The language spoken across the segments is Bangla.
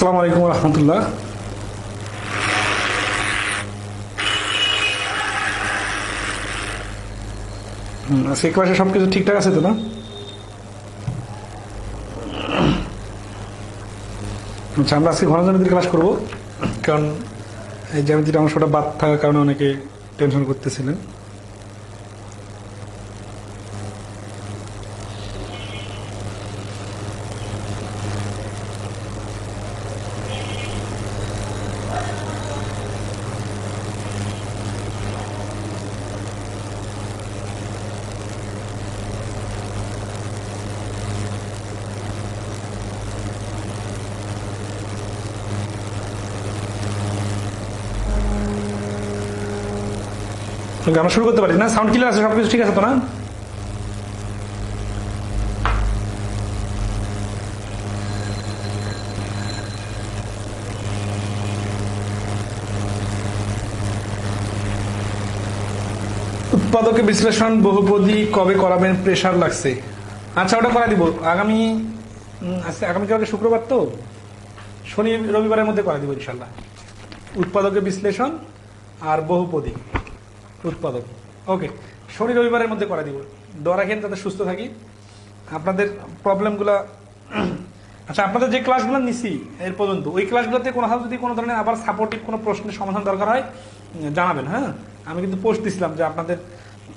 আসসালামু আলাইকুম রহমতুল্লাহ। আজকে ক্লাসে সবকিছু ঠিকঠাক আছে তো না? আচ্ছা, আমরা আজকে ঘন জ্যামিতির ক্লাস করবো, কারণ এই জ্যামিতির অংশটা বাদ থাকার কারণে অনেকে টেনশন করতেছিলেন। আমরা শুরু করতে পারি না? সাউন্ড ক্লিয়ার আছে? সবকিছু ঠিক আছে তো না? উৎপাদকে বিশ্লেষণ বহুপদী কবে করাবেন? প্রেশার লাগছে। আচ্ছা, ওটা করা দিব আগামীকালকে শুক্রবার তো, শনি রবিবারের মধ্যে করা দিব ইনশাল্লাহ। উৎপাদকে বিশ্লেষণ আর বহুপদী উৎপাদক, ওকে, শনি রবিবারের মধ্যে করা দিব। দোয়া রাখেন যাতে সুস্থ থাকি। আপনাদের প্রবলেমগুলো, আচ্ছা, আপনাদের যে ক্লাসগুলো নিছি এর পর্যন্ত, ওই ক্লাসগুলোতে কোনো যদি কোনো ধরনের আবার সাপোর্টিভ কোনো প্রশ্নের সমাধান দরকার হয় জানাবেন। হ্যাঁ, আমি কিন্তু পোস্ট দিছিলাম যে আপনাদের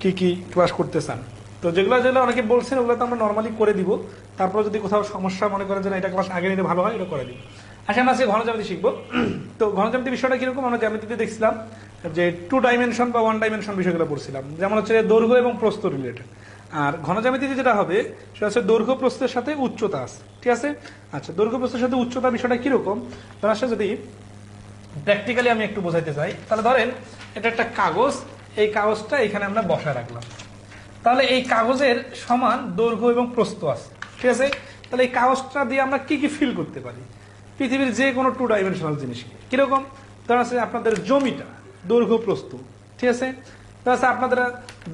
কি কি ক্লাস করতে চান। তো যেগুলো যেগুলো অনেকে বলছেন ওগুলো তো আমরা নর্মালি করে দিব। তারপর যদি কোথাও সমস্যা মনে করেন যে এটা ক্লাস আগে নিতে ভালো হয়, এটা করে দিব। আচ্ছা, আমরা আজকে ঘন জ্যামিতি শিখবো। তো ঘন জ্যামিতি বিষয়টা কিরকম? আমরা জ্যামিতিতে দেখছিলাম যে 2 ডাইমেনশন বা 1 ডাইমেনশন বিষয়গুলো পড়ছিলাম, যেমন হচ্ছে দৈর্ঘ্য এবং প্রস্থ রিলেটেড। আর ঘন জ্যামিতিতে যেটা হবে সেটা হচ্ছে দৈর্ঘ্য প্রস্থের সাথে উচ্চতা আছে, ঠিক আছে? আচ্ছা, দৈর্ঘ্য প্রস্থের সাথে উচ্চতা বিষয়টা কিরকম তার আসলে যদি প্র্যাকটিক্যালি আমি একটু বোঝাইতে চাই, তাহলে ধরেন এটা একটা কাগজ, এই কাগজটা এখানে আমরা বসায় রাখলাম, তাহলে এই কাগজের সমান দৈর্ঘ্য এবং প্রস্থ আছে, ঠিক আছে? তাহলে এই কাগজটা দিয়ে আমরা কি কি ফিল করতে পারি পৃথিবীর যে কোনো 2 ডাইমেনশনাল জিনিসকে। কিরকম? ধর আছে আপনাদের জমিটা, দৈর্ঘ্য প্রস্থ, ঠিক আছে? তাছাড়া আপনাদের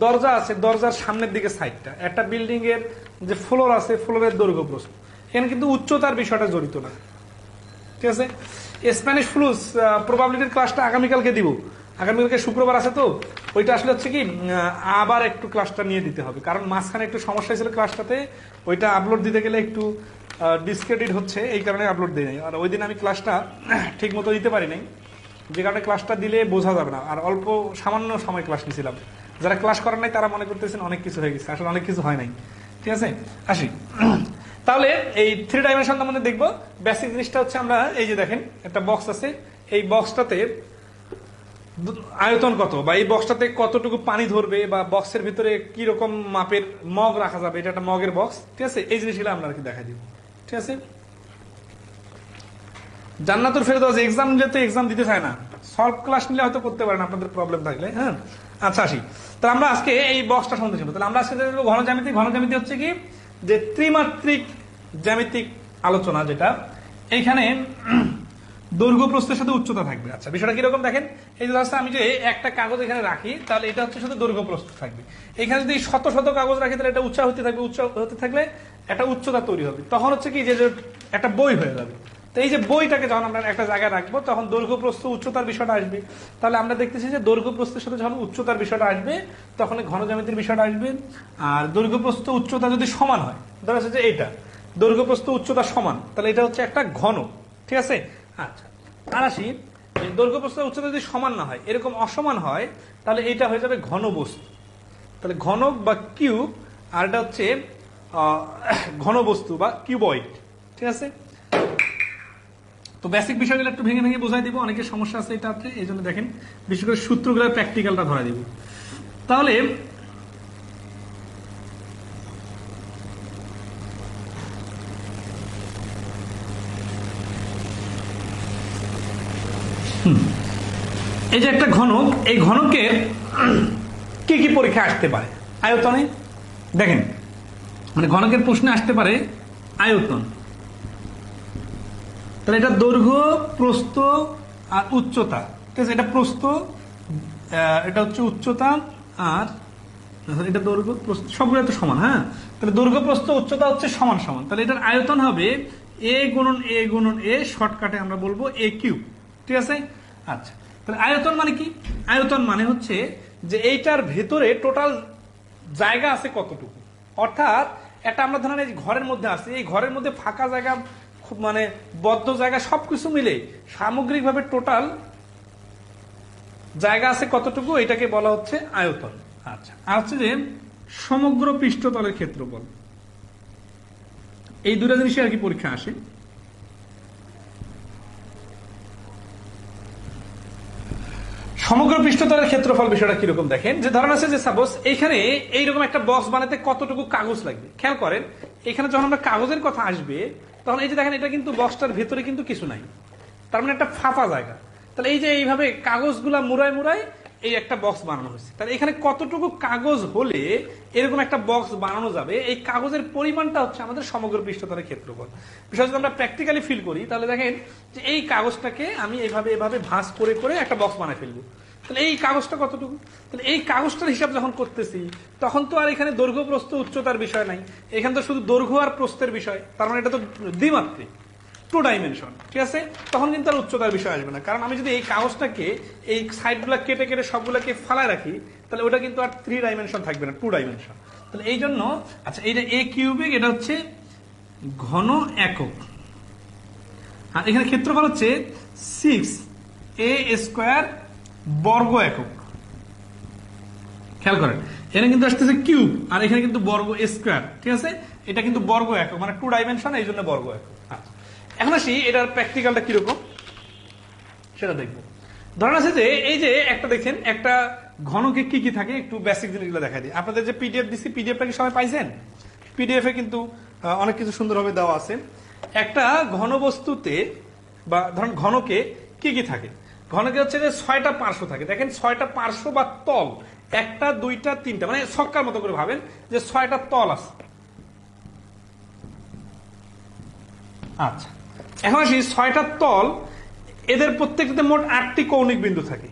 দরজা আছে, দরজার সামনের দিকে সাইডটা, একটা বিল্ডিং এর যে ফ্লোর আছে, ফ্লোরের দৈর্ঘ্য প্রস্থ। এখানে কিন্তু উচ্চতার বিষয়টা জড়িত না, ঠিক আছে? স্প্যানিশ ফ্লুস প্রবাবিলিটির ক্লাসটা আগামীকালকে দিব। আগামীকালকে শুক্রবার আছে তো, ওইটা আসলে হচ্ছে কি আবার একটু ক্লাসটা নিয়ে দিতে হবে, কারণ মাঝখানে একটু সমস্যা ছিল ক্লাসটাতে, ওইটা আপলোড দিতে গেলে একটু ডিসক্রেডিট হচ্ছে, এই কারণে আপলোড দিই নাই। আর ওই দিন আমি ক্লাসটা ঠিক মতো দিতে পারি নাই, যে কারণে ক্লাসটা দিলে বোঝা যাবে না। আর অল্প সামান্য সময় ক্লাস নিয়েছিলাম, যারা ক্লাস করার নাই তারা মনে করতেছেন অনেক কিছু হয়ে গেছে, আসলে অনেক কিছু হয় নাই, ঠিক আছে? আসি তাহলে এই 3 ডাইমেনশনটার মধ্যে দেখবো বেসিক জিনিসটা হচ্ছে, আমরা এই যে দেখেন একটা বক্স আছে, এই বক্সটাতে আয়তন কত, বা এই বক্সটাতে কতটুকু পানি ধরবে, বা বক্সের ভিতরে কি রকম মাপের মগ রাখা যাবে, এটা একটা মগের বক্স, ঠিক আছে? এই জিনিসগুলো আমরা আর কি দেখা দিব, ঠিক আছে? জান্নাতুল ফেরদৌস এক্সাম নিলে এক্সাম দিতে চায় না, সলভ ক্লাস নিলে হয়তো করতে পারেন আপনাদের প্রবলেম থাকলে। হ্যাঁ, আচ্ছা, আসি তাহলে আমরা আজকে এই বক্সটা সম্বন্ধে শুনবো। তাহলে আমরা আজকে দেখবো ঘন জ্যামিতি। ঘন জ্যামিতি হচ্ছে কি যে ত্রিমাত্রিক জ্যামিতিক আলোচনা, যেটা এইখানে দৈর্ঘ্য প্রস্থের সাথে উচ্চতা থাকবে। আচ্ছা, বিষয়টা কিরকম দেখেন, এই যে আমি যে একটা কাগজ এখানে রাখি, তাহলে এটা হচ্ছে শুধু দৈর্ঘ্য প্রস্থ থাকবে। এখানে যদি শত শত কাগজ রাখি, তাহলে এটা উচ্চা হতে থাকবে, উচ্চা হতে থাকলে একটা উচ্চতা তৈরি হবে, তখন হচ্ছে কি যে একটা বই হয়ে যাবে। তো এই যে বইটাকে যখন আমরা একটা জায়গায় রাখবো, তখন দৈর্ঘ্য প্রস্থ উচ্চতার বিষয়টা আসবে। তাহলে আমরা দেখতেছি যে দৈর্ঘ্য প্রস্থের সাথে যখন উচ্চতার বিষয়টা আসবে, তখন ঘন জ্যামিতির বিষয়টা আসবে। আর দৈর্ঘ্য প্রস্থ উচ্চতা যদি সমান হয়, ধরা যাচ্ছে যে এইটা দৈর্ঘ্য প্রস্থ উচ্চতা সমান, তাহলে এটা হচ্ছে একটা ঘন, ঠিক আছে? আচ্ছা, আর আসি দৈর্ঘ্য প্রস্থ উচ্চতা যদি সমান না হয়, এরকম অসমান হয়, তাহলে এটা হয়ে যাবে ঘন বস্তু। তাহলে ঘনক বা কিউব, আর এটা হচ্ছে ঘন বস্তু বা কিউবয়েড, ঠিক আছে? তো বেসিক বিষয়গুলো একটু ভেঙে ভেঙে বোঝাই দিব, অনেকের সমস্যা আছে এটাতে, এই জন্য দেখেন বিশেষ করে সূত্রগুলোর প্র্যাকটিক্যালটা ধরা দিব। তাহলে এই যে একটা ঘনক, এই ঘনকের কি কি পরীক্ষা আসতে পারে? আয়তনে দেখেন, মানে ঘনকের প্রশ্নে আসতে পারে আয়তন। তাহলে এটা দৈর্ঘ্য, প্রস্থ আর উচ্চতা, ঠিক আছে? এটা প্রস্থ, এটা হচ্ছে উচ্চতা, আর এটা দৈর্ঘ্য প্রস্থ সবগুলো তো সমান। হ্যাঁ, তাহলে দৈর্ঘ্য প্রস্থ উচ্চতা হচ্ছে সমান সমান, তাহলে এটার আয়তন হবে এ গুণন এ গুণন এ, শর্টকাটে আমরা বলবো এ কিউব। ঠিক আছে? আচ্ছা, তাহলে আয়তন মানে কি? আয়তন মানে হচ্ছে যে এইটার ভেতরে টোটাল জায়গা আছে কতটুকু, অর্থাৎ একটা আমরা ধরেন এই ঘরের মধ্যে আছে, এই ঘরের মধ্যে ফাঁকা জায়গা, খুব মানে বদ্ধ জায়গা, সবকিছু মিলে সামগ্রিকভাবে টোটাল জায়গা আছে কতটুকু, এটাকে বলা হচ্ছে আয়তন। আচ্ছা, আর হচ্ছে যে সমগ্র পৃষ্ঠতলের ক্ষেত্রফল, এই দুটো জিনিসই আর কি পরীক্ষা আসে। সমগ্র পৃষ্ঠতলের ক্ষেত্রফল বিষয়টা কিরকম দেখেন, যে ধরেন আছে যে সাপোজ এইখানে এইরকম একটা বক্স বানাতে কতটুকু কাগজ লাগবে। খেয়াল করেন, এখানে যখন আমরা কাগজের কথা আসবে তখন এই যে দেখেন এটা কিন্তু বক্সটার ভেতরে কিন্তু কিছু নাই, তার মানে একটা ফাঁপা জায়গা। তাহলে এই যে এইভাবে কাগজগুলা মুড়ায় মুড়ায় এই একটা বক্স বানানো হয়েছে, তাহলে এখানে কতটুকু কাগজ হলে এরকম একটা বক্স বানানো যাবে, এই কাগজের পরিমাণটা হচ্ছে আমাদের সমগ্র পৃষ্ঠতলের ক্ষেত্রফল। বিষয় যদি আমরা প্র্যাকটিক্যালি ফিল করি তাহলে দেখেন যে এই কাগজটাকে আমি এইভাবে এভাবে ভাঁজ করে করে একটা বক্স বানায় ফেলবো, তাহলে এই কাগজটা কতটুকু, তাহলে এই কাগজটার হিসাব যখন করতেছি তখন তো আর এখানে দৈর্ঘ্য প্রস্থ উচ্চতার বিষয় নাই, এখানে তো শুধু দৈর্ঘ্য আর প্রস্থের বিষয়, তার মানে এটা তো দ্বিমাত্রিক, 2 ডাইমেনশন। ঠিক আছে? তখন কিন্তু আর উচ্চতার বিষয় আসবে না, কারণ আমি যদি এই কাগজটাকে এই সাইডগুলো কেটে কেটে সবগুলোকে ফালায় রাখি তাহলে ওটা কিন্তু আর 3 ডাইমেনশন থাকবে না, 2 ডাইমেনশন। তাহলে এই জন্য আচ্ছা, এইটা এ কিউবিক, এটা হচ্ছে ঘন একক, আর এখানে ক্ষেত্রফল হচ্ছে 6a² বর্গ একক। খেয়াল করেন, এখানে কিন্তু আসতেছে কিউব আর এখানে কিন্তু বর্গ স্কোয়ার। ঠিক আছে? এটা কিন্তু বর্গ একক, মানে 2 ডাইমেনশন, এই জন্য বর্গ একক। আচ্ছা, এখন আসি এটার প্র্যাকটিক্যালটা কিরকম সেটা দেখবো। ধরেন আছে যে এই যে একটা দেখেন, একটা ঘনকে কি কি থাকে, একটু বেসিক জিনিসগুলো দেখা দিই। আপনাদের যে পিডিএফ দিচ্ছি, পিডিএফটা কি সবাই পাইছেন? পিডিএফ এ কিন্তু অনেক কিছু সুন্দরভাবে দেওয়া আছে। একটা ঘনবস্তুতে বা ধরেন ঘনকে কি কি থাকে, ঘনকে হচ্ছে যে 6টা পার্শ্ব থাকে। দেখেন 6টা পার্শ্ব বা তল, 1টা 2টা 3টা, মানে ছক্কার মতো করে ভাবেন যে 6টা তল আছে। আচ্ছা, এখন আসি 6টা তল, এদের প্রত্যেকটাতে মোট 8টি কৌণিক বিন্দু থাকে।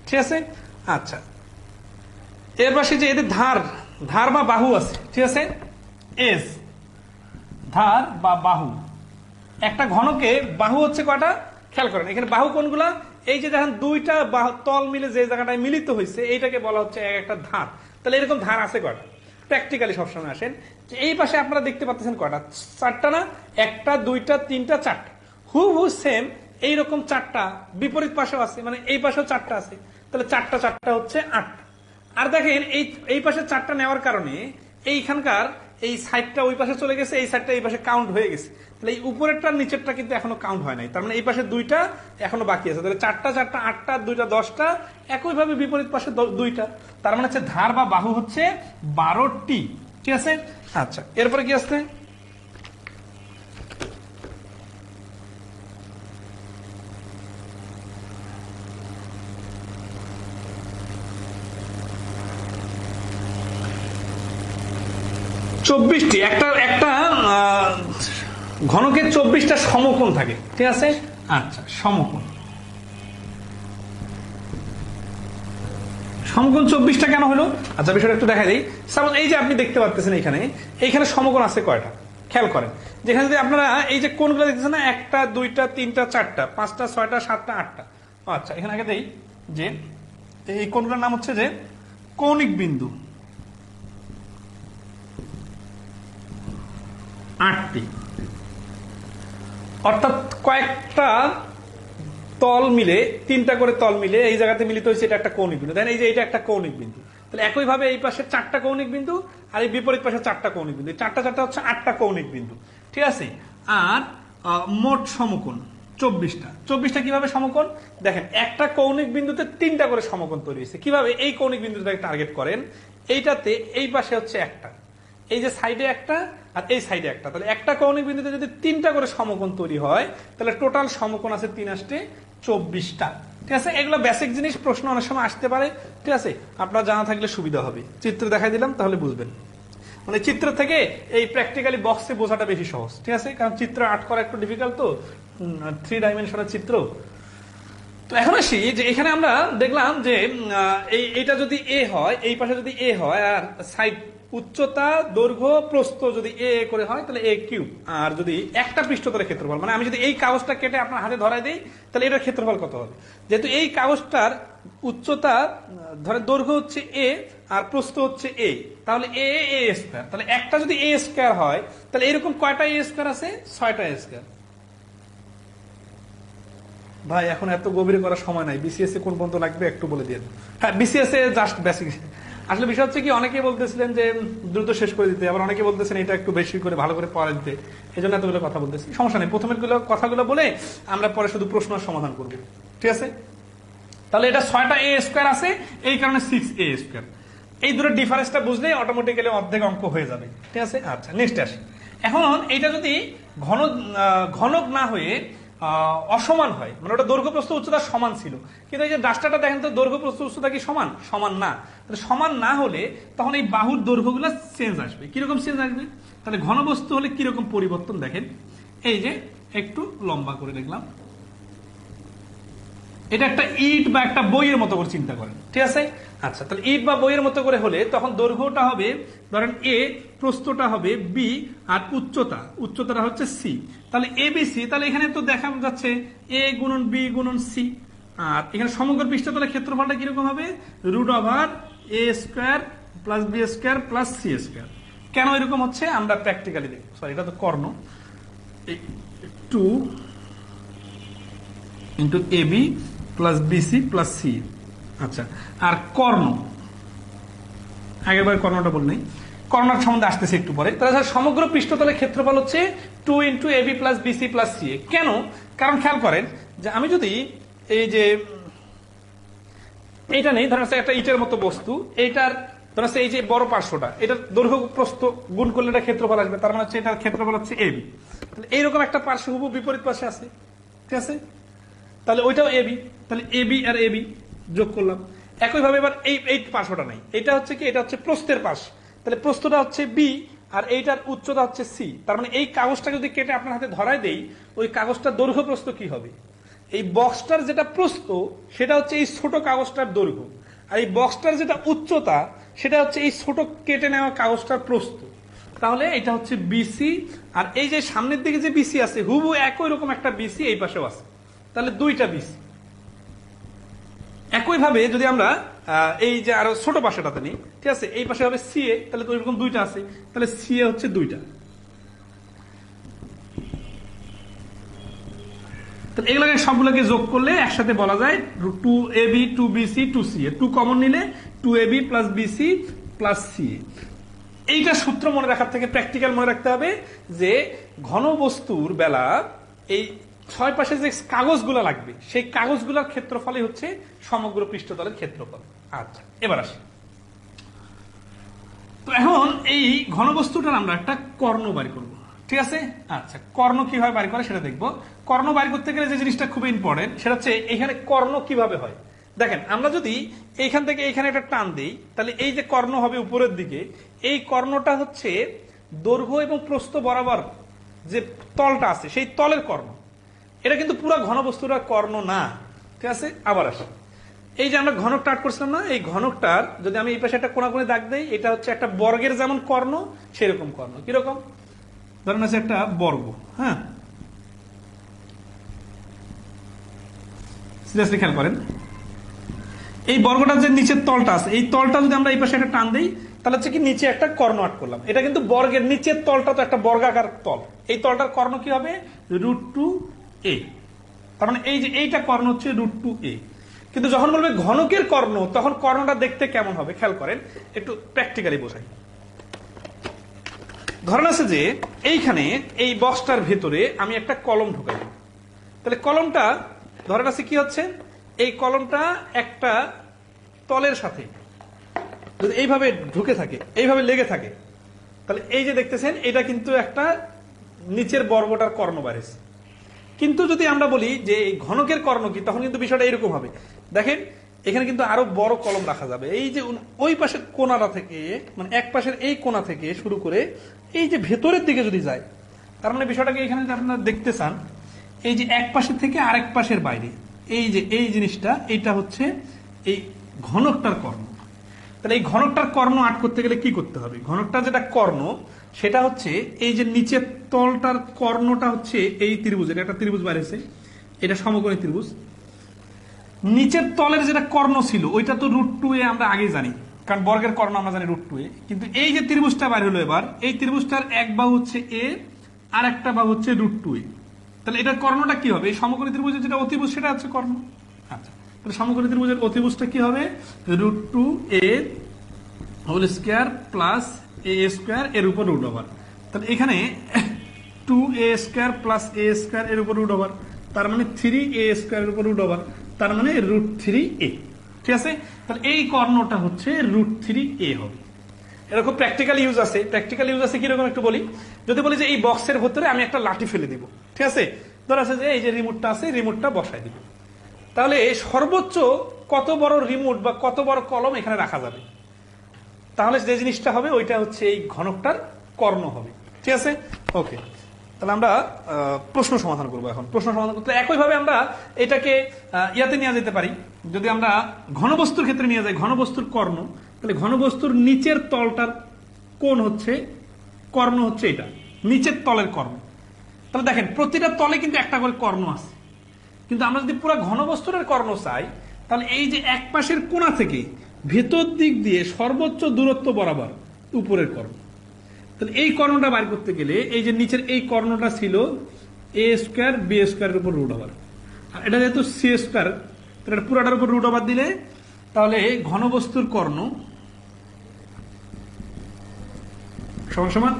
ঠিক আছে? আচ্ছা, এর পাশে যে এদের ধার ধার বা বাহু আছে। ঠিক আছে? এস, ধার বা বাহু। একটা ঘনকে বাহু হচ্ছে কয়টা, খেয়াল করেন এখানে বাহু কোনগুলা, এই যে দেখেন 2টা তল মিলে যে জায়গাটায় মিলিত হয়েছে এইটাকে বলা হচ্ছে একটা ধার। তাহলে এরকম ধার আছে কয়টা, প্র্যাকটিক্যালি সবসময় আসেন যে এই পাশে আপনারা দেখতে পাচ্ছেন কয়টা, 4টা না, 1টা 2টা 3টা 4টা, হু সেম এইরকম 4টা বিপরীত পাশেও আছে, মানে এই পাশেও 4টা আছে, তাহলে 4টা 4টা হচ্ছে 8টা। আর দেখেন এই পাশে 4টা নেওয়ার কারণে এইখানকার এই সাইডটা ওই পাশে চলে গেছে, এই সাইডটা এই পাশে কাউন্ট হয়ে গেছে, তাহলে এই উপরেরটা নিচেরটা কিন্তু এখনো কাউন্ট হয় নাই, তার মানে এই পাশে 2টা এখনো বাকি আছে, তাহলে 4টা 4টা 8টা 2টা 10টা, একইভাবে বিপরীত পাশে 2টা, তার মানে হচ্ছে ধার বা বাহু হচ্ছে 12টি। ঠিক আছে? আচ্ছা, এরপরে কি আসছে, চব্বিশটি, একটা ঘনকের 24টা সমকোণ থাকে। ঠিক আছে? আচ্ছা, সমকোণ 24টা কেন হলো? আচ্ছা, বিষয়টা একটু দেখা দিই। সাপোজ এই যে আপনি দেখতে পাচ্ছেন এইখানে সমকোণ আছে কয়টা, খেয়াল করেন, যেখানে যদি আপনারা এই যে কোণগুলো দেখতেছেন না, 1টা 2টা 3টা 4টা 5টা 6টা 7টা 8টা। আচ্ছা, এখানে আগে দেই যে এই কোণগুলোর নাম হচ্ছে যে কৌণিক বিন্দু, 8টি, অর্থাৎ কয়েকটা তল মিলে, 3টা করে তল মিলে এই জায়গাতে মিলিত হয়েছে, এটা একটা কৌণিক বিন্দু। তাহলে এই যে এটা একটা কৌণিক বিন্দু, তাহলে একইভাবে এই পাশে 4টা কৌণিক বিন্দু আর এই বিপরীত পাশে 4টা কৌণিক বিন্দু, 4টা 4টা হচ্ছে 8টা কৌণিক বিন্দু। ঠিক আছে? আর মোট সমকোণ 24টা। 24টা কিভাবে সমকোণ দেখেন, একটা কৌণিক বিন্দুতে 3টা করে সমকোণ তৈরি হয়েছে। কিভাবে, এই কৌণিক বিন্দুটাকে টার্গেট করেন, এইটাতে এই পাশে হচ্ছে একটা, এই যে সাইডে একটা আর এই সাইডে একটা, তাহলে একটা কৌণিক বিন্দুতে যদি 3টা করে সমকোণ তৈরি হয় তাহলে টোটাল সমকোণ আছে 3 আসতে 24টা। ঠিক আছে? এগুলো বেসিক জিনিস, প্রশ্ন অনেক সময় আসতে পারে। ঠিক আছে? আপনারা জানা থাকলে সুবিধা হবে, চিত্র দেখাই দিলাম তাহলে বুঝবেন। মানে চিত্র থেকে এই প্র্যাকটিক্যালি বক্সে বোঝাটা বেশি সহজ। ঠিক আছে? কারণ চিত্র আর্ট করা একটু ডিফিকাল্ট, তো 3 ডাইমেনশনের চিত্র। তো এখন আসি যে এখানে আমরা দেখলাম যে এইটা যদি এ হয়, এই পাশে যদি এ হয়, আর সাইড উচ্চতা দৈর্ঘ্য প্রস্থ যদি এ করে হয় তাহলে এ কিউব, আর যদি একটা পৃষ্ঠতলের ক্ষেত্রফল, মানে আমি যদি এই কাগজটা কেটে আপনার হাতে ধরাই দিই তাহলে এটার ক্ষেত্রফল কত হবে? যেহেতু এই কাগজটার উচ্চতা ধরে দৈর্ঘ্য হচ্ছে এ আর প্রস্থ হচ্ছে এ, তাহলে এ এ স্কয়ার, তাহলে একটা যদি এ স্কয়ার হয় তাহলে এরকম কয়টা এ স্কয়ার আছে? 6টা এ স্কয়ার। ভাই এখন এত গভীরে করার সময় নাই, বিসিএস এ কোন পর্যন্ত লাগবে একটু বলে দিয়ে। হ্যাঁ, বিসিএস এ জাস্ট বেসিক। আসলে বিষয় হচ্ছে কি, অনেকে বলতেছিলেন যে দ্রুত শেষ করে দিতে, আবার অনেকে বলতেছেন এটা একটু বেশি করে ভালো করে পড়া দিতে, এই জন্য এতগুলো কথা বলতেছি। সমস্যা নেই, প্রথমের কথাগুলো বলে আমরা পরে শুধু প্রশ্ন সমাধান করবো, ঠিক আছে? তাহলে এটা 6টা এ স্কয়ার আছে, এই কারণে 6 এ স্কয়ার। এই দুটো ডিফারেন্সটা বুঝলে অটোমেটিক্যালি অর্ধেক অঙ্ক হয়ে যাবে, ঠিক আছে? আচ্ছা, নেক্সট আসি। এখন এটা যদি ঘনক না হয়ে অসমান হয়, মানে ওটা দৈর্ঘ্য প্রস্থ উচ্চতা সমান ছিল, কিন্তু এই যে রাস্তাটা দেখেন তো, দৈর্ঘ্য প্রস্থ উচ্চতা কি সমান? সমান না। সমান না হলে তখন এই বাহুর দৈর্ঘ্যগুলো চেঞ্জ আসবে। কিরকম চেঞ্জ আসবে? তাহলে ঘনবস্তু হলে কিরকম পরিবর্তন দেখেন, এই যে একটু লম্বা করে দেখলাম, এটা একটা ইট বা একটা বইয়ের মতো করে চিন্তা করেন, ঠিক আছে? আচ্ছা, তাহলে ইট বা বইয়ের মতো করে হলে তখন দৈর্ঘ্যটা হবে ধরেন এ, প্রস্থটা হবে বি, আর উচ্চতাটা হচ্ছে সি। তাহলে এ বি সি, তাহলে এখানে তো দেখা যাচ্ছে এ গুণন বি গুণন সি, আর এখানে সমগ্র পৃষ্ঠতলের ক্ষেত্রফলটা কিরকম হবে? √A square plus B square plus C square. কেন এরকম হচ্ছে আমরা প্র্যাকটিক্যালি দেখব। সরি, এটা তো কর্ণ, 2 into A B plus BC plus C. আচ্ছা, আর কর্ণ, আগেরবার কর্ণটা বললেই, কর্ণার সম্বন্ধে আসতেছে একটু পরে। তাহলে সমগ্র পৃষ্ঠতলের ক্ষেত্রফল হচ্ছে 2 into A B plus BC plus C. কেন? কারণ খেয়াল করেন যে আমি যদি এই যে এইটা নেই, ধরেন একটা ইটের মতো বস্তু, এইটার ধরেন এই যে বড় পার্শ্বটা, এটার দৈর্ঘ্য প্রস্থ গুণ করলে এটা ক্ষেত্রফল আসবে, তার মানে হচ্ছে এটার ক্ষেত্রফল হচ্ছে এ বি। তাহলে এইরকম একটা পার্শ্ব হুবহু বিপরীত পাশে আছে, ঠিক আছে? তাহলে ওইটাও এবি, তাহলে এবি আর এবি যোগ করলাম। একইভাবে এবার এই পার্শ্বটা নাই, এটা হচ্ছে কি, এটা হচ্ছে প্রস্থের পাশ, তাহলে প্রস্থটা হচ্ছে বি আর এইটার উচ্চতা হচ্ছে সি। তার মানে এই কাগজটা যদি কেটে আপনার হাতে ধরায় দেই, ওই কাগজটার দৈর্ঘ্য প্রস্থ কি হবে? এই বক্সটার যেটা প্রস্থ সেটা হচ্ছে এই ছোট কাগজটার দৈর্ঘ্য, আর এই বক্সটার যেটা উচ্চতা সেটা হচ্ছে এই ছোট কেটে নেওয়া কাগজটার প্রস্থ। তাহলে এটা হচ্ছে বিসি, আর এই যে সামনের দিকে যে বিসি আছে হুবহু একই রকম একটা বিসি এই পাশেও আছে, তাহলে 2টা বিসি। একইভাবে যদি আমরা এই যে আরো ছোট পাশেটাতে নিই, ঠিক আছে, এই পাশে হবে সিএ, তাহলে তো এরকম 2টা আছে, তাহলে সিএ হচ্ছে 2টা। তাহলে এগুলোকে সবগুলোকে যোগ করলে একসাথে বলা যায় 2ab 2bc 2ca, 2 কমন নিলে 2ab plus BC plus CA. এইটা সূত্র মনে রাখার থেকে প্র্যাকটিক্যাল মনে রাখতে হবে যে ঘনবস্তুর বেলা এই 6 পাশে যে কাগজগুলো লাগবে সেই কাগজগুলোর ক্ষেত্রফলই হচ্ছে সমগ্র পৃষ্ঠতলের ক্ষেত্রফল। আচ্ছা, এবার আসি। তো এখন এই ঘনবস্তুটার আমরা একটা কর্ণ বাড়ি করব, ঠিক আছে? আচ্ছা, কর্ণ কিভাবে বাড়ি করে সেটা দেখবো। কর্ণ বাড়ি করতে গেলে যে জিনিসটা খুব ইম্পর্টেন্ট সেটা হচ্ছে এখানে কর্ণ কিভাবে হয়। দেখেন, আমরা যদি এইখান থেকে এইখানে একটা টান দিই তাহলে এই যে কর্ণ হবে উপরের দিকে, এই কর্ণটা হচ্ছে দৈর্ঘ্য এবং প্রস্থ বরাবর যে তলটা আছে সেই তলের কর্ণ। এটা কিন্তু পুরো ঘনবস্তুটার কর্ণ না, ঠিক আছে? আবার আসি, এই যে আমরা ঘনকটা আট করছিলাম না, এই ঘনকটার যদি আমি এই পাশে একটা কোণাকুণি দাগ দেই, এটা হচ্ছে একটা বর্গের যেমন কর্ণ সেরকম কর্ণ। কিরকম? ধরেন আছে একটা বর্গ, হ্যাঁ, সিরিয়াসলি খেয়াল করেন, এই বর্গটার যে নিচের তলটা আছে এই তলটা যদি আমরা এই পাশে একটা টান দেই তাহলে হচ্ছে কি নিচে একটা কর্ণ আট করলাম। এটা কিন্তু বর্গের নিচের তলটা তো একটা বর্গাকার তল, এই তলটার কর্ণ কি হবে? √2a। তার মানে এই যে এইটা কর্ণ হচ্ছে √2a। কিন্তু যখন বলবে ঘনকের কর্ণ তখন কর্ণটা দেখতে কেমন হবে খেয়াল করেন, একটু প্র্যাকটিক্যালি বোঝাই। ধরেন আছে যে এইখানে এই বক্সটার ভেতরে আমি একটা কলম ঢুকাই, তাহলে কলমটা ধরেন আছে কি হচ্ছে, এই কলমটা একটা তলের সাথে যদি এইভাবে ঢুকে থাকে, এইভাবে লেগে থাকে, তাহলে এই যে দেখতেছেন এটা কিন্তু একটা নিচের বর্গটার কর্ণ বাড়িছে। কিন্তু যদি আমরা বলি যে এই ঘনকের কর্ণ কি, তখন কিন্তু বিষয়টা এরকম হবে। দেখেন এখানে কিন্তু আরো বড় কলম রাখা যাবে। এই যে ওই পাশের কোণাটা থেকে, মানে এক পাশের এই কোণা থেকে শুরু করে এই যে ভেতরের দিকে যদি যায়, তার মানে বিষয়টাকে এখানে আপনারা দেখতে চান, এই যে এক পাশের থেকে আরেক পাশের বাইরে, এই যে এই জিনিসটা, এইটা হচ্ছে এই ঘনকটার কর্ণ। তাহলে এই ঘনকটার কর্ণ আট করতে গেলে কি করতে হবে? ঘনকটা যেটা কর্ণ সেটা হচ্ছে এই যে নিচের তলটার কর্ণটা হচ্ছে এই ত্রিভুজ, এটা একটা ত্রিভুজ বাইরেছে, এটা সমকোণী ত্রিভুজ। নিচের তলের যেটা কর্ণ ছিল ওইটা তো √2a আমরা আগেই জানি, কারণ বর্গের কর্ণ আমরা জানি √2a। কিন্তু এই যে ত্রিভুজটা বাইর হলো এবার, এই ত্রিভুজটার এক বাহু হচ্ছে a আর একটা বাহু হচ্ছে √2a। তাহলে এটার কর্ণটা কি হবে? এই সমকোণী ত্রিভুজের যেটা অতিভুজ সেটা হচ্ছে কর্ণ। আচ্ছা, তাহলে সমকোণী ত্রিভুজের অতিভুজটা কি হবে? √2a whole square plus a square এর উপর √। তাহলে এখানে 2a square plus a square এর উপর √, তার মানে 3a স্কয়ার এর উপর √, তার মানে √3a। ঠিক আছে, তাহলে এই কর্ণটা হচ্ছে √3a হবে। এরকম প্র্যাকটিক্যাল ইউজ আছে। প্র্যাকটিক্যাল ইউজ আছে কিরকম একটু বলি। যদি বলি যে এই বক্সের ভিতরে আমি একটা লাঠি ফেলে দিব, ঠিক আছে, ধর আছে যে এই যে রিমোটটা আছে, রিমোটটা বসাই দিব, তাহলে সর্বোচ্চ কত বড় রিমোট বা কত বড় কলম এখানে রাখা যাবে? তাহলে যে জিনিসটা হবে ওইটা হচ্ছে এই ঘনকটার কর্ণ হবে। ঠিক আছে, ওকে। তাহলে আমরা প্রশ্ন সমাধান করবো। এখন প্রশ্ন সমাধান করতে একইভাবে আমরা এটাকে ইয়াতে নিয়ে যেতে পারি। যদি আমরা ঘনবস্তুর ক্ষেত্রে নিয়ে যাই, ঘনবস্তুর কর্ণ, তাহলে ঘনবস্তুর নিচের তলটার কোণ হচ্ছে কর্ণ হচ্ছে এটা, নিচের তলের কর্ণ। তাহলে দেখেন প্রতিটা তলে কিন্তু একটা করে কর্ণ আছে, কিন্তু আমরা যদি পুরো ঘনবস্তুর কর্ণ চাই, তাহলে এই যে এক পাশের কোণা থেকে ভেতর দিক দিয়ে সর্বোচ্চ দূরত্ব বরাবর উপরের কর্ণ। তাহলে এই কর্ণটা বাইর করতে গেলে এই যে নিচের এই কর্ণটা ছিল a স্কয়ার b স্কয়ারের উপর √, আর এটা যেহেতু c স্কয়ার, তাহলে এটা পুরোটার উপর √, দিলে তাহলে ঘনবস্তুর কর্ণ সমান সমান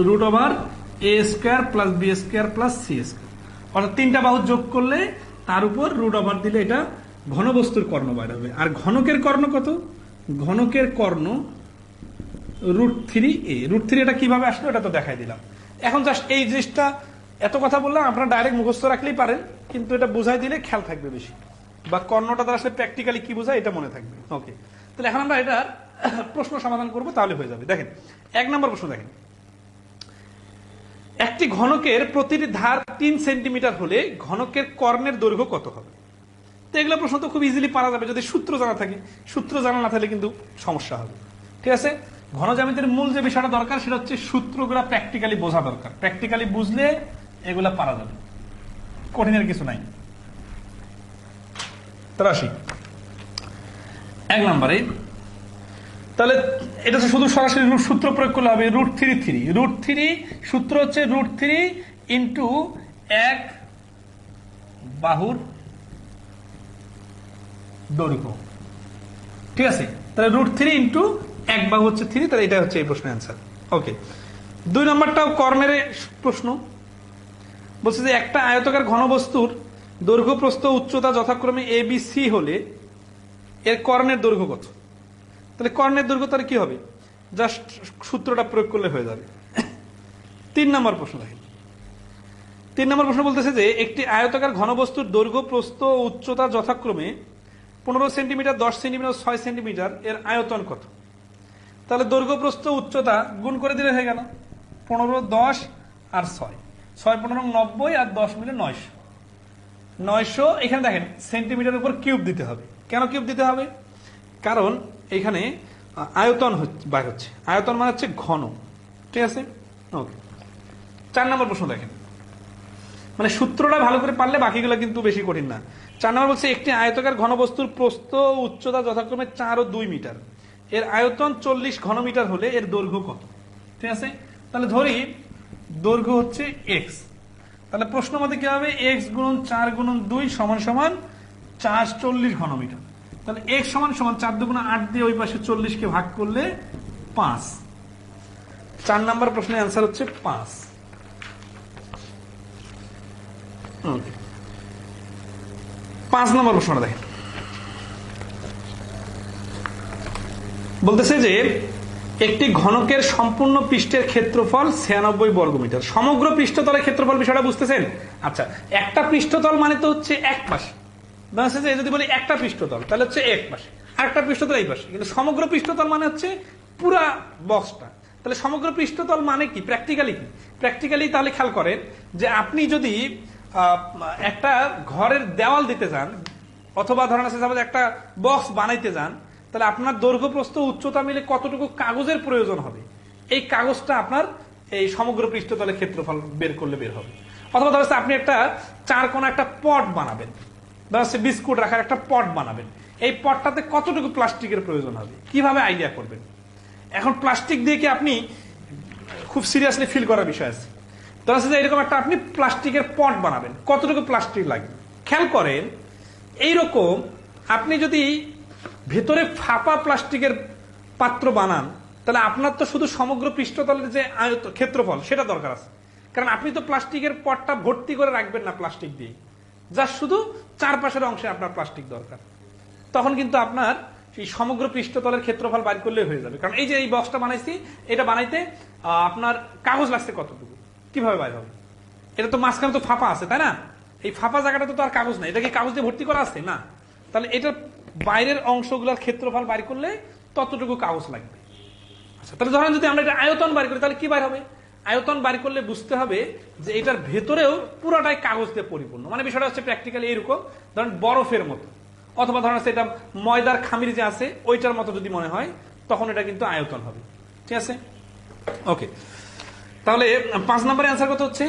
√a square plus b square plus c square, অর্থাৎ তিনটা বাহু যোগ করলে তার উপর √, দিলে এটা ঘনবস্তুর কর্ণ বাইর হবে। আর ঘনকের কর্ণ কত? ঘনকের কর্ণ √3a। √3 এটা কিভাবে আসলো এটা তো দেখাই দিলাম। এখন জাস্ট এই জিনিসটা এত কথা বললাম, আপনারা ডাইরেক্ট মুখস্থ রাখলেই পারেন, কিন্তু এটা বুঝাই দিলে খেয়াল থাকবে বেশি, বা কর্ণটা দ্বারা আসলে প্র্যাকটিক্যালি কি বোঝায় এটা মনে থাকবে। ওকে, তাহলে এখন আমরা এটার প্রশ্ন সমাধান করব, তাহলে হয়ে যাবে। দেখেন 1 নম্বর প্রশ্ন দেখেন, একটি ঘনকের প্রতিটি ধার 3 সেন্টিমিটার হলে ঘনকের কর্ণের দৈর্ঘ্য কত হবে? তো এগুলো প্রশ্ন তো খুব ইজিলি পারা যাবে যদি সূত্র জানা থাকে। সূত্র জানা না থাকলে কিন্তু সমস্যা হবে। ঠিক আছে, ঘনজ্যামিতির মূল যে বিষয়টা দরকার সেটা হচ্ছে সূত্রগুলা প্র্যাকটিক্যালি বোঝা দরকার। প্র্যাকটিক্যালি বুঝলে এগুলা পারা যাবে, কঠিনের কিছু নাই। তাহলে আসি 1 নম্বরে। তাহলে এটা তো শুধু সরাসরি সূত্র প্রয়োগ করলে হবে। √3 সূত্র হচ্ছে √3 ইন্টু 1 বাহুর দৈর্ঘ্য। ঠিক আছে, তাহলে √3 ইন্টু 1 বাহু হচ্ছে 3, তাহলে এটা হচ্ছে এই প্রশ্নের অ্যান্সার। ওকে, 2 নম্বরটাও কর্ণের প্রশ্ন। বলছে যে একটা আয়তাকার ঘনবস্তুর দৈর্ঘ্য প্রস্থ উচ্চতা যথাক্রমে a b c হলে এর কর্ণের দৈর্ঘ্য কত? তাহলে কর্ণের দৈর্ঘ্য তার কি হবে? জাস্ট সূত্রটা প্রয়োগ করলে হয়ে যাবে। 3 নম্বর প্রশ্ন দেখেন। 3 নম্বর প্রশ্ন বলতেছে যে একটি আয়তাকার ঘনবস্তুর দৈর্ঘ্য প্রস্থ ও উচ্চতা যথাক্রমে 15 সেন্টিমিটার, 10 সেন্টিমিটার, 6 সেন্টিমিটার, এর আয়তন কত? তাহলে দৈর্ঘ্য প্রস্থ উচ্চতা গুণ করে দিলে হয়ে গেল 15, 10 আর 6, 6 15 90 আর 10 মিলে 900। এখানে দেখেন সেন্টিমিটার উপর কিউব দিতে হবে। কেন কিউব দিতে হবে? কারণ এখানে আয়তন বাইর হচ্ছে, আয়তন মানে হচ্ছে ঘন। ঠিক আছে, ওকে। 4 নম্বর প্রশ্ন দেখেন, মানে সূত্রটা ভালো করে পারলে বাকিগুলো কিন্তু বেশি কঠিন না। 4 নম্বর বলছে একটি আয়তাকার ঘনবস্তুর প্রস্থ ও উচ্চতা যথাক্রমে 4 ও 2 মিটার, এর আয়তন 40 ঘনমিটার হলে এর দৈর্ঘ্য কত? ঠিক আছে, তাহলে ধরি দৈর্ঘ্য হচ্ছে x, তাহলে প্রশ্ন মতে কি হবে? x গুণন 4 গুণন 2 সমান সমান 440 ঘনমিটার। তাহলে x সমান সমান 4 2 8 দিয়ে ওই পাশে 40 কে ভাগ করলে 5। 4 নম্বর প্রশ্নের অ্যান্সার হচ্ছে 5। ওকে, 5 নম্বর প্রশ্নটা দেখেন। বলতেছে যে একটি ঘনকের সম্পূর্ণ পৃষ্ঠের ক্ষেত্রফল 96 বর্গমিটার। সমগ্র পৃষ্ঠতলের ক্ষেত্রফল বিষয়টা বুঝতেছেন? আচ্ছা, একটা পৃষ্ঠতল মানে তো হচ্ছে এক পাশে, যদি বলি একটা পৃষ্ঠতল তাহলে হচ্ছে এক পাশে, আর একটা পৃষ্ঠতল এই পাশে, কিন্তু সমগ্র পৃষ্ঠতল মানে হচ্ছে পুরা বক্সটা। তাহলে সমগ্র পৃষ্ঠতল মানে কি? প্র্যাকটিক্যালি কি? প্র্যাকটিক্যালি তাহলে খেয়াল করেন যে আপনি যদি একটা ঘরের দেওয়াল দিতে চান অথবা ধরেন আছে একটা বক্স বানাইতে যান, তাহলে আপনার দৈর্ঘ্য প্রস্থ উচ্চতা মিলে কতটুকু কাগজের প্রয়োজন হবে, এই কাগজটা আপনার এই সমগ্র পৃষ্ঠতলের ক্ষেত্রফল বের করলে বের হবে। অথবা ধরো আপনি একটা চারকোনা একটা পট বানাবেন, ধরো বিস্কুট রাখার একটা পট বানাবেন, এই পটটাতে কতটুকু প্লাস্টিকের প্রয়োজন হবে, কিভাবে আইডিয়া করবেন? এখন প্লাস্টিক দিয়ে কি আপনি খুব সিরিয়াসলি ফিল করার বিষয় আছে। ধরো যে এরকম একটা আপনি প্লাস্টিকের পট বানাবেন, কতটুকু প্লাস্টিক লাগবে খেয়াল করেন। এইরকম আপনি যদি ভেতরে ফাঁপা প্লাস্টিকের পাত্র বানান, তাহলে আপনার তো শুধু সমগ্র পৃষ্ঠতলের যে ক্ষেত্রফল সেটা দরকার আছে, কারণ আপনি তো প্লাস্টিকের পটটা ভর্তি করে রাখবেন না প্লাস্টিক দিয়ে, যা শুধু চারপাশের অংশে আপনার প্লাস্টিক দরকার। তখন কিন্তু আপনার সেই সমগ্র পৃষ্ঠতলের ক্ষেত্রফল বাইর করলে হয়ে যাবে। কারণ এই যে এই বক্সটা বানাইছি, এটা বানাইতে আপনার কাগজ লাগছে কতটুকু, কিভাবে বাইর হবে? এটা তো মাঝখানে তো ফাঁপা আছে, তাই না? এই ফাঁপা জায়গাটা তো আর কাগজ নাই, এটা কি কাগজ দিয়ে ভর্তি করা আছে না? তাহলে এটা বাইরের অংশগুলোর ক্ষেত্রফল বাইর করলে ততটুকু কাগজ লাগবে। আচ্ছা, তাহলে ধরেন যদি আমরা এটা আয়তন বাইর করি, তাহলে কি বাইর হবে? আয়তন বাইর করলে বুঝতে হবে যে এটার ভেতরেও পুরোটাই কাগজ দিয়ে পরিপূর্ণ। মানে বিষয়টা হচ্ছে প্র্যাকটিক্যালি এরকম, ধরেন বরফের মতো, অথবা ধরেন এটা ময়দার খামির যে আছে ওইটার মতো যদি মনে হয়, তখন এটা কিন্তু আয়তন হবে। ঠিক আছে, ওকে। তাহলে 5 নম্বরের অ্যান্সার কত হচ্ছে?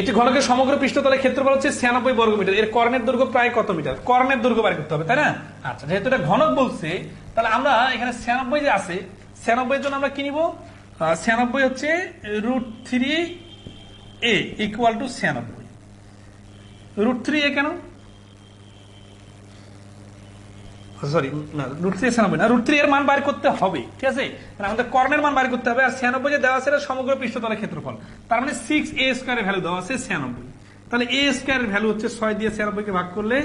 একটি ঘনকের সমগ্র পৃষ্ঠতলের ক্ষেত্রফল হচ্ছে 96 বর্গ মিটার। এর কর্ণের দৈর্ঘ্য প্রায় কত মিটার? কর্ণের দৈর্ঘ্য বের করতে হবে, তাই না? আচ্ছা, যেহেতু এটা ঘনক বলছে, তাহলে আমরা এখানে 96 যে আছে, 96 এর জন্য আমরা কি নিব? 96 হচ্ছে √3a ইকুয়াল টু 96। √3a কেন? সরি, না √3 96 না, √3 এর মান বাইর করতে হবে। ঠিক আছে, আমাদের কর্ণের মান বাইর করতে হবে। আর 96 যে দেওয়া আছে সমগ্র পৃষ্ঠতলের ক্ষেত্রফল, তার মানে 6a স্কয়ারের ভ্যালু দেওয়া আছে 96। তাহলে a স্কয়ারের ভ্যালু হচ্ছে 6 দিয়ে 96 কে ভাগ করলে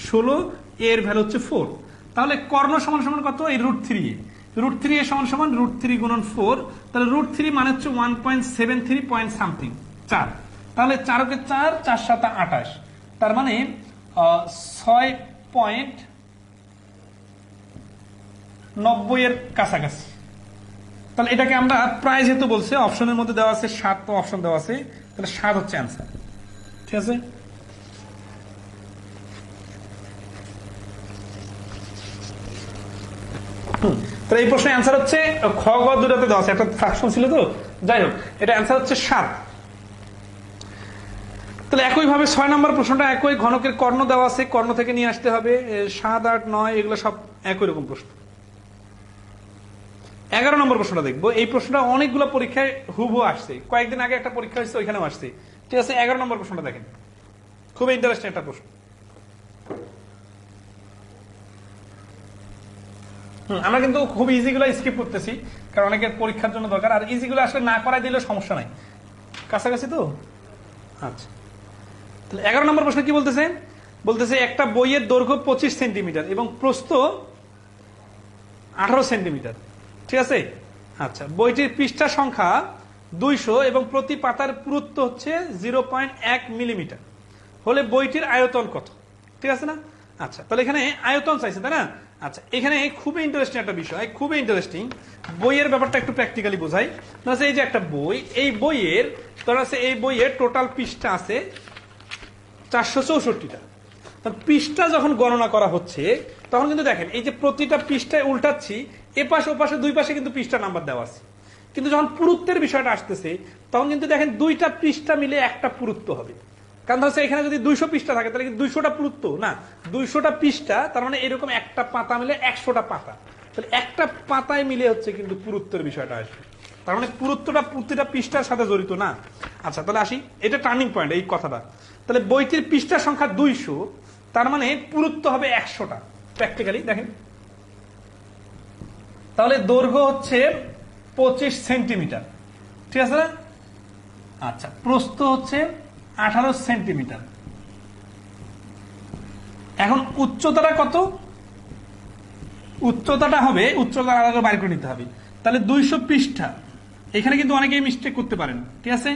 16, a এর ভ্যালু হচ্ছে 4। তাহলে কর্ণ সমান সমান কত? এই √3a। √3a সমান সমান √3 গুণন 4, তাহলে √3 মানে হচ্ছে 1.73 পয়েন্ট সামথিং 4। তাহলে 4 কে 4, 4 7 28, তার মানে 6.90 এর কাছাকাছি। তাহলে এটাকে আমরা প্রায় যেহেতু বলছে, অপশনের মধ্যে দেওয়া আছে 7, তো অপশন দেওয়া আছে, তাহলে 7 হচ্ছে অ্যান্সার। ঠিক আছে, তাহলে এই প্রশ্নের অ্যান্সার হচ্ছে খ গ দুটাতে দেওয়া আছে, একটা ফ্র্যাকশন ছিল তো, যাই হোক এটা অ্যান্সার হচ্ছে 7। তাহলে একইভাবে 6 নম্বর প্রশ্নটা একই, ঘনকের কর্ণ দেওয়া আছে, কর্ণ থেকে নিয়ে আসতে হবে। 7, 8, 9 এগুলো সব একই রকম প্রশ্ন। 11 নম্বর প্রশ্নটা দেখবো। এই প্রশ্নটা অনেকগুলো পরীক্ষায় হুবহু আসছে, কয়েকদিন আগে একটা পরীক্ষা হয়েছে ওইখানেও আসছে। ঠিক আছে, 11 নম্বর প্রশ্নটা দেখেন, খুবই ইন্টারেস্টিং একটা প্রশ্ন। আমরা কিন্তু খুব ইজিগুলো স্কিপ করতেছি, কারণ অনেকের পরীক্ষার জন্য দরকার, আর ইজিগুলো আসলে না করাই দিলেও সমস্যা নাই, কাছাকাছি তো। আচ্ছা, তাহলে 11 নম্বর প্রশ্ন কি বলতেছে? বলতেছে একটা বইয়ের দৈর্ঘ্য 25 সেন্টিমিটার এবং প্রস্থ 18 সেন্টিমিটার। ঠিক আছে, আচ্ছা, বইটির পৃষ্ঠা সংখ্যা 200 এবং প্রতি পাতার পুরুত্ব হচ্ছে 0.1 মিলিমিটার হলে বইটির আয়তন কত? ঠিক আছে না? আচ্ছা, তাহলে এখানে আয়তন চাইছে, তাই না? আচ্ছা, এখানে খুবই ইন্টারেস্টিং একটা বিষয়, খুবই ইন্টারেস্টিং। বইয়ের ব্যাপারটা একটু প্র্যাকটিক্যালি বোঝাই। এই যে একটা বই, এই বইয়ের এই বইয়ের টোটাল পৃষ্ঠা আছে 464টা। পৃষ্ঠা যখন গণনা করা হচ্ছে, তখন কিন্তু দেখেন এই যে প্রতিটা পৃষ্ঠায় উল্টাচ্ছি, এপাশে ওপাশে দুই পাশে কিন্তু পৃষ্ঠা নাম্বার দেওয়া আছে, কিন্তু যখন পুরুত্বের বিষয়টা আসতেছে, তখন কিন্তু দেখেন দুইটা পৃষ্ঠা মিলে একটা পুরুত্ব হবে। কারণ হচ্ছে এখানে যদি 200 পৃষ্ঠা থাকে, তাহলে 200টা পুরুত্ব না, 200টা পৃষ্ঠা, তার মানে এরকম একটা পাতা মিলে 100টা পাতা, তাহলে একটা পাতায় মিলে হচ্ছে কিন্তু পুরুত্বের বিষয়টা আসবে। তার মানে পুরুত্বটা প্রতিটা পৃষ্ঠার সাথে জড়িত না। আচ্ছা, তাহলে আসি, এটা টার্নিং পয়েন্ট এই কথাটা। তাহলে বইটির পৃষ্ঠা সংখ্যা 200, তার মানে পুরুত্ব হবে 100টা। প্র্যাকটিক্যালি দেখেন, তাহলে দৈর্ঘ্য হচ্ছে 25 সেন্টিমিটার। ঠিক আছে না? আচ্ছা, প্রস্থ হচ্ছে 18 সেন্টিমিটার। এখন উচ্চতাটা কত? উচ্চতাটা হবে, উচ্চতা আলাদা বাইর করে নিতে হবে। তাহলে 200 পৃষ্ঠা, এখানে কিন্তু অনেকেই মিস্টেক করতে পারেন। ঠিক আছে,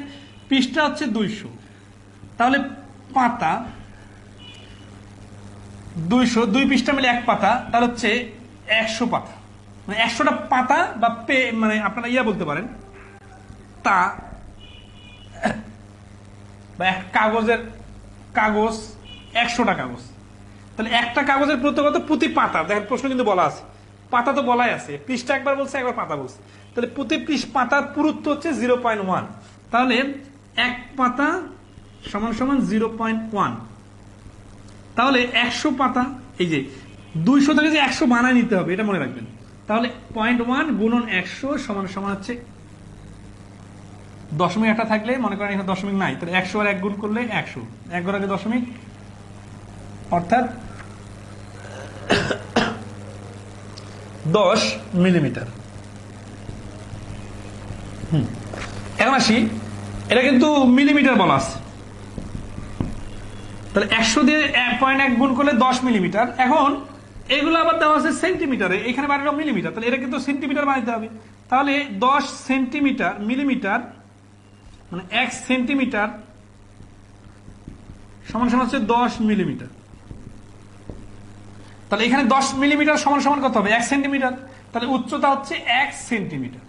পৃষ্ঠা হচ্ছে 200, তাহলে পাতা 200, 2 পৃষ্ঠা মিলে এক পাতা, তাহলে হচ্ছে 100 পাতা, মানে 100টা পাতা বা মানে আপনারা বলতে পারেন তা বা এক কাগজের কাগজ 100টা কাগজ, তাহলে একটা কাগজের পুরুত্ব কত প্রতি পাতা? দেখেন প্রশ্ন কিন্তু বলা আছে, পাতা তো বলাই আছে, পৃষ্ঠা একবার বলছে একবার পাতা বলছে, তাহলে প্রতি পাতার পুরুত্ব হচ্ছে 0.1, তাহলে এক পাতা সমান সমান 0.1, তাহলে 100 পাতা, এই যে 200 থেকে যে 100 বানায় নিতে হবে এটা মনে রাখবেন, তাহলে 0.1 গুণন 100 সমান সমান হচ্ছে দশমিক একটা থাকলে মনে করেন এখানে দশমিক নাই, তাহলে 100 আর 1 গুণ করলে 100, 1 ঘর আগে দশমিক, অর্থাৎ 10 মিলিমিটার। এখন আসি, এটা কিন্তু মিলিমিটার বলা আছে, তাহলে 100 দিয়ে 0.1 গুণ করলে 10 মিলিমিটার। এখন এগুলো আবার দেওয়া আছে সেন্টিমিটারে, এখানে বানানো মিলিমিটার, তাহলে এটা কিন্তু সেন্টিমিটার বানাইতে হবে, তাহলে 10 সেন্টিমিটার মিলিমিটার মানে 1 সেন্টিমিটার সমান সমান হচ্ছে 10 মিলিমিটার। তাহলে এখানে 10 মিলিমিটার সমান সমান কত হবে? 1 সেন্টিমিটার, তাহলে উচ্চতা হচ্ছে 1 সেন্টিমিটার।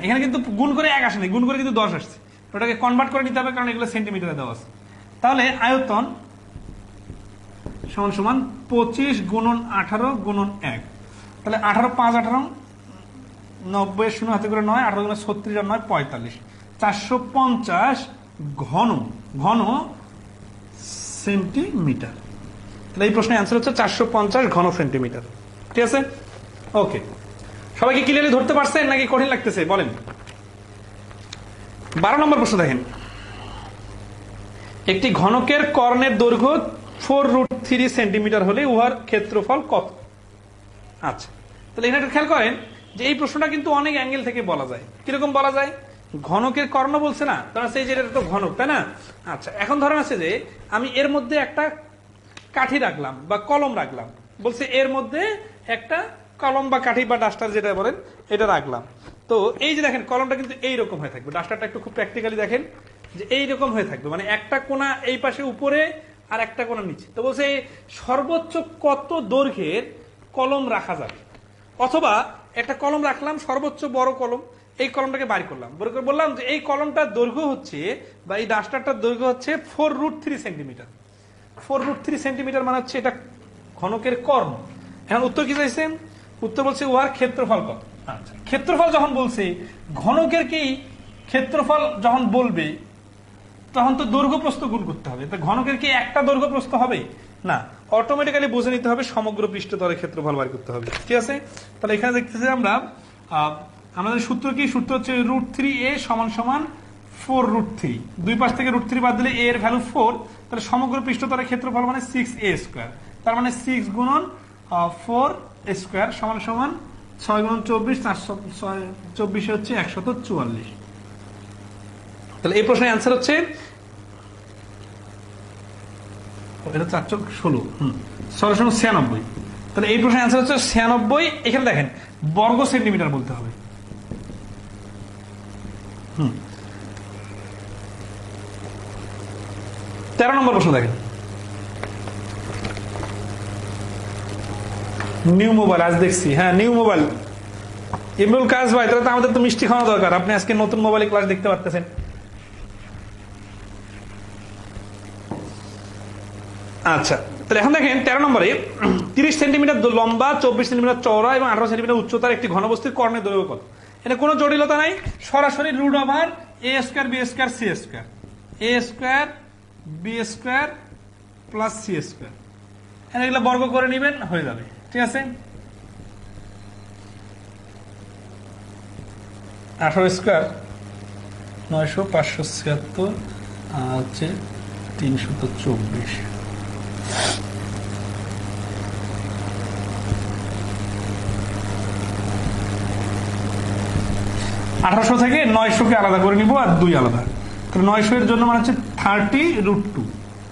এখানে কিন্তু গুণ করে 1 আসেনি, গুণ করে কিন্তু 10 আসছে, ওটাকে কনভার্ট করে নিতে হবে কারণ এগুলো সেন্টিমিটারে দেওয়া আছে। তাহলে আয়তন সমান সমান 25 গুণন 18 গুণন 1, তাহলে 18 5 18 90 শূন্য হাতে করে 9, 18 গুণ 36 আর 9 45, 450 ঘন ঘন সেন্টিমিটার। তাহলে এই প্রশ্নের অ্যান্সার হচ্ছে 450 ঘন সেন্টিমিটার। ঠিক আছে, ওকে। সবাইকে ক্লিয়ারলি ধরতে পারছেন নাকি কঠিন লাগতেছে বলেন? 12 নম্বর প্রশ্ন দেখেন, একটি ঘনকের কর্ণের দৈর্ঘ্য 4√3 সেন্টিমিটার হলে উহার ক্ষেত্রফল কত? আচ্ছা, তাহলে এখানে খেয়াল করেন যে এই প্রশ্নটা কিন্তু অনেক অ্যাঙ্গেল থেকে বলা যায়। কিরকম বলা যায়? ঘনকের কর্ণ বলছে না, ধরেন সেই যে এটা তো ঘনক, তাই না? আচ্ছা, এখন ধরেন আছে যে আমি এর মধ্যে একটা কাঠি রাখলাম বা কলম রাখলাম, বলছে এর মধ্যে একটা কলম বা কাঠি বা ডাস্টার যেটা বলেন এটা রাখলাম। তো এই যে দেখেন কলমটা কিন্তু এইরকম হয়ে থাকবে, ডাস্টারটা একটু খুব প্র্যাকটিক্যালি দেখেন যে এইরকম হয়ে থাকবে, মানে একটা কোণা এই পাশে উপরে আর একটা কোণা নিচে। তো বলছে সর্বোচ্চ কত দৈর্ঘ্যের কলম রাখা যাবে, অথবা একটা কলম রাখলাম সর্বোচ্চ বড় কলম, এই কলমটাকে বাড়ি করলাম, বললাম যে এই কলমটার দৈর্ঘ্য হচ্ছে বা এই ডাস্টারটার দৈর্ঘ্য হচ্ছে 4√3 সেন্টিমিটার। 4√3 সেন্টিমিটার মানে হচ্ছে এটা ঘনকের কর্ণ। এখন উত্তর কি চাইছেন? উত্তর বলছে উহার ক্ষেত্রফল কত। আচ্ছা, ক্ষেত্রফল যখন বলছে, ঘনকের কি ক্ষেত্রফল যখন বলবে তখন তো দৈর্ঘ্য প্রস্থ গুণ করতে হবে, তো ঘনকের কি একটা দৈর্ঘ্য প্রস্থ হবে না, অটোমেটিক্যালি বুঝে নিতে হবে সমগ্র পৃষ্ঠতলের ক্ষেত্রফল বার করতে হবে। ঠিক আছে, তাহলে এখানে দেখতেছি আমরা আমাদের সূত্র কি? সূত্র হচ্ছে √3a সমান সমান 4√3, দুই পাশ থেকে √3 বাদ দিলে a এর ভ্যালু 4, তাহলে সমগ্র পৃষ্ঠতলের ক্ষেত্রফল মানে 6a স্কয়ার, তার মানে 6 গুণন 4 স্কয়ার সমান সমান 6 গুণন 24, 424 হচ্ছে 144। তাহলে এই প্রশ্নের অ্যান্সার হচ্ছে এটা 4×16, 696। তাহলে এই প্রশ্নের অ্যান্সার হচ্ছে 96। এখানে দেখেন বর্গ সেন্টিমিটার বলতে হবে। 13 নম্বর প্রশ্ন দেখেন, নিউ মোবাইল আজ দেখছি, হ্যাঁ নিউ মোবাইল। ইমরুল কাজ ভাই, তাহলে তো আমাদের তো মিষ্টি খাওয়া দরকার, আপনি আজকে নতুন মোবাইলে ক্লাস দেখতে পারতেছেন। আচ্ছা, তাহলে এখন দেখেন 13 নম্বরে 30 সেন্টিমিটার লম্বা, 24 সেন্টিমিটার চওড়া এবং 18 সেন্টিমিটার উচ্চতার একটি ঘনবস্তুর কর্ণের দৈর্ঘ্য কত? এটা কোনো জটিলতা নাই, সরাসরি √a square b square c square, a square b square plus c square, এগুলো বর্গ করে নেবেন হয়ে যাবে। ঠিক আছে, 18 স্কয়ার 900, 576 হচ্ছে 324। 1800 থেকে 900 আলাদা করে নিব আর 2 আলাদা, তাহলে 900 এর জন্য মানে হচ্ছে 30√2।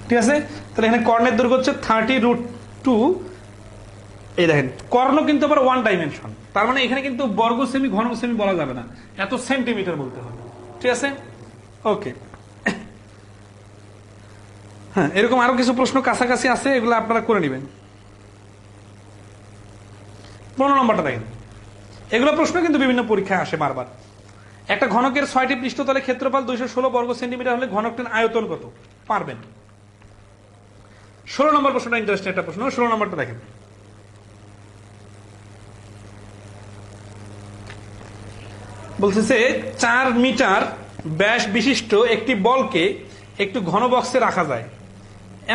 ঠিক আছে, তাহলে এখানে কর্ণের দৈর্ঘ্য হচ্ছে 30√2। এই দেখেন কর্ণ কিন্তু আবার 1 ডাইমেনশন, তার মানে এখানে কিন্তু বর্গ সেমি ঘন সেমি বলা যাবে না, এত সেন্টিমিটার বলতে হবে। ঠিক আছে, ওকে। হ্যাঁ, এরকম আরো কিছু প্রশ্ন কাছাকাছি আছে, এগুলো আপনারা করে নেবেন। 15 নম্বরটা দেখেন, এগুলো প্রশ্ন কিন্তু বিভিন্ন পরীক্ষায় আসে বারবার। একটা ঘনকের 6টি পৃষ্ঠতলে ক্ষেত্রফল 216 বর্গ সেন্টিমিটার হলে ঘনকটির আয়তন কত? পারবেন। 16 নম্বর প্রশ্নটা ইন্টারেস্টিং একটা প্রশ্ন। 16 নম্বরটা দেখেন, বলতেছে 4 মিটার ব্যাস বিশিষ্ট একটি বলকে একটু ঘন বক্সে রাখা যায়,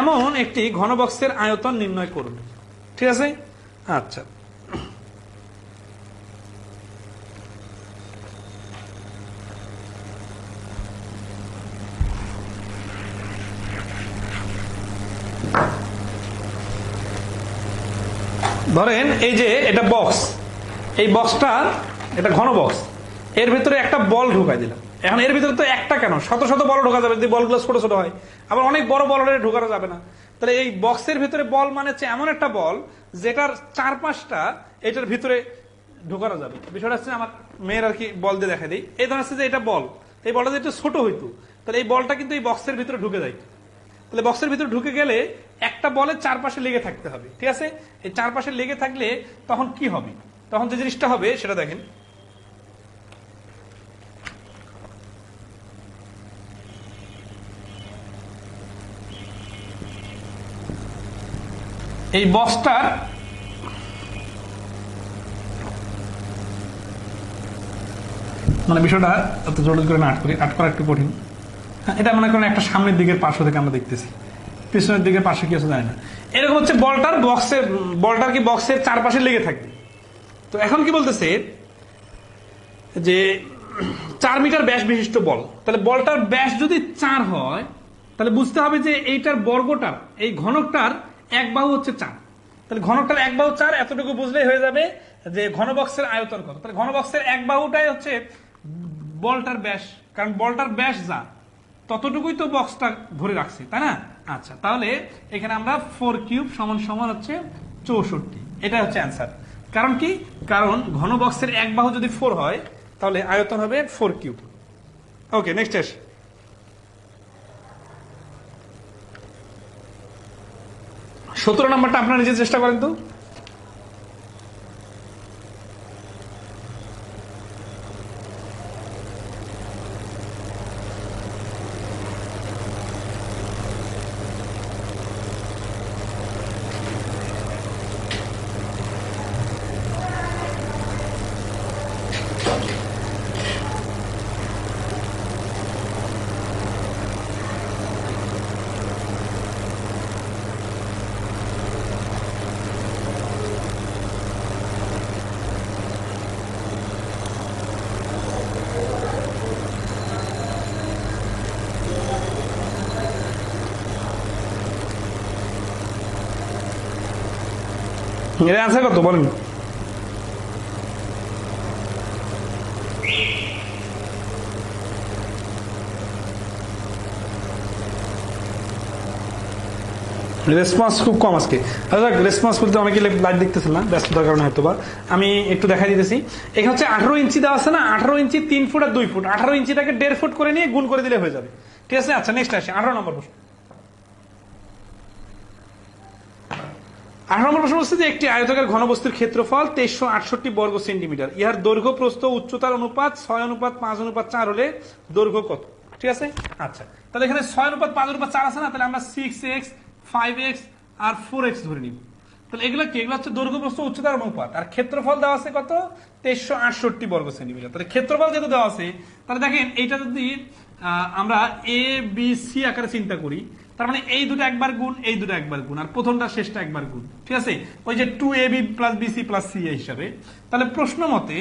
এমন একটি ঘন বক্সের আয়তন নির্ণয় করুন। ঠিক আছে, আচ্ছা। ধরেন এই যে এটা বক্স, এই বক্সটা এটা ঘন বক্স, এর ভিতরে একটা বল ঢুকাই দিলাম। এখন এর ভিতরে তো একটা কেন, শত শত বল ঢোকা যাবে যদি বলগুলো ছোট ছোট হয়, আবার অনেক বড় বল ঢোকানো যাবে না। তাহলে এই বক্সের ভিতরে বল মানে হচ্ছে এমন একটা বল যেটার 4-5টা এটার ভিতরে ঢোকানো যাবে। বিষয়টা হচ্ছে আমার মেয়ের আর কি বল দিয়ে দেখা দিই। এই ধরনের যে এটা বল, এই বলটা যদি ছোট হইতো তাহলে এই বলটা কিন্তু এই বক্সের ভিতরে ঢুকে যায়। তাহলে বক্সের ভিতরে ঢুকে গেলে একটা বলের 4 পাশে লেগে থাকতে হবে। ঠিক আছে, এই 4 পাশে লেগে থাকলে তখন কি হবে? তখন যে জিনিসটা হবে সেটা দেখেন, এই বক্সটার মানে বিষয়টা এত জটিল করে না আট করা একটু কঠিন। এটা মনে করেন একটা সামনের দিকের পার্শ্ব থেকে আমরা দেখতেছি, পিছনের দিকের পার্শ্ব কি আছে জানি না। এরকম হচ্ছে বলটার কি বক্সের 4 পাশে লেগে থাকবে। তো এখন কি বলতেছে যে 4 মিটার ব্যাস বিশিষ্ট বল, তাহলে বলটার ব্যাস যদি 4 হয় তাহলে বুঝতে হবে যে এইটার বর্গটার এই ঘনকটার এক বাহু হচ্ছে 4। তাহলে ঘনকটার এক বাহু 4, এতটুকু বুঝলেই হয়ে যাবে যে ঘনবক্সের আয়তন কত। তাহলে ঘনবক্সের এক বাহুটাই হচ্ছে বলটার ব্যাস, কারণ বলটার ব্যাস যা ততটুকুই তো বক্সটা ধরে রাখছে, তাই না? আচ্ছা, তাহলে এখানে আমরা 4 কিউব সমান সমান হচ্ছে 64, এটা হচ্ছে অ্যান্সার। কারণ কি? কারণ ঘন বক্সের এক বাহু যদি 4 হয় তাহলে আয়তন হবে 4 কিউব। ওকে, নেক্সট আসি। সতেরো নম্বরটা আপনারা নিজে চেষ্টা করেন তো। এর অ্যান্সার কত বলেন? রেসপন্স খুব কম আজকে। রেসপন্স বলতে অনেকে লাইভ দেখতেছিল না, ব্যস্ততার কারণে হয়তো বা। আমি একটু দেখাই দিতেছি। এখানে হচ্ছে 18 ইঞ্চি দেওয়া আছে না, 18 ইঞ্চি 3 ফুট আর 2 ফুট, 18 ইঞ্চিটাকে 1.5 ফুট করে নিয়ে গুণ করে দিলে হয়ে যাবে। ঠিক আছে, আচ্ছা নেক্সট আসি 18 নম্বর প্রশ্ন। 18 নম্বর প্রশ্ন বলছে যে একটি আয়তাকার ঘনবস্তুর ক্ষেত্রফল 2368 বর্গ সেন্টিমিটার, ইহার দৈর্ঘ্য প্রস্থ উচ্চতার অনুপাত 6:5:4 হলে দৈর্ঘ্য কত? ঠিক আছে, আচ্ছা তাহলে এখানে 6:5:4 আছে না, তাহলে আমরা 6x 5x আর 4x ধরে নিব। তাহলে এগুলো কি? এগুলো হচ্ছে দৈর্ঘ্য প্রস্থ উচ্চতার অনুপাত, আর ক্ষেত্রফল দেওয়া আছে কত? 2368 বর্গ সেন্টিমিটার। তাহলে ক্ষেত্রফল যেহেতু দেওয়া আছে, তাহলে দেখেন এইটা যদি আমরা এ বি সি আকারে চিন্তা করি, তার মানে এই দুটো একবার গুণ, এই দুটো একবার গুণ, আর প্রথমটা শেষটা একবার গুণ। ঠিক আছে, ওই যে 2ab plus BC plus C হিসাবে। তাহলে প্রশ্ন মতে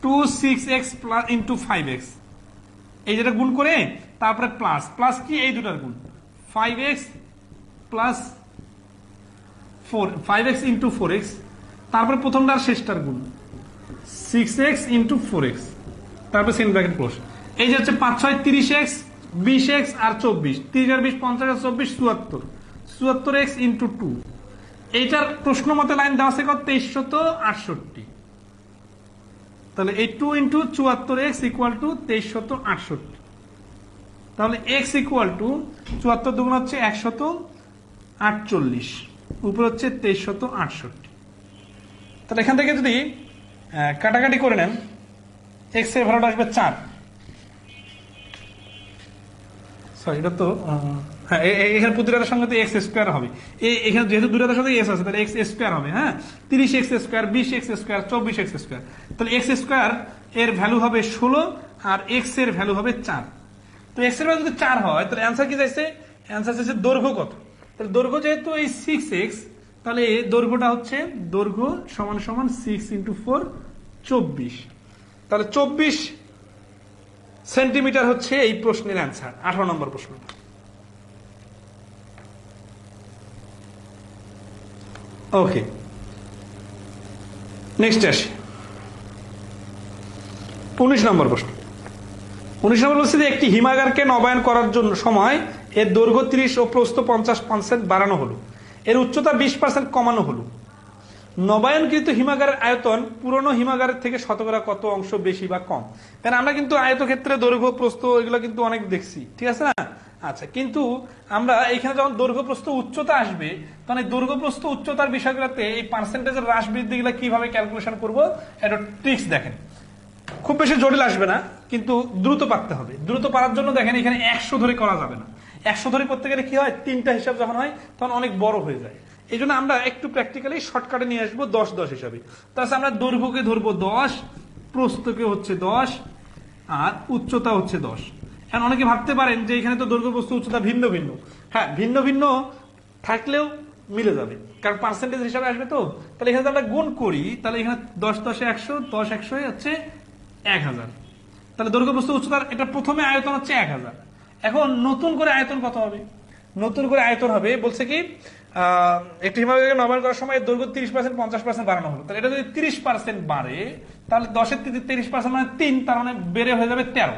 26x প্লাস ইন্টু 5x, এই যেটা গুণ করে তারপরে প্লাস প্লাস কি এই দুটার গুণ 5x plus 5x into 4x, তারপরে প্রথমটার শেষটার গুণ 6x ইন্টু 4x, তারপরে সেকেন্ড ব্র্যাকেট ক্লোজ। এই যে হচ্ছে 5 6 30x 20x আর 24, 30 আর 20 50 আর 24 74, 74x ইন্টু 2। এইটার প্রশ্ন মতে লাইন দেওয়া আছে কত? 2368। তাহলে এই 2 ইন্টু 74x ইকুয়াল টু 2368। তাহলে x ইকুয়াল টু 74 দুগুণ হচ্ছে 148, উপরে হচ্ছে 2368। তাহলে এখান থেকে যদি কাটাকাটি করে নেন এক্স এর ভ্যালুটা আসবে 4, সরি এটা তো হ্যাঁ এখানে প্রতিটার সঙ্গে তো এক্স স্কোয়ার হবে, এখানে যেহেতু দুটার সাথে এস আছে তাহলে এক্স স্কোয়ার হবে, হ্যাঁ 30 x square, 20 x square, 24 x square, তাহলে এক্স স্কোয়ার এর ভ্যালু হবে 16 আর এক্স এর ভ্যালু হবে 4। তো এক্স এর ভ্যালু যদি 4 হয় তাহলে অ্যান্সার কি চাইছে, অ্যান্সার চাইছে দৈর্ঘ্য কত। তাহলে দৈর্ঘ্য যেহেতু এই 6x, তাহলে দৈর্ঘ্যটা হচ্ছে দৈর্ঘ্য সমান সমান 6 × 4 24, তাহলে 24 সেন্টিমিটার হচ্ছে এই প্রশ্নের অ্যান্সার, 18 নম্বর প্রশ্ন। ওকে, নেক্সট আসি 19 নম্বর প্রশ্ন। 19 নম্বর বলছে যে একটি হিমাগারকে নবায়ন করার জন্য সময় এর দৈর্ঘ্য 30 ও প্রস্থ 50% বাড়ানো হলো, এর উচ্চতা 20% কমানো হলো, নবায়নকৃত হিমাগারের আয়তন পুরনো হিমাগারের থেকে শতকরা কত অংশ বেশি বা কম। কারণ আমরা কিন্তু আয়তক্ষেত্রে দৈর্ঘ্য প্রস্থ এগুলো কিন্তু অনেক দেখছি, ঠিক আছে না। আচ্ছা, কিন্তু আমরা এখানে যখন দৈর্ঘ্য প্রস্থ উচ্চতা আসবে তখন এই দৈর্ঘ্য প্রস্থ উচ্চতার বিষয়গুলোতে এই পার্সেন্টেজের হ্রাস বৃদ্ধি গুলা কিভাবে ক্যালকুলেশন করবো এটা ট্রিক্স দেখেন। খুব বেশি জটিল আসবে না, কিন্তু দ্রুত পারতে হবে। দ্রুত পারার জন্য দেখেন এখানে 100 ধরে করা যাবে না, 100 ধরে করতে গেলে কি হয়, 3টা হিসাব যখন হয় তখন অনেক বড় হয়ে যায়। এই জন্য আমরা একটু প্র্যাকটিক্যালি শর্টকাটে নিয়ে আসবো 10-10 হিসাবে। তাহলে আমরা দৈর্ঘ্যকে ধরবো 10, প্রস্থকে হচ্ছে 10 আর উচ্চতা হচ্ছে 10। এখন অনেকে ভাবতে পারেন যে এখানে তো দৈর্ঘ্য প্রস্থ উচ্চতা ভিন্ন ভিন্ন, হ্যাঁ ভিন্ন ভিন্ন থাকলেও মিলে যাবে, কারণ পার্সেন্টেজ হিসাবে আসবে। তো তাহলে এখানে আমরা গুণ করি, তাহলে এখানে 10 10 100, 10 100 হচ্ছে 1000। তাহলে দৈর্ঘ্য প্রস্থ উচ্চতার এটা প্রথমে আয়তন হচ্ছে 1000। এখন নতুন করে আয়তন কত হবে, নতুন করে আয়তন হবে বলছে কি একটি হিমাগারকে নবায়ন করার সময় দৈর্ঘ্য 30% 50% বাড়ানো হলো। তাহলে এটা যদি 30% বাড়ে তাহলে 10 এর 30% মানে 3, তার মানে বেড়ে হয়ে যাবে 13।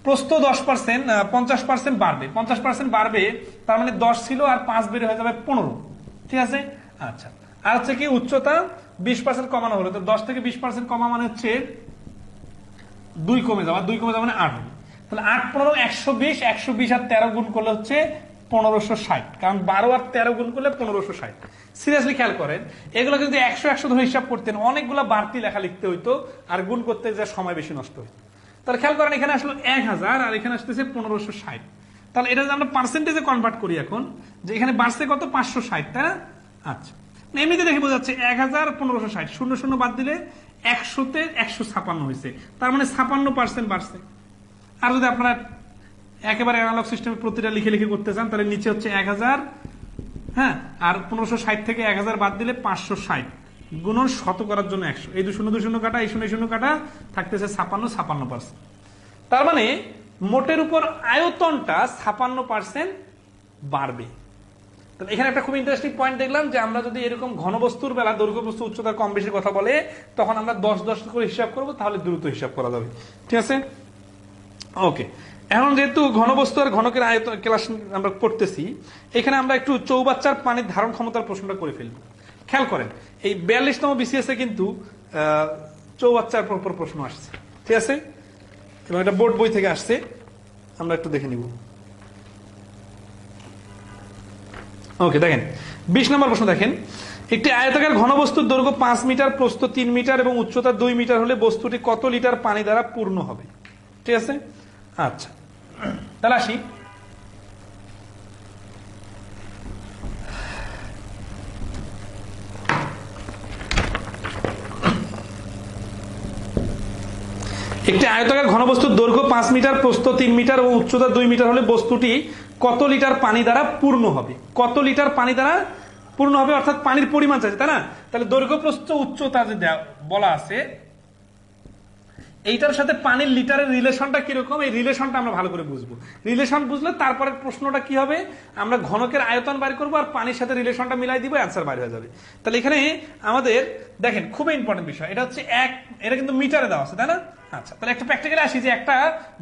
প্রস্থ 10% 50% বাড়বে, 50% বাড়বে তার মানে 10 ছিল আর 5 বেড়ে হয়ে যাবে 15, ঠিক আছে। আচ্ছা, আর হচ্ছে কি উচ্চতা 20% কমানো হলো, তো 10 থেকে 20% কমা মানে হচ্ছে 2 কমে যাওয়া, 2 কমে যাওয়া মানে 8 হবে। তাহলে 8 15 120, 120 আর 13 গুণ করলে হচ্ছে 1560, কারণ 12 আর 13 গুণ করলে 1560। সিরিয়াসলি খেয়াল করেন, এগুলো যদি 100 ধরে হিসাব করতেন অনেকগুলো বাড়তি লেখা লিখতে হইতো আর গুণ করতে যা সময় বেশি নষ্ট হইতো। তাহলে খেয়াল করেন এখানে আসলো 1000 আর এখানে আসতেছে 1560। তাহলে এটা যদি আমরা পার্সেন্টেজে কনভার্ট করি এখন, যে এখানে বাড়ছে কত 560, তাই না। আচ্ছা, এমনিতে দেখে বোঝা যাচ্ছে 1000 1560, 00 বাদ দিলে 100-তে 156 হয়েছে, তার মানে 56% বাড়ছে। আর যদি আপনারা একেবারে অ্যানালগ সিস্টেমে প্রতিটা লিখে লিখে করতে চান তাহলে নিচে হচ্ছে 1000, হ্যাঁ, আর 1560 থেকে 1000 বাদ দিলে 560 গুণন 100 করার জন্য 100, এই 2 কাটা, এই 0 কাটা, থাকতেছে 56%। তার মানে মোটের উপর আয়তনটা 56% বাড়বে। তাহলে এখানে একটা খুব ইন্টারেস্টিং পয়েন্ট দেখলাম যে আমরা যদি এরকম ঘনবস্তুর বেলা দৈর্ঘ্য বস্তু উচ্চতা কম বেশি কথা বলে তখন আমরা 10-10 করে হিসাব করবো, তাহলে দ্রুত হিসাব করা যাবে, ঠিক আছে। ওকে, এখন যেহেতু ঘনবস্তু আর ঘনকের আয়তন ক্লাস আমরা পড়তেছি, এখানে আমরা একটু চৌবাচ্চার পানির ধারণ ক্ষমতার প্রশ্নটা করে ফেলবো। খেয়াল করেন এই 42তম বিসিএস এ কিন্তু চৌবাচ্চার পর প্রশ্ন আসছে, ঠিক আছে, এবং এটা বোর্ড বই থেকে আসছে, আমরা একটু দেখে নিব। ওকে, দেখেন 20 নম্বর প্রশ্ন দেখেন, একটি আয়তাকার ঘনবস্তুর দৈর্ঘ্য 5 মিটার, প্রস্থ 3 মিটার এবং উচ্চতা 2 মিটার হলে বস্তুটি কত লিটার পানি দ্বারা পূর্ণ হবে, ঠিক আছে। আচ্ছা, তাহলে আসি একটি আয়তাকার ঘনবস্তুর দৈর্ঘ্য 5 মিটার, প্রস্থ 3 মিটার ও উচ্চতা 2 মিটার হলে বস্তুটি কত লিটার পানি দ্বারা পূর্ণ হবে, কত লিটার পানি দ্বারা পূর্ণ হবে, অর্থাৎ পানির পরিমাণ চাইছে, তাই না। তাহলে দৈর্ঘ্য প্রস্থ উচ্চতা যে বলা আছে এইটার সাথে পানির লিটারের রিলেশনটা কিরকম, এই রিলেশনটা আমরা ভালো করে বুঝবো। রিলেশন বুঝলে তারপরে প্রশ্নটা কি হবে, আমরা ঘনকের আয়তন বাইর করবো আর পানির সাথে রিলেশনটা মিলাই দিব, অ্যান্সার বাইর হয়ে যাবে। তাহলে এখানে আমাদের দেখেন খুবই ইম্পর্টেন্ট বিষয়, এটা হচ্ছে এটা কিন্তু মিটারে দেওয়া আছে, তাই না। আচ্ছা, তাহলে একটা প্র্যাকটিক্যালি আসি যে একটা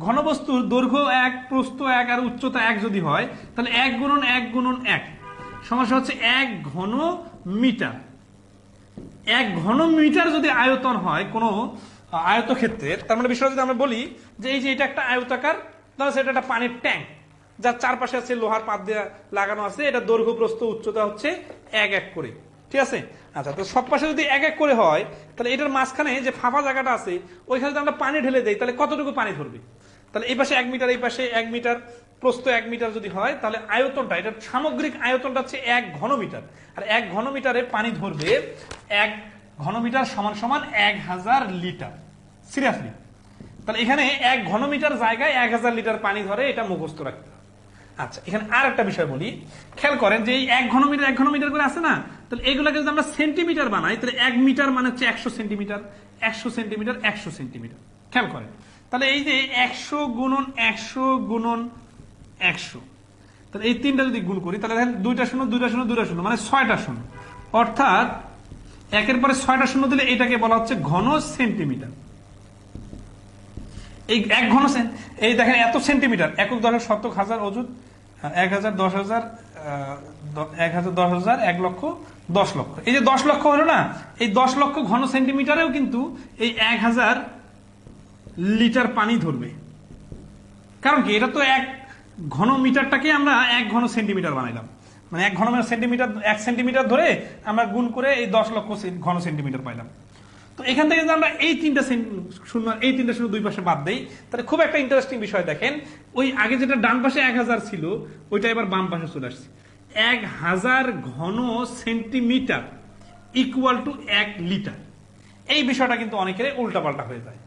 ঘনবস্তুর দৈর্ঘ্য 1, প্রস্থ 1 আর উচ্চতা 1 যদি হয় তাহলে 1 গুণন 1 গুণন 1 সমস্যা হচ্ছে 1 ঘন মিটার। 1 ঘন মিটার যদি আয়তন হয় কোনো আয়তক্ষেত্রের, তার মানে বিষয় যদি আমরা বলি যে এই যে এটা একটা আয়তাকার, ধরো সেটা একটা পানির ট্যাঙ্ক যার চারপাশে আছে লোহার পাত দিয়ে লাগানো আছে, এটা দৈর্ঘ্য প্রস্থ উচ্চতা হচ্ছে 1 1 করে, ঠিক ঠিক আছে। আচ্ছা, তো সব পাশে যদি এক এক করে হয় তাহলে এটার মাঝখানে যে ফাঁপা জায়গাটা আছে ওইখানে যদি আমরা পানি ঢেলে দেই তাহলে কতটুকু পানি ধরবে? তাহলে এই পাশে 1 মিটার, এই পাশে 1 মিটার, প্রস্থ 1 মিটার যদি হয় তাহলে আয়তনটা, এটার সামগ্রিক আয়তনটা হচ্ছে 1 ঘনমিটার। আর 1 ঘনমিটারে পানি ধরবে 1 ঘনমিটার সমান সমান 1000 লিটার। সিরিয়াসলি, তাহলে এখানে 1 ঘনমিটার জায়গায় 1000 লিটার পানি ধরে, এটা মুখস্থ রাখতে হবে। আচ্ছা, এখানে আর একটা বিষয় বলি, খেয়াল করেন যে এই 1 ঘনমিটার 1 ঘনমিটার করে আছে না, তাহলে এগুলোকে যদি আমরা সেন্টিমিটার বানাই তাহলে 1 মিটার মানে হচ্ছে 100 সেন্টিমিটার, 100 সেন্টিমিটার 100 সেন্টিমিটার। খেয়াল করেন, তাহলে এই যে 100 গুণন 100 গুণন 100, তাহলে এই তিনটা যদি গুণ করি তাহলে দেখেন 2টা শূন্য 2টা শূন্য 2টা শূন্য মানে 6টা শূন্য, অর্থাৎ একের পরে 6টা শূন্য দিলে এটাকে বলা হচ্ছে ঘন সেন্টিমিটার। এই 1 ঘন এই দেখেন এত সেন্টিমিটার, একক দশক শতক হাজার অযুত 1000 10000 1000 10000 1 লক্ষ 10 লক্ষ, এই যে 10 লক্ষ হলো না, এই 10 লক্ষ ঘন সেন্টিমিটারেও কিন্তু এই 1000 লিটার পানি ধরবে। কারণ কি, এটা তো 1 ঘন মিটারটাকে আমরা 1 ঘন সেন্টিমিটার বানাইলাম, মানে 1 ঘন সেন্টিমিটার 1 সেন্টিমিটার ধরে আমরা গুণ করে এই 10 লক্ষ ঘন সেন্টিমিটার পাইলাম। তো এখান থেকে যদি আমরা এই 3টা শূন্য, এই 3টা শূন্য দুই পাশে বাদ দেই তাহলে খুব একটা ইন্টারেস্টিং বিষয় দেখেন, ওই আগে যেটা ডান পাশে 1000 ছিল ওইটা এবার বাম পাশে চলে আসছে। 1000 ঘন সেন্টিমিটার ইকুয়াল টু 1 লিটার। এই বিষয়টা কিন্তু অনেকের উল্টাপাল্টা হয়ে যায়।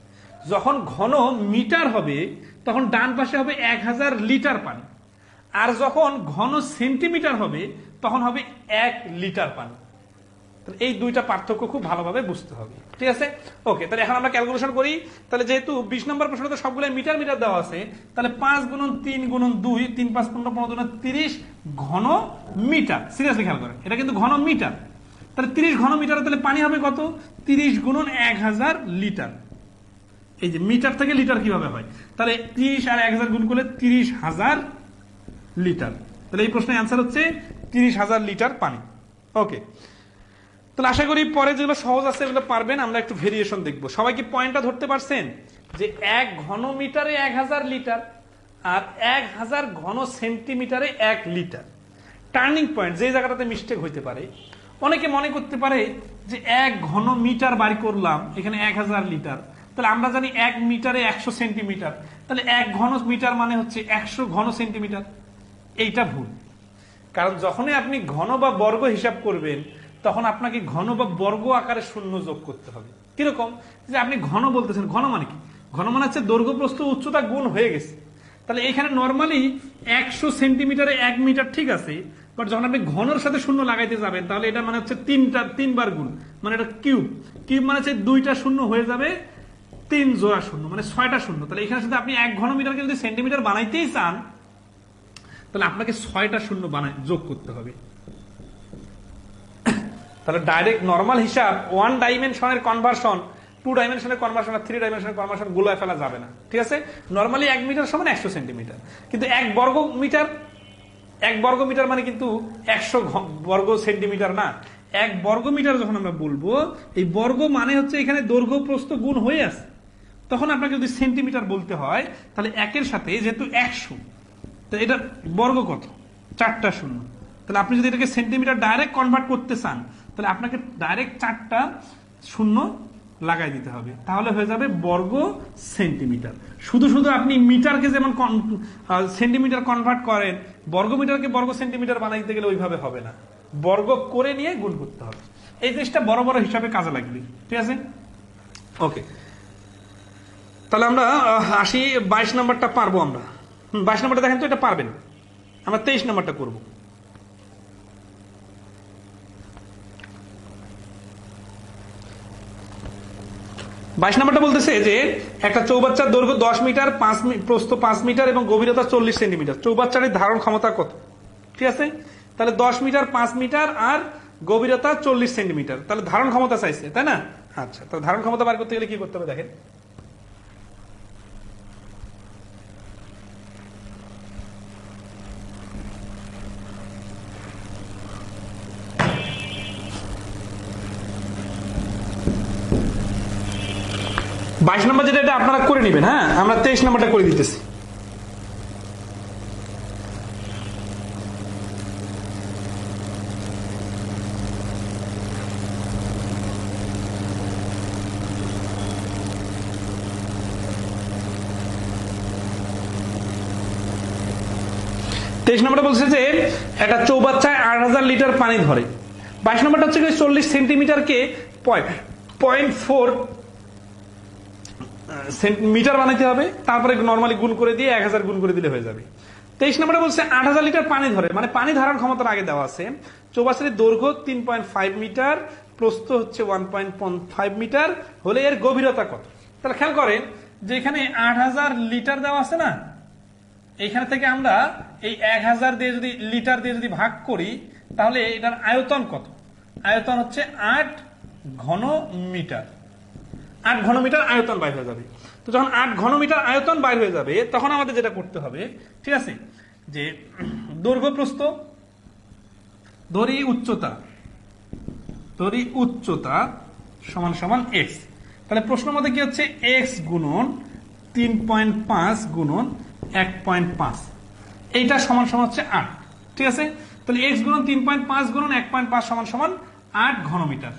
যখন ঘন মিটার হবে তখন ডান পাশে হবে 1000 লিটার পানি, আর যখন ঘন সেন্টিমিটার হবে তখন হবে 1 লিটার পানি। এই দুইটা পার্থক্য খুব ভালোভাবে বুঝতে হবে, ঠিক আছে। ওকে, তাহলে এখন আমরা ক্যালকুলেশন করি। তাহলে যেহেতু 20 নম্বর প্রশ্নতে সবগুলো মিটার মিটার দেওয়া আছে, তাহলে 5 গুণন 3 গুণন 2 3 5 15 15 30 ঘন মিটার। সিরিয়াসলি খেয়াল করেন, এটা কিন্তু ঘন মিটার। তাহলে 30 ঘন মিটার, তাহলে পানি হবে কত? 30 গুণন 1000 লিটার। এই যে মিটার থেকে লিটার কিভাবে হয়, তাহলে 30 আর 1000 গুণ করলে 30,000 লিটার। তাহলে এই প্রশ্নের অ্যান্সার হচ্ছে 30,000 লিটার পানি। ওকে, তাহলে আশা করি পরে যেগুলো সহজ আছে এগুলো পারবেন। আমরা একটু ভেরিয়েশন দেখবো। সবাই কি পয়েন্টটা ধরতে পারছেন যে 1 ঘন মিটারে 1000 লিটার আর 1000 ঘন সেন্টিমিটারে 1 লিটার। টার্নিং পয়েন্ট যে জায়গাটাতে মিস্টেক হইতে পারে, অনেকে মনে করতে পারে যে 1 ঘন মিটার বাড়ি করলাম, এখানে 1000 লিটার, তাহলে আমরা জানি 1 মিটারে 100 সেন্টিমিটার, তাহলে 1 ঘন মিটার মানে হচ্ছে 100 ঘন সেন্টিমিটার। এইটা ভুল, কারণ যখনই আপনি ঘন বা বর্গ হিসাব করবেন তখন আপনাকে ঘন বা বর্গ আকারে শূন্য যোগ করতে হবে। কিরকম, যে আপনি ঘন বলতেছেন, ঘন মানে কি? ঘন মানে হচ্ছে দৈর্ঘ্য প্রস্থ উচ্চতা গুণ হয়ে গেছে। তাহলে এখানে নর্মালি 100 সেন্টিমিটারে 1 মিটার, ঠিক আছে, বাট যখন আপনি ঘনর সাথে শূন্য লাগাইতে যাবেন তাহলে এটা মানে হচ্ছে 3বার গুণ, মানে এটা কিউব। কিউব মানে হচ্ছে 2টা শূন্য হয়ে যাবে 3 জোড়া শূন্য, মানে 6টা শূন্য। তাহলে এখানে যদি আপনি 1 ঘন মিটারকে যদি সেন্টিমিটার বানাইতেই চান তাহলে আপনাকে 6টা শূন্য যোগ করতে হবে। তাহলে ডাইরেক্ট নরমাল হিসাব 1 ডাইমেনশনের কনভার্সন 2 ডাইমেনশনের কনভার্সন আর 3 ডাইমেনশনের কনভার্সন গুলায় ফেলা যাবে না, ঠিক আছে। নরমালি 1 মিটার সমান 100 সেন্টিমিটার, কিন্তু 1 বর্গ মিটার মানে কিন্তু 100 বর্গ সেন্টিমিটার না। 1 বর্গ মিটার যখন আমরা বলবো, এই বর্গ মানে হচ্ছে এখানে দৈর্ঘ্য প্রস্থ গুণ হয়ে আছে, তখন আপনাকে যদি সেন্টিমিটার বলতে হয় তাহলে 1 এর সাথে যেহেতু 100, তো এটা বর্গ কত? 4টা শূন্য। তাহলে আপনি যদি এটাকে সেন্টিমিটার ডাইরেক্ট কনভার্ট করতে চান তাহলে আপনাকে ডাইরেক্ট 4টা শূন্য লাগাই দিতে হবে, তাহলে হয়ে যাবে বর্গ সেন্টিমিটার। শুধু শুধু আপনি মিটারকে যেমন সেন্টিমিটার কনভার্ট করেন, বর্গ মিটারকে বর্গ সেন্টিমিটার বানাইতে গেলে ওইভাবে হবে না, বর্গ করে নিয়ে গুণ করতে হবে। এই জিনিসটা বড় বড় হিসাবে কাজে লাগবে, ঠিক আছে। ওকে, তাহলে আমরা আসি 22 নম্বরটা পারবো আমরা। 22 নম্বরটা দেখেন তো, এটা পারবেন। আমরা 23 নম্বরটা করবো। 22 নম্বরটা বলতেছে যে একটা চৌবাচ্চার দৈর্ঘ্য 10 মিটার, প্রস্থ 5 মিটার এবং গভীরতা 40 সেন্টিমিটার। চৌবাচ্চাটির ধারণ ক্ষমতা কত? ঠিক আছে, তাহলে 10 মিটার 5 মিটার আর গভীরতা 40 সেন্টিমিটার, তাহলে ধারণ ক্ষমতা চাইছে, তাই না? আচ্ছা, তাহলে ধারণ ক্ষমতা বার করতে গেলে কি করতে হবে দেখেন। বাইশ নম্বর যেটা, এটা আপনারা করে নেবেন। হ্যাঁ, আমরা 23 নম্বরটা করে দিতেছি। 23 নম্বরে বলছে যে একটা চৌবাচ্চায় 8000 লিটার পানি ধরে। 22 নম্বরটা হচ্ছে 40 সেন্টিমিটারকে 0.4 মিটার বানাইতে হবে, তারপরে নর্মালি গুণ করে দিয়ে 1000 গুণ করে দিলে হয়ে যাবে। 23 নম্বরে বলছে 8000 লিটার পানি ধরে, মানে পানি ধারণ ক্ষমতার আগে দেওয়া আছে চৌবাচ্চাটির দৈর্ঘ্য 3.5 মিটার, প্রস্থ হচ্ছে 1.5 মিটার হলে এর গভীরতা কত। তাহলে খেয়াল করেন যে এখানে 8000 লিটার দেওয়া আছে না, এইখানে থেকে আমরা এই 1000 দিয়ে যদি লিটার দিয়ে যদি ভাগ করি তাহলে এটার আয়তন কত? আয়তন হচ্ছে 8 ঘন মিটার। 8 ঘন মিটার আয়তন বাইর হয়ে যাবে। তো যখন 8 ঘন মিটার আয়তন বাইর হয়ে যাবে তখন আমাদের যেটা করতে হবে, ঠিক আছে, যে দৈর্ঘ্য প্রস্থ ধরি উচ্চতা সমান সমান x। তাহলে প্রশ্ন মধ্যে কি হচ্ছে x গুণন 3.5 গুণন 1.5, এইটা সমান সমান হচ্ছে 8। ঠিক আছে, তাহলে x গুণন 3.5 গুণন 1.5 সমান সমান 8 ঘন মিটার।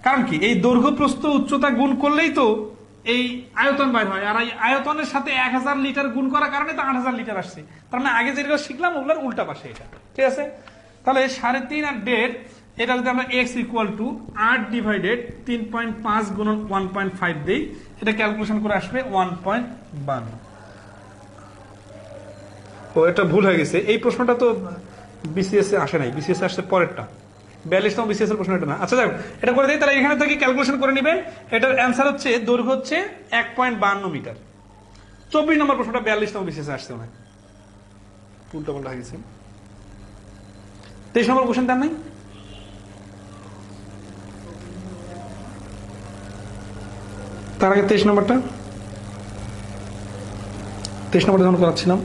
কারণ কি, এই দৈর্ঘ্য প্রস্থ উচ্চতা গুণ করলেই তো এই আয়তন বাইর হয়, আর এই আয়তনের সাথে 1000 লিটার গুণ করার কারণে তো 8000 লিটার আসছে। তার মানে আগে যেগুলো শিখলাম ওগুলোর উল্টা পাশে এটা। ঠিক আছে, তাহলে 3.5 আর 1.5, এটা যদি আমরা x ইকুয়াল টু 8 ডিভাইডেড 3.5 গুণন 1.5 দেই, এটা ক্যালকুলেশন করে আসবে 1.52। ও, এটা ভুল হয়ে গেছে, এই প্রশ্নটা তো বিসিএস এ আসে নাই, বিসিএস এ আসছে পরেরটা, 42তম বিসিএস এর প্রশ্ন এটা না। আচ্ছা যাক, এটা করে দিই। তাহলে এখানে থেকে ক্যালকুলেশন করে নেবেন, এটার অ্যান্সার হচ্ছে দৈর্ঘ্য হচ্ছে 1.52 মিটার। 24 নম্বর প্রশ্নটা 42তম বিসিএস এ আসছে না, উল্টা পাল্টা হয়ে গেছে। 23 নম্বর কোশ্চেন দেন নাই? তার আগে 23 নম্বরটা যখন করাচ্ছিলাম,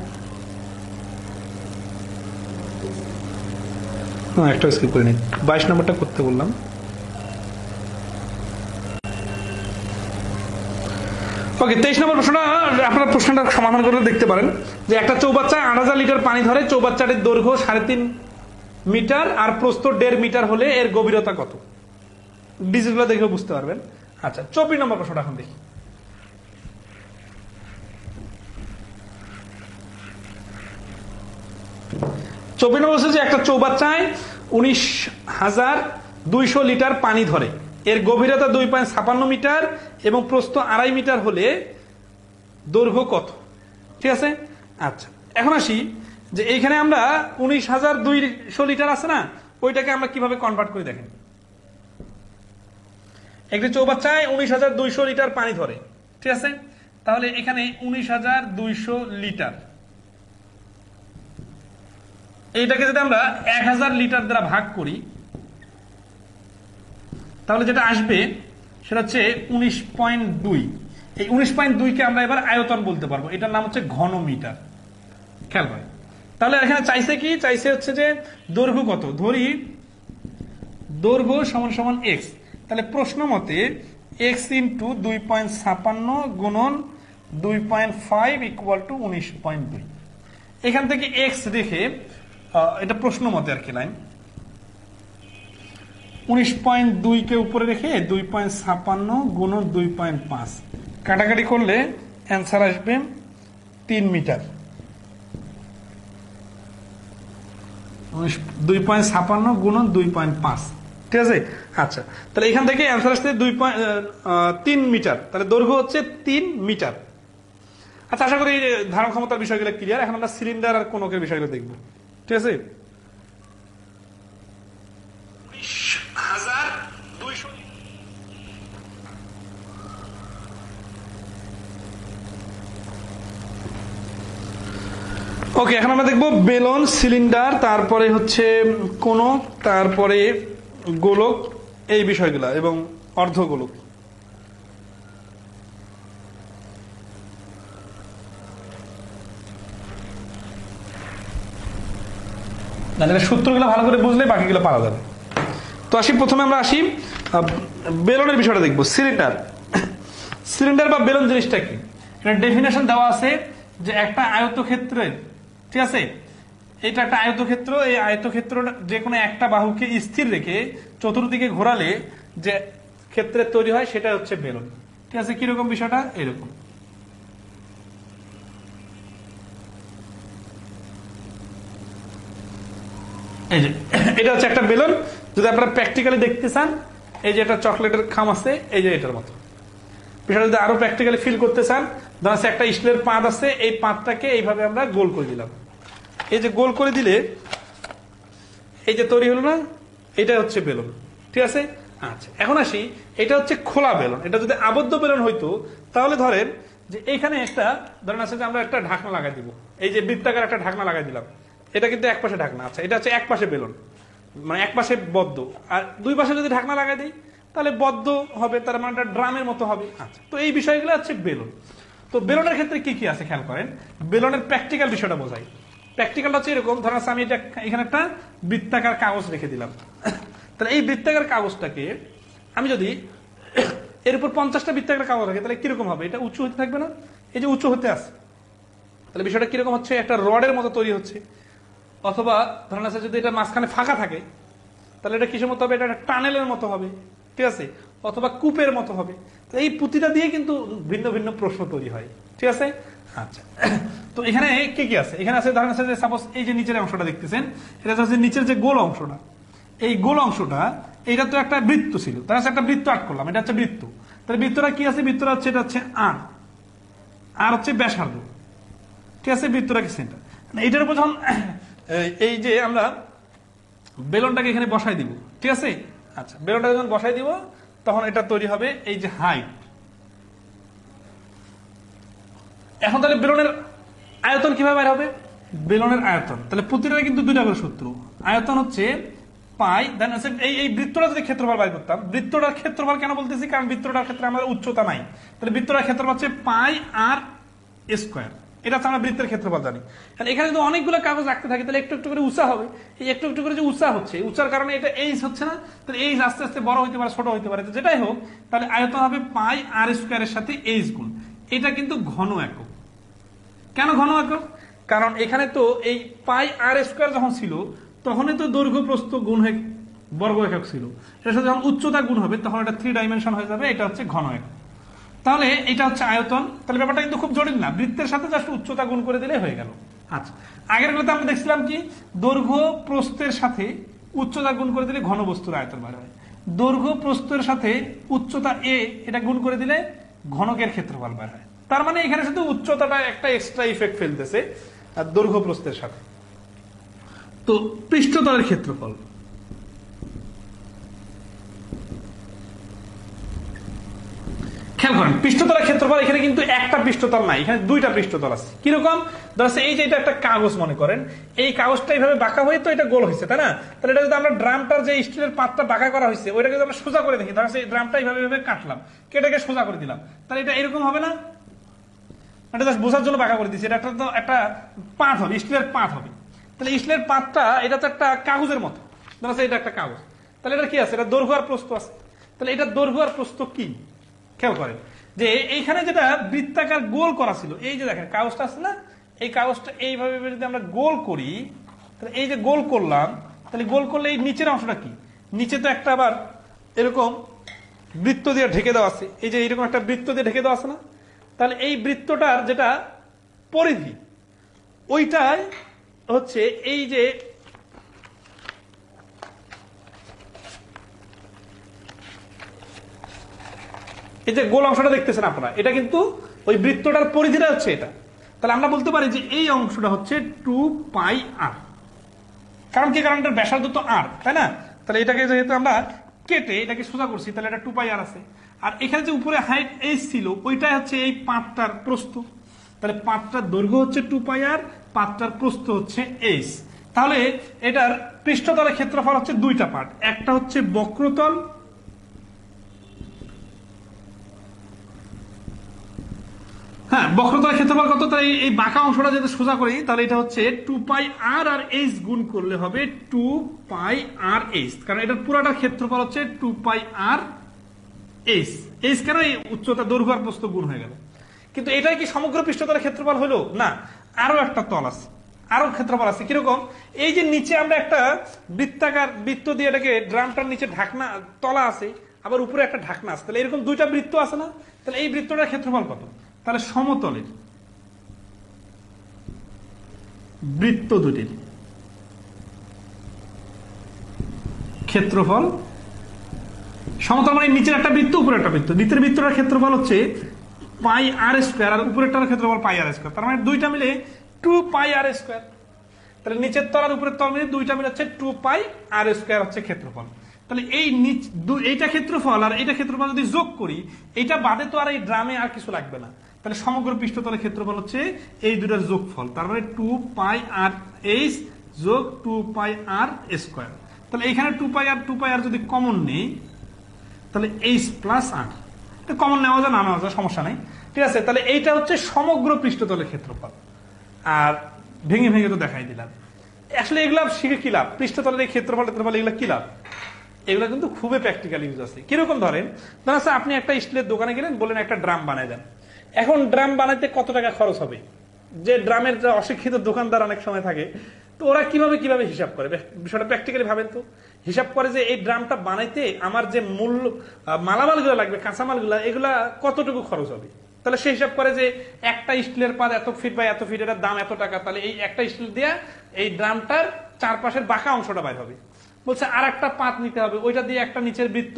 একটা স্কিপ করে নিন, 22 নম্বরটা করতে বললাম। ওকে, 23 নম্বর প্রশ্নটা আপনারা প্রশ্নটা সমাধান করে দেখতে পারেন যে একটা চৌবাচ্চায় 8000 লিটার পানি ধরে, চৌবাচ্চাটির দৈর্ঘ্য 3.5 মিটার আর প্রস্থ 1.5 মিটার হলে এর গভীরতা কত? ডিজিটগুলো দেখে বুঝতে পারবেন। আচ্ছা, 24 নম্বর প্রশ্নটা এখন দেখি। যে একটা চৌবাচ্চায় 19,200 লিটার পানি ধরে, এর গভীরতা 2.56 মিটার এবং প্রস্থ 2.5 মিটার হলে দৈর্ঘ্য কত? ঠিক আছে, আচ্ছা এখন আসি যে এইখানে আমরা 19,200 লিটার আছে না, ওইটাকে আমরা কিভাবে কনভার্ট করে দেখেন। একটি চৌবাচ্চায় 19,200 লিটার পানি ধরে, ঠিক আছে, তাহলে এখানে 19,200 লিটার, এইটাকে যদি আমরা 1000 লিটার দ্বারা ভাগ করি তাহলে যেটা আসবে সেটা হচ্ছে 19.2। এই 19.2 কে আমরা এবার আয়তন বলতে পারবো, এটার নাম হচ্ছে ঘন মিটার। খেয়াল করে, তাহলে এখানে চাইছে কি, চাইছে হচ্ছে যে দৈর্ঘ্য কত, ধরি দৈর্ঘ্য সমান সমান x। তাহলে প্রশ্ন মতে x ইন্টু 2.56 গুণন 2.5 ইকুয়াল টু 19.2। এখান থেকে x রেখে, এটা প্রশ্ন মতে আর কি লাইন, 19.2 কে উপরে রেখে 2.56 গুণন 2.5 কাটাকাটি করলে অ্যান্সার আসবে 3 মিটার। 2.56 গুণন 2.5, ঠিক আছে। আচ্ছা, তাহলে এখান থেকে অ্যান্সার আসছে 3 মিটার, তাহলে দৈর্ঘ্য হচ্ছে 3 মিটার। আচ্ছা, আশা করি ধারণ ক্ষমতার বিষয়গুলো ক্লিয়ার। এখন আমরা সিলিন্ডার আর কোনকের বিষয়গুলো দেখব, ঠিক আছে। ওকে, এখন আমরা দেখবো বেলন, সিলিন্ডার, তারপরে হচ্ছে কোনক, তারপরে গোলক, এই বিষয়গুলা এবং অর্ধগোলক। সূত্রগুলো ভালো করে বুঝলে বাকিগুলো পারা যাবে। তো আসি, প্রথমে আমরা আসি বেলনের বিষয়টা দেখবো। সিলিন্ডার বা বেলন জিনিসটা কি, এটা ডেফিনেশন দেওয়া আছে যে একটা আয়তক্ষেত্রের, ঠিক আছে, এটা একটা আয়তক্ষেত্র, এই আয়তক্ষেত্র যে কোনো একটা বাহুকে স্থির রেখে চতুর্দিকে ঘোরালে যে ক্ষেত্রের তৈরি হয় সেটা হচ্ছে বেলন। ঠিক আছে, কিরকম বিষয়টা, এরকম এই যে এটা হচ্ছে একটা বেলুন, যদি আপনারা প্র্যাকটিক্যালি দেখতে চান, এই যে একটা চকলেটের খাম আছে, এই যে এটার মতো। বিষয়টা যদি আরো প্র্যাকটিক্যালি ফিল করতে চান, ধরেন একটা স্টিলের পাত আছে, এই পাতটাকে এইভাবে আমরা গোল করে দিলাম। এই যে গোল করে দিলে এই যে তৈরি হলো না, এটা হচ্ছে বেলুন, ঠিক আছে। আচ্ছা, এখন আসি, এটা হচ্ছে খোলা বেলুন। এটা যদি আবদ্ধ বেলুন হইতো, তাহলে ধরেন যে এইখানে একটা ধরেন আছে যে আমরা একটা ঢাকনা লাগাই দিব, এই যে বৃত্তাকার একটা ঢাকনা লাগাই দিলাম, এটা কিন্তু এক পাশে ঢাকনা। আচ্ছা, এটা হচ্ছে এক পাশে বেলুন, মানে এক পাশে বদ্ধ, আর দুই পাশে যদি ঢাকনা লাগাই দিই তাহলে বদ্ধ হবে, তার মানে একটা ড্রামের মতো হবে। আচ্ছা, তো এই বিষয়গুলো হচ্ছে বেলুন। তো বেলুনের ক্ষেত্রে কি কি আছে খেয়াল করেন, বেলুনের প্র্যাকটিক্যাল বিষয়টা বোঝাই। প্র্যাকটিক্যালটা হচ্ছে এরকম, ধরেন আমি এটা এখানে একটা বৃত্তাকার কাগজ রেখে দিলাম। তাহলে এই বৃত্তাকার কাগজটাকে আমি যদি এর উপর 50টা বৃত্তাকার কাগজ রাখি, তাহলে কিরকম হবে? এটা উঁচু হতে থাকবে না? এই যে উঁচু হতে আছে, তাহলে বিষয়টা কিরকম হচ্ছে? একটা রডের মতো তৈরি হচ্ছে। অথবা ধরেন আছে যদি এটা মাঝখানে ফাঁকা থাকে, তাহলে এটা কিসের মতো হবে? এটা একটা টানেলের মতো হবে, ঠিক আছে, অথবা কূপের মতো হবে। তো এই পুঁতিটা দিয়ে কিন্তু ভিন্ন ভিন্ন প্রশ্ন তৈরি হয়, ঠিক আছে। আচ্ছা, তো এখানে কি কি আছে? এখানে আছে ধরেন আছে যে সাপোজ এই যে নিচের অংশটা দেখতেছেন, এটা হচ্ছে নিচের যে গোল অংশটা, এই গোল অংশটা, এইটা তো একটা বৃত্ত ছিল, তার একটা বৃত্ত আট করলাম, এটা হচ্ছে বৃত্ত। তাহলে বৃত্তটা কি আছে? বৃত্তটা হচ্ছে, এটা হচ্ছে আর, আর হচ্ছে ব্যাসার্ধ, ঠিক আছে। বৃত্তটা কি সেন্টার, এইটার উপর যখন এই যে আমরা বেলুনটাকে এখানে বসাই দিব, ঠিক আছে। আচ্ছা, বেলুনটাকে যখন বসাই দিব, তখন এটা তৈরি হবে এই যে হাইট। এখন তাহলে বেলুনের আয়তন কিভাবে বের হবে? বেলুনের আয়তন, তাহলে প্রতিটা কিন্তু দুইটা করে সূত্র। আয়তন হচ্ছে পাই, দেন এই বৃত্তটা যদি ক্ষেত্রফল বাই করতাম, বৃত্তটার ক্ষেত্রফল কেন বলতেছি? কারণ বৃত্তটার ক্ষেত্রে আমাদের উচ্চতা নাই, তাহলে বৃত্তটার ক্ষেত্রফল হচ্ছে পাই আর স্কোয়ার। এটা হচ্ছে আমরা বৃত্তের ক্ষেত্রফল জানি। এখানে যদি অনেকগুলো কাগজ রাখতে থাকি, তাহলে একটু একটু করে উঁচা হবে। এই একটু একটু করে যে উঁচা হচ্ছে, উঁচার কারণে এটা এইচ হচ্ছে না, তাহলে এইচ আস্তে আস্তে বড় হইতে পারে, ছোট হইতে পারে, যেটাই হোক, তাহলে আয়তন হবে পাই আর স্কোয়ারের সাথে এইচ গুণ। এটা কিন্তু ঘন একক। কেন ঘন একক? কারণ এখানে তো এই পাই আর স্কোয়ার যখন ছিল, তখনই তো দৈর্ঘ্য প্রস্থ গুণ হয়ে বর্গ একক ছিল। এর সাথে যখন উচ্চতা গুণ হবে, তখন এটা 3 ডাইমেনশন হয়ে যাবে। এটা হচ্ছে ঘন একক। তাহলে এটা হচ্ছে আয়তন। তাহলে ব্যাপারটা কিন্তু খুব জটিল না, বৃত্তের সাথে জাস্ট উচ্চতা গুণ করে দিলে হয়ে গেল। আচ্ছা, আগের গুলোতে আমরা দেখছিলাম কি, দৈর্ঘ্য প্রস্থের সাথে উচ্চতা গুণ করে দিলে ঘনবস্তুর আয়তন বার হয়। দৈর্ঘ্য প্রস্থের সাথে উচ্চতা এ, এটা গুণ করে দিলে ঘনকের ক্ষেত্রফল বার হয়। তার মানে এখানে শুধু উচ্চতাটা একটা এক্সট্রা ইফেক্ট ফেলতেছে, আর দৈর্ঘ্য প্রস্থের সাথে। তো পৃষ্ঠতলের ক্ষেত্রফল, খেয়াল করেন, পৃষ্ঠতলের ক্ষেত্রফল এখানে কিন্তু একটা পৃষ্ঠতল নাই, এখানে দুইটা পৃষ্ঠতল আছে। কিরকম? ধরছে এই যে এটা একটা কাগজ মনে করেন, এই কাগজটা এইভাবে বাঁকা হয়ে তো এটা গোল হয়েছে, তাই না? তাহলে এটা যদি আমরা ড্রামটার যে স্টিলের পাতটা বাঁকা করা হয়েছে, ওইটাকে যদি আমরা সোজা করে দেখি, ধরছে এই ড্রামটা এইভাবে কাটলাম, কেটে সোজা করে দিলাম, তাহলে এটা এরকম হবে না? এটা জাস্ট বোঝার জন্য বাঁকা করে দিচ্ছি। এটা তো একটা পাত হবে, স্টিলের পাত হবে। তাহলে স্টিলের পাতটা এটা তো একটা কাগজের মতো, ধরছে এটা একটা কাগজ। তাহলে এটা কি আছে? এটা দৈর্ঘ্য আর প্রস্থ আছে। তাহলে এটা দৈর্ঘ্য আর প্রস্থ কি? খেয়াল করেন যে এইখানে যেটা বৃত্তাকার গোল করা ছিল, এই যে দেখেন কাগজটা আছে না, এই কাগজটা এইভাবে যদি আমরা গোল করি, তাহলে এই যে গোল করলাম, তাহলে গোল করলে এই নিচের অংশটা কি? নিচে তো একটা আবার এরকম বৃত্ত দিয়ে ঢেকে দেওয়া আছে, এই যে এরকম একটা বৃত্ত দিয়ে ঢেকে দেওয়া আছে না? তাহলে এই বৃত্তটার যেটা পরিধি, ওইটাই হচ্ছে এই যে এই যে গোল অংশটা দেখতেছেন আপনারা, এটা কিন্তু ওই বৃত্তটার পরিধিটা হচ্ছে এটা। তাহলে আমরা বলতে পারি যে এই অংশটা হচ্ছে 2 পাই আর। কারণ কি? কারণ এটার ব্যাসার্ধ তো আর, তাই না? তাহলে এটাকে যেহেতু আমরা কেটে এটাকে সোজা করছি, তাহলে এটা 2 পাই আর আছে। আর এখানে যে উপরে হাইট এইচ ছিল, ওইটাই হচ্ছে এই পাতটার প্রস্থ। তাহলে পাতটার দৈর্ঘ্য হচ্ছে 2 পাই আর, পাতটার প্রস্থ হচ্ছে এইচ। তাহলে এটার পৃষ্ঠতলের ক্ষেত্রফল হচ্ছে দুইটা পার্ট, একটা হচ্ছে বক্রতল, হ্যাঁ, বক্রতলের ক্ষেত্রফল কত? তাই এই বাঁকা অংশটা যদি সোজা করি, তাহলে এটা হচ্ছে 2 পাই আর আর এইচ গুণ করলে হবে 2 পাই আর এইচ। কারণ এটার পুরাটার ক্ষেত্রফল হচ্ছে 2 পাই আর এইচ। এইচ কেন? এই উচ্চতা, দৈর্ঘ্য আর প্রস্থ গুণ হয়ে গেল। কিন্তু এটাই কি সমগ্র পৃষ্ঠতলের ক্ষেত্রফল হলো না? আরো একটা তল আছে, আরো ক্ষেত্রফল আছে। কিরকম? এই যে নিচে আমরা একটা বৃত্তাকার বৃত্ত দিয়ে এটাকে, ড্রামটার নিচে ঢাকনা তলা আছে, আবার উপরে একটা ঢাকনা আছে, তাহলে এরকম দুইটা বৃত্ত আছে না? তাহলে এই বৃত্তটার ক্ষেত্রফল কত? তাহলে সমতলের বৃত্ত দুটির ক্ষেত্রফল সমতল মানে নিচের একটা বৃত্ত উপরে একটা বৃত্ত, নিচের বৃত্তটার ক্ষেত্রফল হচ্ছে পাই আর স্কোয়ার আর উপরেরটার ক্ষেত্রফল পাই আর স্কোয়ার, তার মানে দুইটা মিলে 2 পাই আর স্কোয়ার। তাহলে নিচের তল আর উপরের তল মিলে দুইটা মিলে হচ্ছে 2 পাই আর স্কোয়ার হচ্ছে ক্ষেত্রফল। তাহলে এই এইটা ক্ষেত্রফল আর এইটা ক্ষেত্রফল যদি যোগ করি, এইটা বাদে তো আর এই ড্রামে আর কিছু লাগবে না, তাহলে সমগ্র পৃষ্ঠতলের ক্ষেত্রফল হচ্ছে এই দুটার যোগফল, তার মানে 2 পাই আর এইচ যোগ 2 পাই আর স্কোয়ার। তাহলে এইখানে 2 পাই আর যদি কমন নেই তাহলে এইচ প্লাস আর, কমন নেওয়া যায় না নেওয়া যায় সমস্যা নেই, ঠিক আছে। তাহলে এইটা হচ্ছে সমগ্র পৃষ্ঠতলের ক্ষেত্রফল। আর ভেঙে ভেঙে তো দেখাই দিলাম। আসলে এগুলা শিখে কি লাভ? পৃষ্ঠতলের এই ক্ষেত্রফল এগুলা কি লাভ? এগুলো কিন্তু খুবই প্র্যাকটিক্যাল ইউজ আছে। কিরকম ধরেন আপনি একটা স্টিলের দোকানে গেলেন, বললেন একটা ড্রাম বানাই দেন। এখন ড্রাম বানাইতে কত টাকা খরচ হবে? যে ড্রামের যে অশিক্ষিত দোকানদার অনেক সময় থাকে, তো ওরা কিভাবে হিসাব করে? বিষয়টা প্র্যাকটিক্যালি ভাবেন তো। হিসাব করে যে এই ড্রামটা বানাইতে আমার যে মূল্য মালামালগুলো লাগবে, কাঁচামালগুলো, এগুলা কতটুকু খরচ হবে। তাহলে সে হিসাব করে যে একটা স্টিলের পাত এত ফিট বা এত ফিট, এটার দাম এত টাকা, তাহলে এই একটা স্টিল দিয়ে এই ড্রামটার চারপাশের বাঁকা অংশটা বাইর হবে। বলছে আর একটা পাত নিতে হবে, ওইটা দিয়ে একটা নিচের বৃত্ত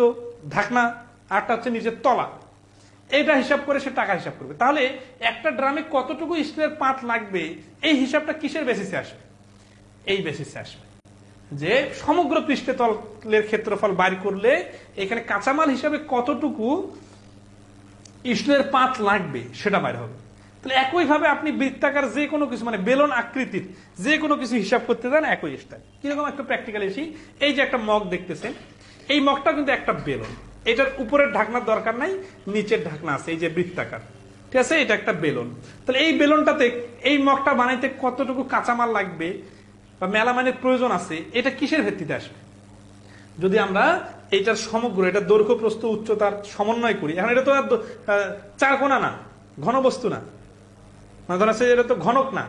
ঢাকনা, আরটা হচ্ছে নিচের তলা, এইটা হিসাব করে সে টাকা হিসাব করবে। তাহলে একটা ড্রামে কতটুকু স্টিলের পাত লাগবে, এই হিসাবটা কিসের বেসিসে আসবে? এই বেসিসে আসবে যে সমগ্র পৃষ্ঠতলের ক্ষেত্রফল বাইর করলে এখানে কাঁচামাল হিসাবে কতটুকু স্টিলের পাত লাগবে সেটা বাইর হবে। তাহলে একইভাবে আপনি বৃত্তাকার যে কোনো কিছু, মানে বেলন আকৃতির যে কোনো কিছু হিসাব করতে যান একই স্টাইল। কিরকম একটা প্র্যাকটিক্যাল এসি, এই যে একটা মগ দেখতেছেন, এই মগটা কিন্তু একটা বেলন, এটার উপরের ঢাকনার দরকার নাই, নিচের ঢাকনা আছে, এই যে বৃত্তাকার, ঠিক আছে, এটা একটা বেলন। তাহলে এই বেলনটাতে এই মগটা বানাইতে কতটুকু কাঁচামাল লাগবে বা মেলামাইনের প্রয়োজন আছে, এটা কিসের ভিত্তিতে আসবে? যদি আমরা এইটার সমগ্র, এটা দৈর্ঘ্য প্রস্থ উচ্চতার সমন্বয় করি। এখন এটা তো চার কোণা না, ঘনবস্তু না, মানে ধরা এটা তো ঘনক না,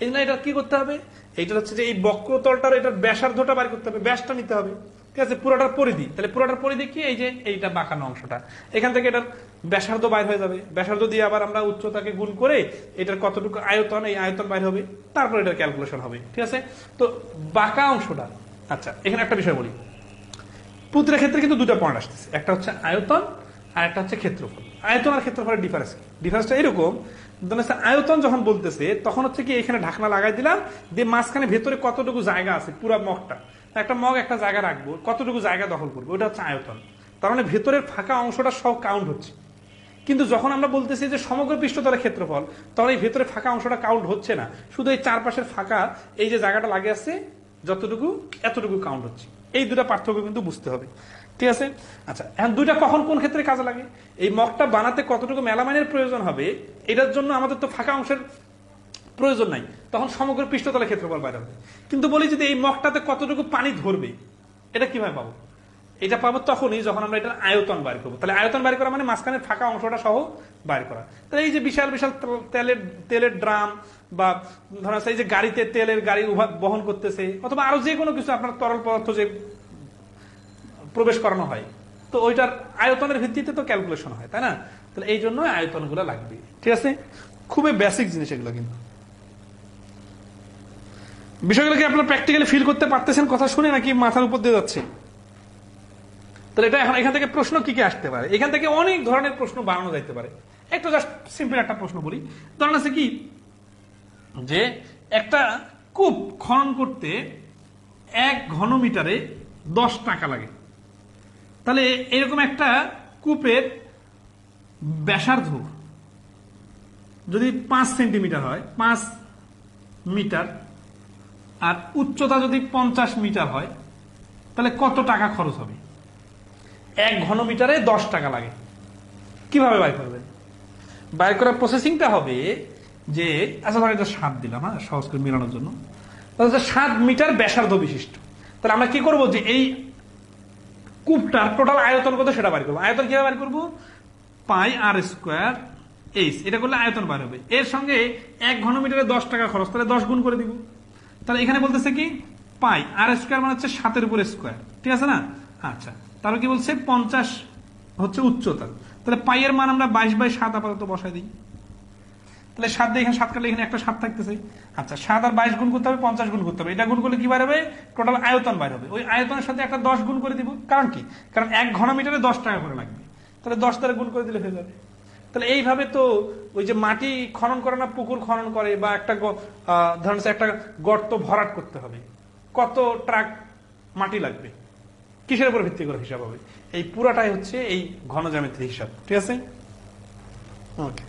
এই জন্য এটা কি করতে হবে? এইটা হচ্ছে যে এই বক্রতলটার এটার ব্যাসার্ধটা বাইর করতে হবে, ব্যাসটা নিতে হবে, ঠিক আছে, পুরোটার পরিধি। তাহলে পুরোটার পরিধি কি? এই যে এইটা বাঁকানো অংশটা, এখান থেকে এটার ব্যাসার্ধ বাইর হয়ে যাবে। ব্যাসার্ধ দিয়ে আবার আমরা উচ্চতাকে গুণ করে এটার কতটুকু আয়তন, এই আয়তন বাইর হবে, তারপর এটার ক্যালকুলেশন হবে, ঠিক আছে। তো বাঁকা অংশটা, আচ্ছা এখানে একটা বিষয় বলি, প্রতিটা ক্ষেত্রে কিন্তু দুটো পয়েন্ট আসতেছে, একটা হচ্ছে আয়তন আর একটা হচ্ছে ক্ষেত্রফল। আয়তন আর ক্ষেত্রফলের ডিফারেন্সটা এরকম, আয়তন যখন বলতেছে তখন হচ্ছে কি এখানে ঢাকনা লাগাই দিলাম, দিয়ে মাঝখানে ভেতরে কতটুকু জায়গা আছে, পুরো মগটা, একটা মগ একটা জায়গা রাখবো, কতটুকু জায়গা দখল করবো, ওটা হচ্ছে আয়তন। তার মানে ভেতরের ফাঁকা অংশটা সব কাউন্ট হচ্ছে। কিন্তু যখন আমরা বলতেছি যে সমগ্র পৃষ্ঠতলের ক্ষেত্রফল, তখন এই ভেতরে ফাঁকা অংশটা কাউন্ট হচ্ছে না, শুধু এই চারপাশের ফাঁকা এই যে জায়গাটা লাগে আছে যতটুকু, এতটুকু কাউন্ট হচ্ছে। এই দুটা পার্থক্য কিন্তু বুঝতে হবে, ঠিক আছে। আচ্ছা, এখন দুইটা কখন কোন ক্ষেত্রে কাজে লাগে? এই মগটা বানাতে কতটুকু মেলামাইনের প্রয়োজন হবে, এটার জন্য আমাদের তো ফাঁকা অংশের প্রয়োজন নাই, তখন সমগ্র পৃষ্ঠতলের ক্ষেত্রফল বাইরে হবে। কিন্তু বলি যদি এই মগটাতে কতটুকু পানি ধরবে, এটা কিভাবে পাবো? এটা পাবো তখনই যখন আমরা এটার আয়তন বাইর করবো। তাহলে আয়তন বাইর করা মানে মাঝখানের ফাঁকা অংশটা সহ বাইর করা। তাহলে এই যে বিশাল বিশাল তেলের ড্রাম বা ধরা এই যে গাড়িতে তেলের গাড়ি বহন করতেছে, অথবা আরো যে কোনো কিছু আপনার তরল পদার্থ যে প্রবেশ করানো হয়, তো ওইটার আয়তনের ভিত্তিতে তো ক্যালকুলেশন হয়, তাই না? তাহলে এই জন্য আয়তনগুলো লাগবে, ঠিক আছে। খুবই বেসিক জিনিস এগুলো, কিন্তু বিষয়গুলোকে আপনারা প্র্যাকটিক্যালি ফিল করতে পারতেছেন কথা শুনে, নাকি মাথার উপর দিয়ে যাচ্ছে? তাহলে এটা এখন এখান থেকে প্রশ্ন কি কি আসতে পারে? এখান থেকে অনেক ধরনের প্রশ্ন বানানো যাইতে পারে। একটু জাস্ট সিম্পল একটা প্রশ্ন বলি, ধরেন আছে কি যে একটা কূপ খনন করতে 1 ঘনমিটারে 10 টাকা লাগে। তাহলে এরকম একটা কূপের ব্যাসার্ধ যদি 5 সেন্টিমিটার হয়, 5 মিটার, আর উচ্চতা যদি 50 মিটার হয়, তাহলে কত টাকা খরচ হবে? 1 ঘনমিটারে 10 টাকা লাগে। কিভাবে বাইর করবেন? বাইর করার প্রসেসিংটা হবে যে, আচ্ছা ধর এটা 7 দিলাম, হ্যাঁ, সহজ করে মেলানোর জন্য। তাহলে 7 মিটার ব্যাসার্ধ বিশিষ্ট। তাহলে আমরা কি করবো যে এই কূপটার টোটাল আয়তন কত সেটা বাইর করবো। আয়তন কিভাবে বাইর করবো? পাই আর স্কোয়ার এইচ, এটা করলে আয়তন বাইর হবে। এর সঙ্গে 1 ঘনমিটারে 10 টাকা খরচ, তাহলে 10 গুণ করে দিব। তাহলে এখানে বলতেছে কি পাই আর স্কোয়ার মানে হচ্ছে 7 এর উপরে স্কোয়ার, ঠিক আছে না? আচ্ছা, তারপর কি বলছে 50 হচ্ছে উচ্চতা, তাহলে পাই এর মান আমরা 22/7 আপাতত বসাই দিই। তাহলে 7 দিয়ে এখানে 7 কাটলে এখানে একটা 7 থাকতেছে। আচ্ছা 7 আর 22 গুণ করতে হবে, 50 গুণ করতে হবে। এটা গুণ করলে কি বার হবে? টোটাল আয়তন বার হবে। ওই আয়তনের সাথে একটা 10 গুণ করে দিব। কারণ কি? কারণ 1 ঘনমিটারে 10 টাকা করে লাগবে। তাহলে 10 দ্বারা গুণ করে দিলে হয়ে যাবে। তাহলে এইভাবে তো ওই যে মাটি খনন করে না, পুকুর খনন করে বা একটা ধরেন একটা গর্ত ভরাট করতে হবে, কত ট্রাক মাটি লাগবে, কিসের উপর ভিত্তি করে হিসাব হবে? এই পুরাটাই হচ্ছে এই ঘন জ্যামিতির হিসাব। ঠিক আছে, ওকে।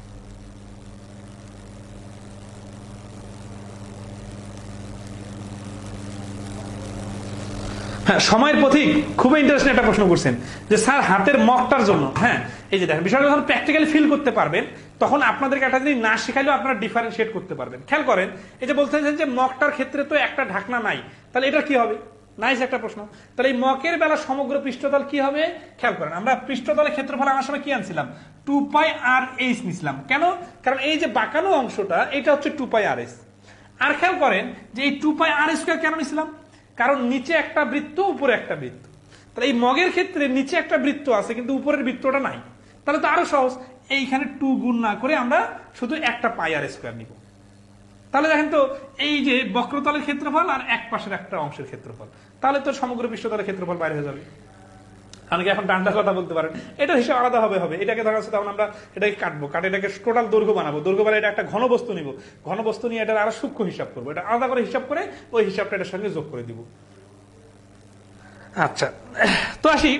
হ্যাঁ, সময়ের পথিক খুবই ইন্টারেস্টিং একটা প্রশ্ন করছেন যে স্যার হাতের মগটার জন্য, হ্যাঁ এই যে দেখেন বিষয়টা যখন প্র্যাকটিক্যালি ফিল করতে পারবেন তখন আপনাদেরকে একটা জিনিস না শেখাইলেও আপনারা ডিফারেন্সিয়েট করতে পারবেন। খেয়াল করেন, এই যে বলতেছেন যে মগটার ক্ষেত্রে তো একটা ঢাকনা নাই, তাহলে এটা কি হবে? নাইস একটা প্রশ্ন। তাহলে এই মকের বেলা সমগ্র পৃষ্ঠতল কি হবে? খেয়াল করেন, আমরা পৃষ্ঠতলের ক্ষেত্রফল আমার সময় কি আনছিলাম? 2πr/h নিছিলাম। কেন? কারণ এই যে বাঁকানো অংশটা এটা হচ্ছে 2πr/h। আর খেয়াল করেন যে এই 2πr² কেন নিছিলাম? কারণ নিচে একটা বৃত্ত, উপরে একটা বৃত্ত। তাহলে এই মগের ক্ষেত্রে নিচে একটা বৃত্ত আছে কিন্তু উপরের বৃত্তটা নাই, তাহলে তো আরো সহজ, এইখানে 2 গুণ না করে আমরা শুধু একটা πr² নিব। তাহলে দেখেন তো এই যে বক্রতলের ক্ষেত্রফল আর এক পাশের একটা অংশের ক্ষেত্রফল, তাহলে তো সমগ্র পৃষ্ঠতলের ক্ষেত্রফল বাইরে হয়ে যাবে। অনেকে এখন ডান্ডার কথা বলতে পারেন, এটা হিসাব আলাদা হবে। এটাকে ধরা যাচ্ছে তখন আমরা এটাকে কাটবো, কাটে এটাকে টোটাল দৈর্ঘ্য বানাবো, দৈর্ঘ্য বানালে এটা একটা ঘন বস্তু নিব, ঘন বস্তু নিয়ে এটা আরো সূক্ষ্ম হিসাব করবো, এটা আলাদা করে হিসাব করে ওই হিসাবটা এটার সঙ্গে যোগ করে দিব। আচ্ছা, তো আসি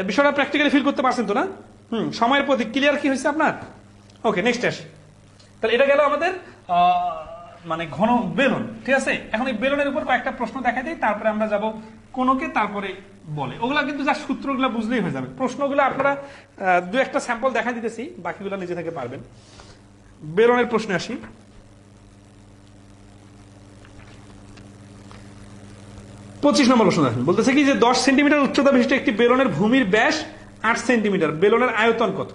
বিষয়টা প্র্যাকটিক্যালি ফিল করতে পারছেন তো না? সময়ের প্রতি ক্লিয়ার কি হয়েছে আপনার? ওকে, নেক্সট আসি। তাহলে এটা গেল আমাদের মানে ঘন বেলন। ঠিক আছে, এখন এই বেলনের উপর কয়েকটা প্রশ্ন দেখা দিই, তারপরে আমরা যাব কোনকে, তারপরে বলে। ওগুলা কিন্তু যা সূত্রগুলো বুঝলেই হয়ে যাবে। প্রশ্নগুলো আপনারা দু একটা স্যাম্পল দেখা দিতেছি, বাকিগুলো নিজে থেকে পারবেন। বেলনের প্রশ্নে আসি। পঁচিশ নম্বর প্রশ্ন দেখেন, বলতেছে কি যে 10 সেন্টিমিটার উচ্চতা বিশিষ্ট একটি বেলনের ভূমির ব্যাস 8 সেন্টিমিটার, বেলনের আয়তন কত?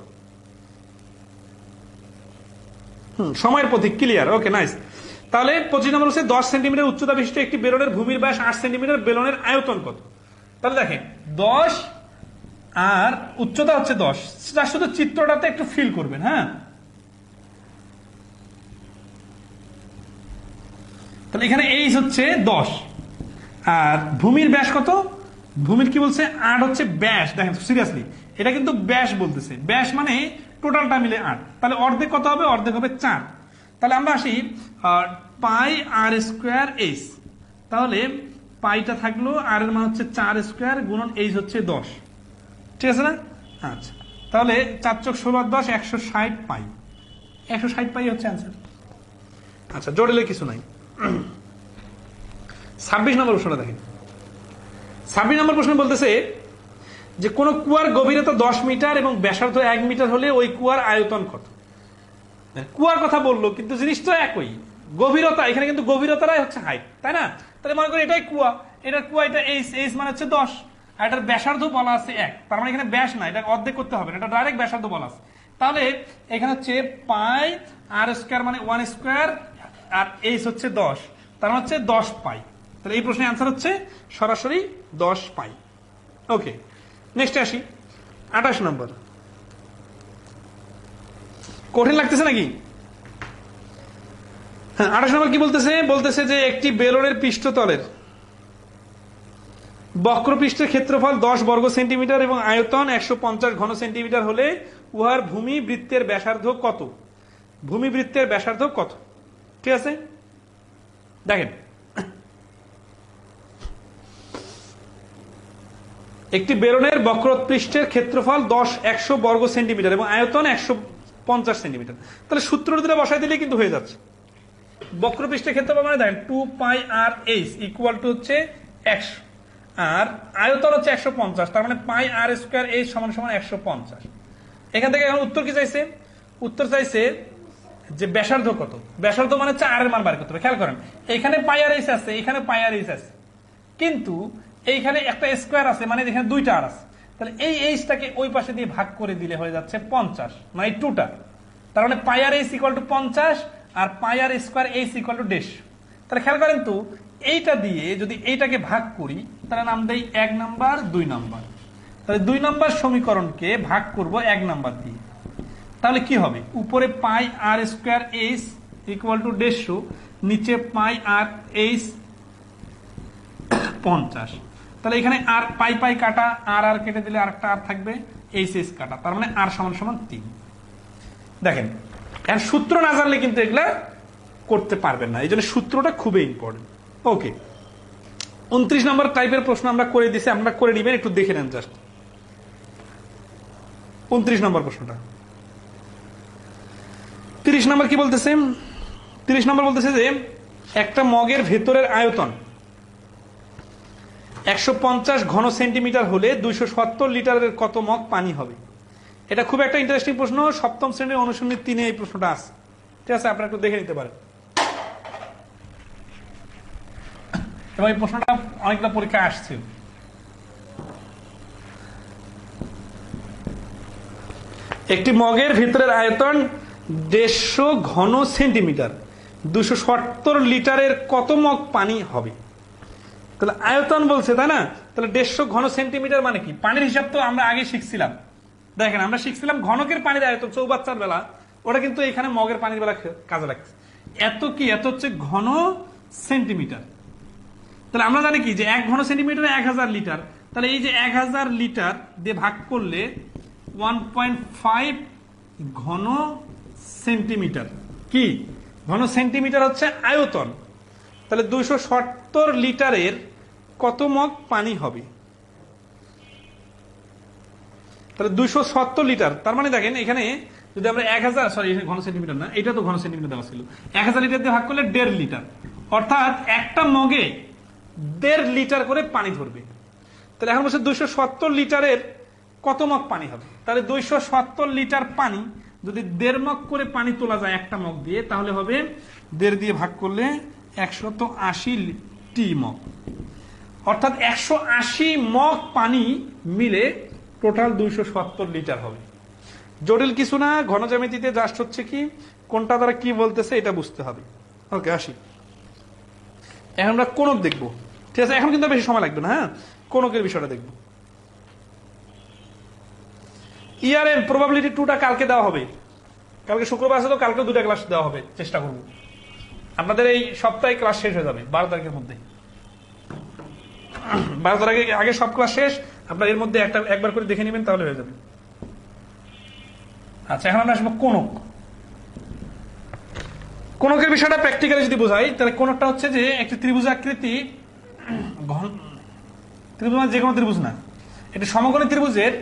সময়ের প্রতীক ক্লিয়ার, ওকে নাইস। তাহলে 25 নম্বর হচ্ছে 10 সেন্টিমিটার উচ্চতা বিশিষ্ট একটি বেলনের ভূমির ব্যাস 8 সেন্টিমিটার, বেলনের আয়তন কত? তাহলে দেখেন 10 আর উচ্চতা হচ্ছে 10, তার শুধু চিত্রটাতে একটু ফিল করবেন। হ্যাঁ, তাহলে এখানে এইচ হচ্ছে 10 আর ভূমির ব্যাস কত? ভূমির কি বলছে? 8 হচ্ছে ব্যাস। দেখেন সিরিয়াসলি এটা কিন্তু ব্যাস বলতেছে, ব্যাস মানে টোটালটা মিলে 8, তাহলে অর্ধেক কত হবে? অর্ধেক হবে 4। তাহলে আমরা আসি πr²h, তাহলে পাইটা থাকলো, আর এর মান হচ্ছে 4² গুণন এইচ হচ্ছে 10। ঠিক আছে না? আচ্ছা, তাহলে 4 × 16 = 10, 160 পাই। 160 পাই হচ্ছে অ্যান্সার। আচ্ছা, জটিল কিছু নাই। 26 নম্বর প্রশ্নটা দেখেন। 26 নম্বর প্রশ্ন বলতেছে যে কোন কুয়ার গভীরতা 10 মিটার এবং ব্যাসার্ধ 1 মিটার হলে ওই কুয়ার আয়তন কত? কুয়ার কথা বললো কিন্তু জিনিস তো একই, গভীরতা। এখানে কিন্তু গভীরতাটাই হচ্ছে হাইট, তাই না? তাহলে মনে করি এটাই কুয়া, এটা কুয়া, এটা এইচ মানে হচ্ছে 10, আর এটার ব্যাসার্ধ বলা আছে 1, তার মানে এখানে ব্যাস না, এটা অর্ধেক করতে হবে না, এটা ডাইরেক্ট ব্যাসার্ধ বলা আছে। তাহলে এখানে হচ্ছে πr² মানে 1² আর এইচ হচ্ছে 10, তার মানে হচ্ছে 10 পাই। তাহলে এই প্রশ্নের অ্যান্সার হচ্ছে সরাসরি 10 পাই। ওকে, নেক্সট আসি। 28 নম্বর। কঠিন লাগতেছে নাকি? হ্যাঁ, 28 নম্বর কি বলতেছে? বলতেছে যে একটি বেলনের পৃষ্ঠতলের বক্রপৃষ্ঠের ক্ষেত্রফল 10 বর্গ সেন্টিমিটার এবং আয়তন 150 ঘন সেন্টিমিটার হলে উহার ভূমি বৃত্তের ব্যাসার্ধ কত? ভূমি বৃত্তের ব্যাসার্ধ কত? ঠিক আছে, দেখেন একটি বেলনের বক্রপৃষ্ঠের ক্ষেত্রফল 100 বর্গ সেন্টিমিটার এবং আয়তন 150 সেন্টিমিটার। তাহলে সূত্র দিলে বসাই দিলে কিন্তু হয়ে যাচ্ছে। বক্রপৃষ্ঠের ক্ষেত্রফল মানে দেখেন 2πr/h = হচ্ছে 100 আর আয়তন হচ্ছে 150, তার মানে πr²h = 150। এখান থেকে এখন উত্তর কি চাইছে? উত্তর চাইছে যে ব্যাসার্ধ কত। ব্যাসার্ধ মানে হচ্ছে r এর মান বার করতে হবে। খেয়াল করেন, এখানে πr/h আছে, এখানে πr/h আছে, কিন্তু এইখানে একটা স্কয়ার আছে, মানে এখানে দুইটা আর আছে। তাহলে এই এইচটাকে ওই পাশে দিয়ে ভাগ করে দিলে হয়ে যাচ্ছে 50, মানে 2টা। তার মানে πr/h = 50 আর πr² h = 150। তাহলে খেয়াল করেন তো, এইটা দিয়ে যদি এইটাকে ভাগ করি তাহলে নাম দেই 1 নাম্বার 2 নাম্বার। তাহলে 2 নাম্বার সমীকরণকে ভাগ করব 1 নাম্বার দিয়ে। তাহলে কি হবে, উপরে পাই আর স্কোয়ার এইচ ইকুয়াল টু 150, নিচে পাই আর এইচ 50। তাহলে এখানে আর পাই পাই কাটা, আর কেটে দিলে আরেকটা আর থাকবে, এইচ এইচ কাটা, তার মানে আর সমান সমান 3। দেখেন এর সূত্র না জানলে কিন্তু এগুলা করতে পারবেন না, এই জন্য সূত্রটা খুবই ইম্পর্টেন্ট। ওকে, 29 নম্বর টাইপের প্রশ্ন আমরা করে দিছি, আমরা করে নিবেন, একটু দেখে নেন জাস্ট 29 নম্বর প্রশ্নটা। 30 নম্বর কি বলতেছে, 30 নম্বর বলতেছে যে একটা মগের ভেতরের আয়তন 150 ঘন সেন্টিমিটার হলে 270 লিটারের কত মগ পানি হবে। এটা খুব একটা ইন্টারেস্টিং প্রশ্ন, সপ্তম শ্রেণীর অনুশীলনী 3 এই প্রশ্নটা আছে, ঠিক আছে, আপনারা একটু দেখে নিতে পারেন। এবং এই প্রশ্নটা অনেকটা পরীক্ষায় আসছে। একটি মগের ভিতরের আয়তন 150 ঘন সেন্টিমিটার, 270 লিটারের কত মগ পানি হবে। তাহলে আয়তন বলছে, তাই না? তাহলে 150 ঘন সেন্টিমিটার মানে কি, পানির হিসাব তো আমরা আগে শিখছিলাম। দেখেন আমরা শিখছিলাম ঘনকের পানির আয়তন চৌবাচ্চার বেলা, ওটা কিন্তু এখানে মগের পানির বেলা কাজে লাগছে। এত কি, এত হচ্ছে ঘন সেন্টিমিটার। তাহলে আমরা জানি কি যে 1 ঘন সেন্টিমিটার 1000 লিটার, তাহলে এই যে 1000 লিটার দিয়ে ভাগ করলে 1.5 ঘন সেন্টিমিটার, কি ঘন সেন্টিমিটার হচ্ছে আয়তন। তাহলে 270 লিটারের কত মগ পানি হবে। তাহলে 270 লিটার, তার মানে দেখেন এখানে যদি আমরা 1000, সরি ঘন সেন্টিমিটার না, এটা তো ঘন সেন্টিমিটার দেওয়া ছিল, 1000 লিটার দিয়ে ভাগ করলে 1.5 লিটার, অর্থাৎ একটা মগে 1.5 লিটার করে পানি ধরবে। তাহলে এখন বলছে 270 লিটারের কত মগ পানি হবে। তাহলে 270 লিটার পানি যদি 1.5 মগ করে পানি তোলা যায় একটা মগ দিয়ে, তাহলে হবে 1.5 দিয়ে ভাগ করলে 180 টি মগ, অর্থাৎ 180 মগ পানি মিলে টোটাল 270 লিটার হবে। জটিল কিছু না, ঘন জ্যামিতিতে জাস্ট হচ্ছে কি কোনটা দ্বারা কি বলতেছে এটা বুঝতে হবে। ওকে, আসি এখন আমরা কোণক দেখবো, ঠিক আছে, এখন কিন্তু বেশি সময় লাগবে না। হ্যাঁ, কোণকের বিষয়টা দেখবো। ERM প্রবাবিলিটি 2টা কালকে দেওয়া হবে, কালকে শুক্রবার আছে তো কালকে 2টা ক্লাস দেওয়া হবে, চেষ্টা করব। আপনাদের এই সপ্তাহে ক্লাস শেষ হয়ে যাবে 12 তারিখের মধ্যে, 12 তারিখের আগে সব ক্লাস শেষ। আপনার এর মধ্যে একবার করে দেখে নেবেন, তাহলে হয়ে যাবে। আচ্ছা, এখন আমরা আসবো কোণক। কোণকের বিষয়টা প্র্যাকটিক্যালি যদি বোঝাই, তাহলে কোণকটা হচ্ছে যে একটি ত্রিভুজ আকৃতি, ত্রিভুজ মানে যে কোনো ত্রিভুজ না, এটা সমকোণী ত্রিভুজের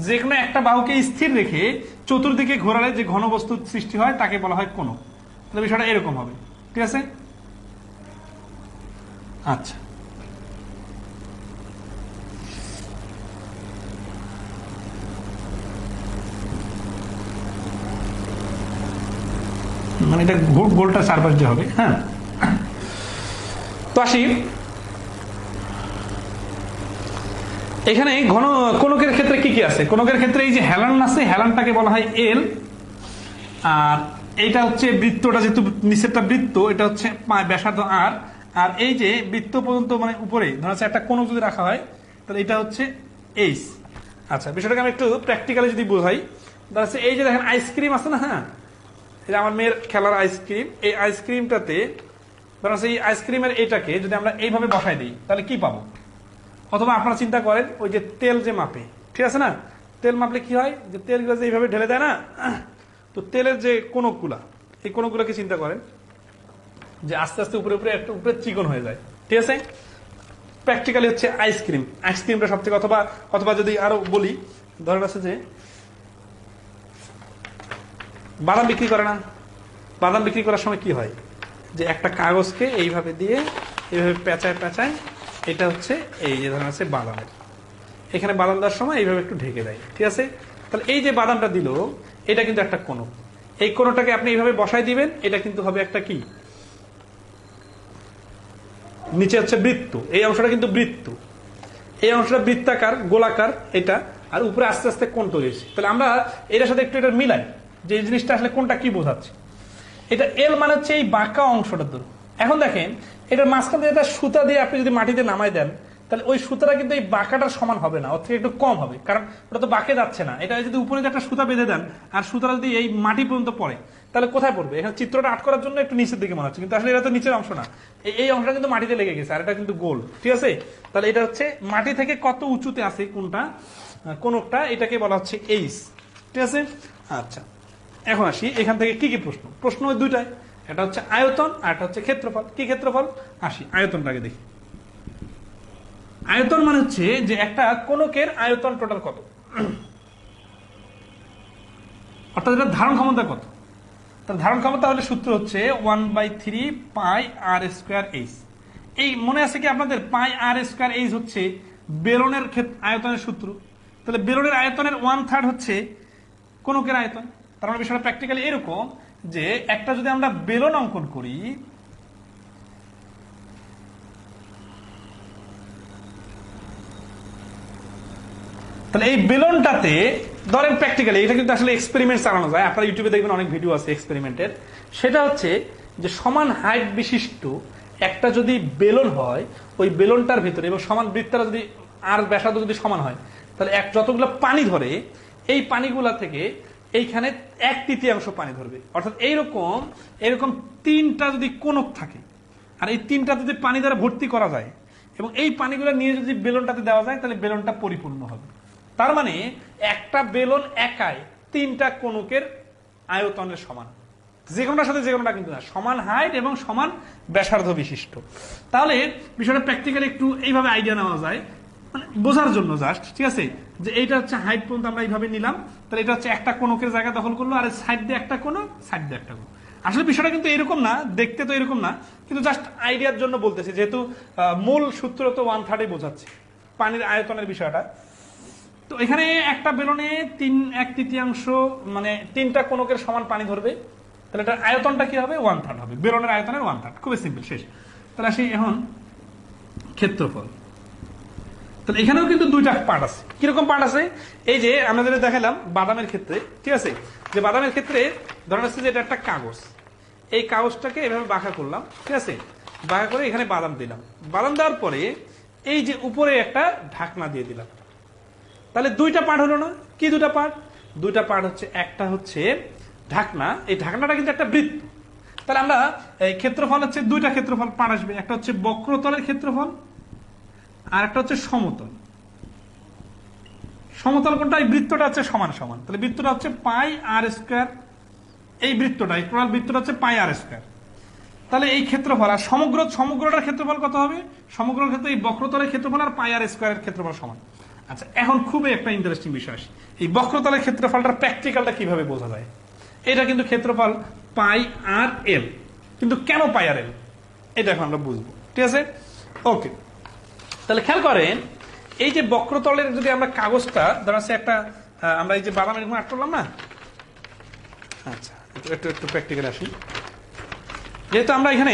যে কোনো একটা বাহুকে স্থির রেখে চতুর্দিকে ঘোরালে যে ঘনবস্তুর সৃষ্টি হয় তাকে বলা হয় কোণক। তাহলে বিষয়টা এরকম হবে, ঠিক আছে। আচ্ছা, মানে এটা গোলটা চারপাশ দিয়ে হবে। হ্যাঁ, তো আসি এখানে কোণকের ক্ষেত্রে কি কি আছে। কোণকের ক্ষেত্রে এই যে হেলান আছে, হেলানটাকে বলা হয় এল, আর এইটা হচ্ছে বৃত্তটা, যেহেতু নিচেরটা বৃত্ত, এটা হচ্ছে ব্যাসার্ধ আর, আর এই যে বৃত্ত পর্যন্ত মানে উপরে ধরা যাচ্ছে একটা কোণক যদি রাখা হয়, তাহলে এটা হচ্ছে এইচ। আচ্ছা, বিষয়টাকে আমি একটু প্র্যাকটিক্যালি যদি বোঝাই, ধরা যাচ্ছে এই যে দেখেন আইসক্রিম আছে না, হ্যাঁ, এই যে আমার মেয়ের খেলার আইসক্রিম, এই আইসক্রিমটাতে ধরা যাচ্ছে এই আইসক্রিমের এটাকে যদি আমরা এইভাবে বসাই দিই, তাহলে কি পাবো। অথবা আপনারা চিন্তা করেন ওই যে তেল যে মাপে, ঠিক আছে না, তেল মাপলে কি হয়, যে তেলগুলো যে এইভাবে ঢেলে দেয় না, তো তেলের যে কোণকগুলা, এই কোণকগুলোকে চিন্তা করেন যে আস্তে আস্তে উপরে উপরে একটু উপরে চিকন হয়ে যায়, ঠিক আছে। প্র্যাকটিক্যালি হচ্ছে আইসক্রিম, আইসক্রিমটা সব থেকে, অথবা যদি আরো বলি, ধরেন আছে যে বাদাম বিক্রি করে না, বাদাম বিক্রি করার সময় কি হয়, যে একটা কাগজকে এইভাবে দিয়ে এইভাবে পেঁচায় পেঁচায়, এটা হচ্ছে এই যে ধরেন আছে বাদামের, এখানে বাদাম দেওয়ার সময় এইভাবে একটু ঢেকে দেয়, ঠিক আছে। তাহলে এই যে বাদামটা দিল, এটা কিন্তু একটা কোণক, এই কোণটাকে আপনি এইভাবে বসাই দিবেন, এটা কিন্তু হবে একটা কি, নিচে হচ্ছে বৃত্ত, এই অংশটা কিন্তু বৃত্ত, এই অংশটা বৃত্তাকার গোলাকার এটা, আর উপরে আস্তে আস্তে কোণ তৈরি হয়েছে। তাহলে আমরা এটার সাথে একটু এটা মিলাই যে এই জিনিসটা আসলে কোনটা কি বোঝাচ্ছে। এটা এল মানে হচ্ছে এই বাঁকা অংশটা ধরুন। এখন দেখেন এটার মাঝখান দিয়ে একটা সুতা দিয়ে আপনি যদি মাটিতে নামাই দেন, তাহলে ওই সুতাটা কিন্তু এই বাঁকাটার সমান হবে না, ওর থেকে একটু কম হবে, কারণ ওটা তো বাঁকে যাচ্ছে না। এটা যদি উপরে একটা সুতা বেঁধে দেন আর সুতাটা যদি এই মাটি পর্যন্ত পড়ে তাহলে কোথায় পড়বে? এখানে চিত্রটা আট করার জন্য একটু নিচের দিকে মনে হচ্ছে, কিন্তু আসলে এটা তো নিচের অংশ না, এই অংশটা কিন্তু মাটিতে লেগে গেছে, আর এটা কিন্তু গোল, ঠিক আছে? তাহলে এটা হচ্ছে মাটি থেকে কত উঁচুতে আছে কোনটা, কোনটা, এটাকে বলা হচ্ছে এইচ, ঠিক আছে? আচ্ছা, এখন আসি এখান থেকে কি কি প্রশ্ন। প্রশ্ন ওই দুইটাই, এটা হচ্ছে আয়তন আর এটা হচ্ছে ক্ষেত্রফল। কি ক্ষেত্রফল? আসি আয়তনটাকে দেখি। আয়তন মানে হচ্ছে যে একটা কোনকের আয়তন টোটাল কত, অর্থাৎ এটা ধারণ ক্ষমতা কত। তার ধারণ ক্ষমতা হলে সূত্র হচ্ছে 1/3 পাই আর স্কোয়ার এইচ। এই মনে আছে কি আপনাদের? পাই আর স্কোয়ার এইচ হচ্ছে বেলনের আয়তনের সূত্র। তাহলে বেলনের আয়তনের 1/3 হচ্ছে কোনকের আয়তন। তার মানে বিষয়টা প্র্যাকটিক্যালি এরকম যে একটা যদি আমরা বেলন অঙ্কন করি, তাহলে এই বেলনটাতে ধরেন প্র্যাকটিক্যালি, এটা কিন্তু আসলে এক্সপেরিমেন্ট চালানো যায়, আপনারা ইউটিউবে দেখবেন অনেক ভিডিও আছে এক্সপেরিমেন্টের। সেটা হচ্ছে যে সমান হাইট বিশিষ্ট একটা যদি বেলন হয়, ওই বেলনটার ভিতরে এবং সমান বৃত্তটা যদি আর ব্যাসার্ধ যদি সমান হয়, তাহলে যতগুলো পানি ধরে এই পানিগুলা থেকে এইখানে 1/3 পানি ধরবে। অর্থাৎ এইরকম তিনটা যদি কোনক থাকে আর এই তিনটা যদি পানি দ্বারা ভর্তি করা যায় এবং এই পানিগুলো নিয়ে যদি বেলনটাতে দেওয়া যায় তাহলে বেলনটা পরিপূর্ণ হবে। তার মানে একটা বেলন একাই তিনটা কোনকের আয়তনের সমান, যে কোনটার সাথে যে কোনটা কিন্তু না, সমান হাইট এবং সমান ব্যাসার্ধ বিশিষ্ট। তাহলে বিষয়টা প্র্যাকটিক্যালি একটু এইভাবে আইডিয়া নেওয়া যায়, মানে বোঝার জন্য জাস্ট, ঠিক আছে? যে এইটা হচ্ছে হাইট পর্যন্ত আমরা এইভাবে নিলাম, তাহলে এটা হচ্ছে একটা কোনকের জায়গা দখল করলো, আর সাইড দিয়ে একটা কোন, সাইড দিয়ে একটা কোন। আসলে বিষয়টা কিন্তু এরকম না, দেখতে তো এরকম না, কিন্তু জাস্ট আইডিয়ার জন্য বলতেছি, যেহেতু মূল সূত্র তো 1/3 বোঝাচ্ছে পানির আয়তনের বিষয়টা। তো এখানে একটা বেলনে 1/3 মানে তিনটা কোনকের সমান পানি ধরবে, তাহলে এটার আয়তনটা কি হবে? 1/3 হবে, বেলনের আয়তনের 1/3। খুবই সিম্পল, শেষ। তাহলে আসি এখন ক্ষেত্রফল। তাহলে এখানেও কিন্তু দুইটা পার্ট আছে। কিরকম পার্ট আছে? এই যে আমরা যেটা দেখালাম বাদামের ক্ষেত্রে, ঠিক আছে? যে বাদামের ক্ষেত্রে ধরেন হচ্ছে যে এটা একটা কাগজ, এই কাগজটাকে এভাবে বাঁকা করলাম, ঠিক আছে? বাঁকা করে এখানে বাদাম দিলাম, বাদাম দেওয়ার পরে এই যে উপরে একটা ঢাকনা দিয়ে দিলাম, তাহলে দুইটা পার্ট হলো না? কি দুটা পার্ট? দুইটা পার্ট হচ্ছে, একটা হচ্ছে ঢাকনা, এই ঢাকনাটা কিন্তু একটা বৃত্ত। তাহলে আমরা এই ক্ষেত্রফল হচ্ছে দুইটা ক্ষেত্রফল পার্ট আসবে, একটা হচ্ছে বক্রতলের ক্ষেত্রফল আর একটা হচ্ছে সমতল। সমতল কোনটা? এই বৃত্তটা হচ্ছে সমান সমান, তাহলে বৃত্তটা হচ্ছে পাই আর স্কোয়ার, এই বৃত্তটা, এই টোটাল বৃত্তটা হচ্ছে পাই আর স্কোয়ার। তাহলে এই ক্ষেত্রফল আর সমগ্রটার ক্ষেত্রফল কত হবে? সমগ্র ক্ষেত্রে এই বক্রতলের ক্ষেত্রফল আর পাই আর স্কোয়ারের ক্ষেত্রফল সমান। আচ্ছা, এখন খুবই একটা ইন্টারেস্টিং বিষয় আসে, এই বক্রতলের ক্ষেত্রফলটার প্র্যাকটিক্যালটা কিভাবে বোঝা যায়। এটা কিন্তু ক্ষেত্রফল পাই আর এল, কিন্তু কেন পাই আর এল এটা এখন আমরা বুঝবো, ঠিক আছে? ওকে, তাহলে খেয়াল করেন, এই যে বক্রতলের যদি আমরা কাগজটা ধরা একটা, আমরা এই যে বাদাম এরকম আট করলাম না, আচ্ছা একটু একটু প্র্যাকটিক্যাল আসি। যেহেতু আমরা এখানে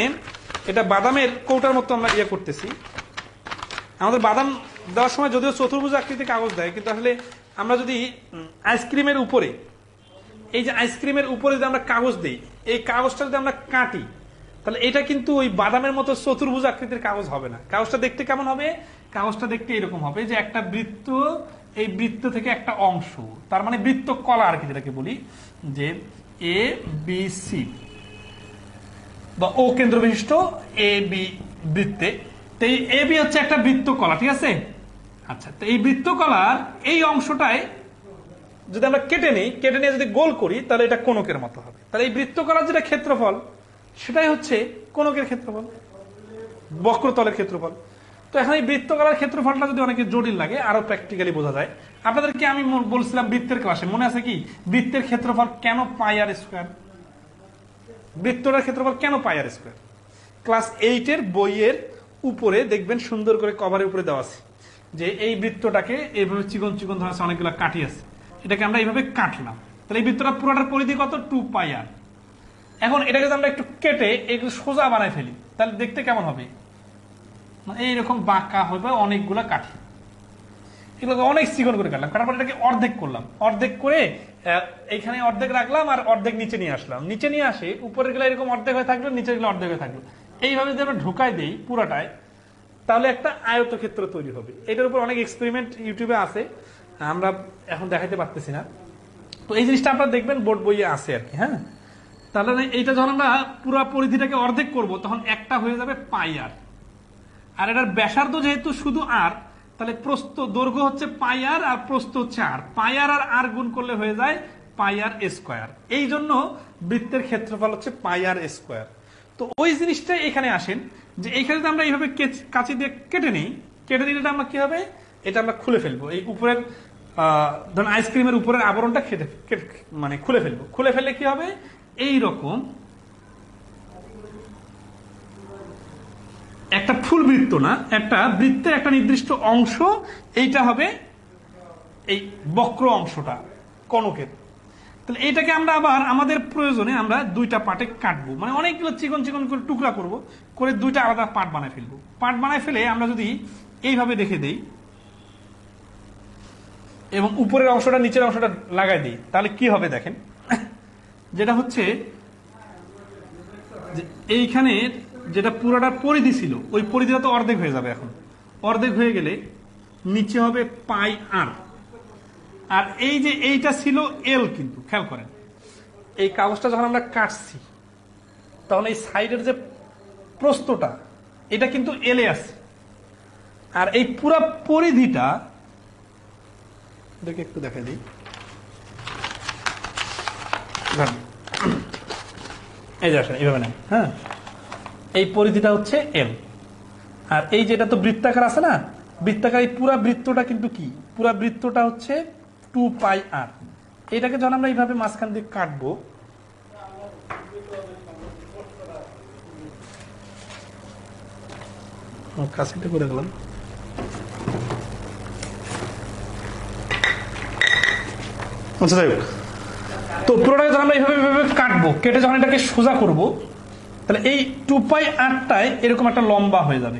এটা বাদামের কৌটার মতো আমরা ইয়ে করতেছি, আমাদের বাদাম দেওয়ার সময় যদিও চতুর্ভুজ আকৃতির কাগজ দেয়, কিন্তু আসলে আমরা যদি আইসক্রিমের উপরে, এই যে আইসক্রিমের উপরে যদি আমরা কাগজ দিই, এই কাগজটা যদি আমরা কাটি, তাহলে এটা কিন্তু ওই বাদামের মতো চতুর্ভুজ আকৃতির কাগজ হবে না। কাগজটা দেখতে কেমন হবে? কাগজটা দেখতে এরকম হবে যে একটা বৃত্ত, এই বৃত্ত থেকে একটা অংশ, তার মানে বৃত্ত কলা আর কি যেটাকে বলি, যে এ বি সি বা ও কেন্দ্র বিশিষ্ট এ বি বৃত্তে, তো এই এ বি হচ্ছে একটা বৃত্ত কলা, ঠিক আছে? আচ্ছা, তো এই বৃত্ত কলার এই অংশটায় যদি আমরা কেটে নিয়ে যদি গোল করি, তাহলে এটা কোনকের মতো হবে। তাহলে এই বৃত্ত কলার যেটা ক্ষেত্রফল, সেটাই হচ্ছে কোনকের ক্ষেত্রফল, বক্রতলের ক্ষেত্রফল। তো এখন এই বৃত্তকলার ক্ষেত্রফলটা যদি অনেকে জটিল লাগে, আরো প্র্যাকটিক্যালি বোঝা যায়। আপনাদেরকে আমি বলছিলাম বৃত্তের ক্লাসে, মনে আছে কি? বৃত্তের ক্ষেত্রফল কেন পাই আর স্কোয়ার? বৃত্তটার ক্ষেত্রফল কেন পাই আর স্কোয়ার? ক্লাস 8 এর বইয়ের উপরে দেখবেন সুন্দর করে কভারের উপরে দেওয়া আছে যে এই বৃত্তটাকে এইভাবে চিকন চিকন ধরা আছে, অনেকগুলো কাটি আছে, এটাকে আমরা এইভাবে কাটলাম, তাহলে এই বৃত্তটা পুরোটার পরিধি কত? 2 পাই আর। এখন এটাকে যদি আমরা একটু কেটে এগুলো সোজা বানাই ফেলি, তাহলে দেখতে কেমন হবে? এইরকম বাঁকা হবে, অনেকগুলা কাঠি, এগুলোকে অনেক চিকন করে কাটলাম, কাটার পর এটাকে অর্ধেক করলাম, অর্ধেক করে এইখানে অর্ধেক রাখলাম আর অর্ধেক নিচে নিয়ে আসলাম, নিচে নিয়ে আসে উপরের গুলো এরকম অর্ধেক হয়ে থাকলো, নিচের গুলো অর্ধেক হয়ে থাকলো। এইভাবে যদি আমরা ঢুকাই দিই পুরাটায়, তাহলে একটা আয়তক্ষেত্র তৈরি হবে। এটার উপর অনেক এক্সপেরিমেন্ট ইউটিউবে আছে, আমরা এখন দেখাইতে পারতেছি না। তো এই জিনিসটা আপনারা দেখবেন বোর্ড বইয়ে আছে আর কি। হ্যাঁ, তাহলে এইটা যখন আমরা পুরো পরিধিটাকে অর্ধেক করব তখন একটা হয়ে যাবে পাই আর। আর এটার ব্যাসার্ধ যেহেতু শুধু আর, তাহলে প্রস্থ দৈর্ঘ্য হচ্ছে পাই আর, আর প্রস্থ হচ্ছে আর। পাই আর আর আর গুণ করলে হয়ে যায় পাই আর স্কোয়ার। এই জন্য বৃত্তের ক্ষেত্রফল হচ্ছে পাই আর স্কোয়ার। তো ওই জিনিসটা এখানে আসেন যে এইখানে আমরা এইভাবে কাঁচি দিয়ে কেটে নিই, কেটে দিলে আমরা কি হবে, এটা আমরা খুলে ফেলবো। এই উপরের ধরুন আইসক্রিমের উপরের আবরণটা মানে খুলে ফেলবো। খুলে ফেললে কি হবে, এই রকম একটা ফুল বৃত্ত না, একটা বৃত্তের একটা নির্দিষ্ট অংশ, এইটা হবে এই বক্র অংশটা কনকের। তাহলে এইটাকে আমরা আবার আমাদের প্রয়োজনে আমরা দুইটা পার্টে কাটবো, মানে অনেকগুলো চিকন চিকন করে টুকরা করব, করে দুইটা আলাদা পার্ট বানায় ফেলবো। পার্ট বানায় ফেলে আমরা যদি এইভাবে রেখে দেই এবং উপরের অংশটা নিচের অংশটা লাগাই দিই, তাহলে কি হবে দেখেন, যেটা হচ্ছে এইখানে যেটা পুরোটা পরিধি ছিল, ওই পরিধিটা তো অর্ধেক হয়ে যাবে। এখন অর্ধেক হয়ে গেলে নিচে হবে পাই আর। আর এই যে এইটা ছিল এল, কিন্তু খেয়াল করেন এই কাগজটা যখন আমরা কাটছি তখন এই সাইডের যে প্রস্থটা এটা কিন্তু এলে আছে, আর এই পুরা পরিধিটা দেখে একটু দেখা দিই, এই যে আসেন এইভাবে নেন। হ্যাঁ, এই পরিধিটা হচ্ছে এল, আর এই যেটা তো বৃত্তাকার আছে না, বৃত্তাকার এই পুরা বৃত্তটা কিন্তু কি, পুরা বৃত্তটা হচ্ছে 2 পাই আর। এটাকে যখন আমরা এইভাবে মাঝখান দিয়ে কাটবো, কাছেটা করে গেলাম, আচ্ছা যাই হোক। তো পুরোটাকে যখন আমরা এইভাবে কাটবো, কেটে যখন এটাকে সোজা করবো, তাহলে এই 2 পাই আরটায় এরকম একটা লম্বা হয়ে যাবে।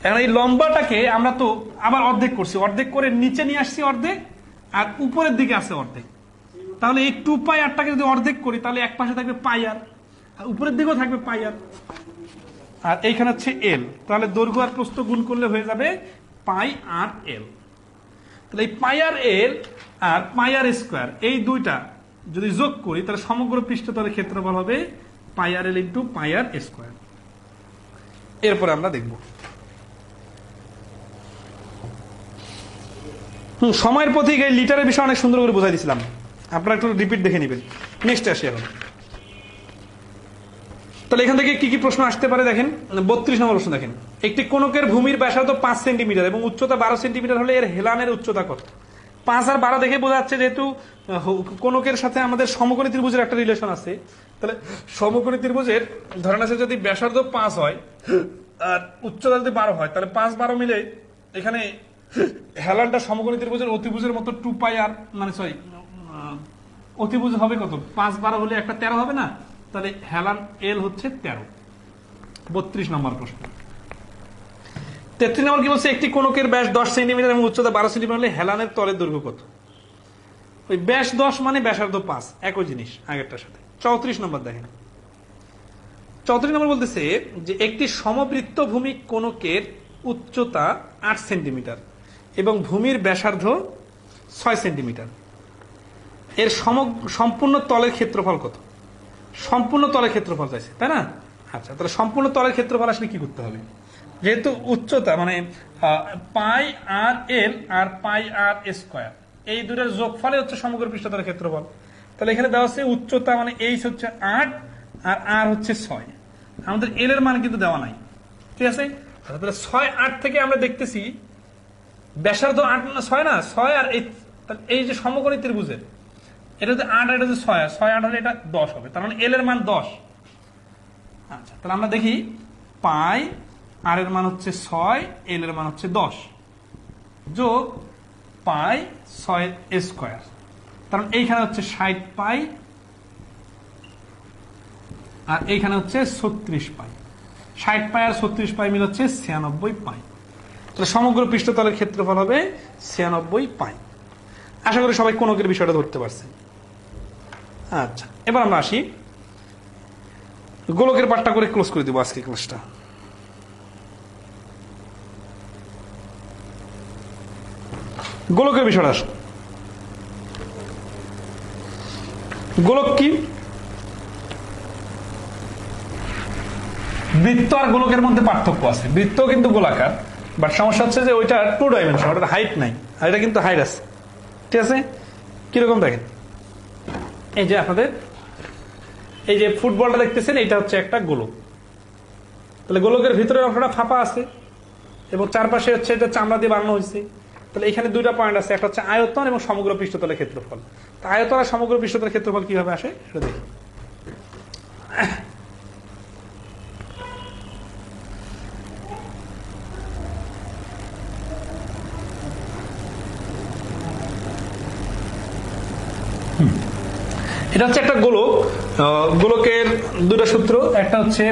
এখন এই লম্বাটাকে আমরা তো আবার অর্ধেক করছি, অর্ধেক করে নিচে নিয়ে আসছি অর্ধেক, আর উপরের দিকে আছে অর্ধেক। তাহলে এই 2 পাই আরটাকে যদি অর্ধেক করি তাহলে এক পাশে থাকবে পাই আর, উপরের দিকেও থাকবে পাই আর, আর এইখানে হচ্ছে এল। তাহলে দৈর্ঘ্য আর প্রস্থ গুণ করলে হয়ে যাবে পাই আর এল। তাহলে এই পাই আর এল আর পাই আর স্কোয়ার, এই দুইটা যদি যোগ করি তাহলে সমগ্র পৃষ্ঠতলের ক্ষেত্রফল হবে পাই আর এল ইন্টু পাই আর স্কোয়ার। এরপরে আমরা দেখব সময়ের প্রতীক। এই লিটারের বিষয় অনেক সুন্দর করে বোঝাই দিয়েছিলাম, আপনারা একটু রিপিট দেখে নেবেন। নেক্সট আসি এখন। তাহলে এখান থেকে কি কি প্রশ্ন আসতে পারে দেখেন, 32 নম্বর প্রশ্ন দেখেন, একটি কোণকের ভূমির ব্যাসার্ধ 5 সেন্টিমিটার এবং উচ্চতা 12 সেন্টিমিটার হলে এর হেলানের উচ্চতা কত? 5 আর 12 দেখে বোঝা যাচ্ছে যেহেতু কোণকের সাথে আমাদের সমকোণী ত্রিভুজের একটা রিলেশন আছে। তাহলে সমকোণী ত্রিভুজের ধরেন আছে যদি ব্যাসার্ধ 5 হয় আর উচ্চতা যদি 12 হয়, তাহলে 5 12 মিলে এখানে হেলানটা সমকোণী ত্রিভুজের অতিভুজের মতো 2 পাই আর, মানে সরি অতিভুজ হবে কত, 5 12 হলে একটা 13 হবে না, তাহলে হেলান এল হচ্ছে 13। 32 নম্বর প্রশ্ন। 33 নম্বর কি বলছে, একটি কোণকের ব্যাস 10 সেন্টিমিটার এবং উচ্চতা 12 সেন্টিমিটার হলে হেলানের তলের দৈর্ঘ্য কত? ওই ব্যাস 10 মানে ব্যাসার্ধ 5, একই জিনিস আগেরটার সাথে। 34 নম্বর দেখেন, 34 নম্বর বলতেছে যে একটি সমবৃত্ত ভূমি কোণকের উচ্চতা 8 সেন্টিমিটার এবং ভূমির ব্যাসার্ধ 6 সেন্টিমিটার, এর সম্পূর্ণ তলের ক্ষেত্রফল কত? সম্পূর্ণ তলের ক্ষেত্রফল চাইছে, তাই না? আচ্ছা, তাহলে সম্পূর্ণ তলের ক্ষেত্রফল আসলে কি করতে হবে, যেহেতু উচ্চতা মানে পাই আর এল আর পাই আর স্কোয়ার, এই দুটোর যোগফলে হচ্ছে সমগ্র পৃষ্ঠতলের ক্ষেত্রফল। তাহলে এখানে দেওয়া আছে উচ্চতা মানে এইচ হচ্ছে 8 আর আর হচ্ছে 6, আমাদের এল এর মান কিন্তু দেওয়া নাই, ঠিক আছে? তাহলে 6 8 থেকে আমরা দেখতেছি ব্যাসার্ধ 8 6 না, 6 আর এই যে সমকোণী ত্রিভুজের এটা হচ্ছে 8 এটা হচ্ছে 6 6 8 হলে এটা 10 হবে, তার মানে এল এর মান 10। আচ্ছা, তাহলে আমরা দেখি পাই আর এর মান হচ্ছে 6, এল এর মান হচ্ছে 10 যোগ পাই 6 স্কোয়ার, কারণ এইখানে হচ্ছে 60 পাই আর এইখানে হচ্ছে 36 পাই, 60 পাই আর 36 পাই মিলে হচ্ছে 96 পাই। তাহলে সমগ্র পৃষ্ঠতলের ক্ষেত্রফল হবে 96 পাই। আশা করি সবাই কোণকের বিষয়টা ধরতে পারছেন। আচ্ছা, এবার আমরা আসি গোলকের পাঠটা করে ক্লোজ করে দেবো আজকে ক্লাসটা। গোলকের বিষয়টা আসে। গোলক কি? বৃত্ত আর গোলকের মধ্যে পার্থক্য আছে। বৃত্ত কিন্তু গোলাকার, বাট সমস্যা হচ্ছে যে ওইটা 2 ডাইমেনশন, ওটার হাইট নাই, আর এটা কিন্তু হাইট আছে। ঠিক আছে, কিরকম দেখেন, এই যে আপনাদের এই যে ফুটবলটা দেখতেছেন, এটা হচ্ছে একটা গোলক। তাহলে গোলকের ভিতরে অংশটা ফাঁপা আছে এবং চারপাশে হচ্ছে এটা চামড়া দিয়ে বানানো হয়েছে। তাহলে এখানে দুইটা পয়েন্ট আছে, একটা হচ্ছে আয়তন এবং সমগ্র পৃষ্ঠতলের ক্ষেত্রফল। তো আয়তন আর সমগ্র পৃষ্ঠতলের ক্ষেত্রফল কিভাবে আসে সেটা দেখি। এটা হচ্ছে একটা গোলক। গোলকের দুটো সূত্র, একটা হচ্ছে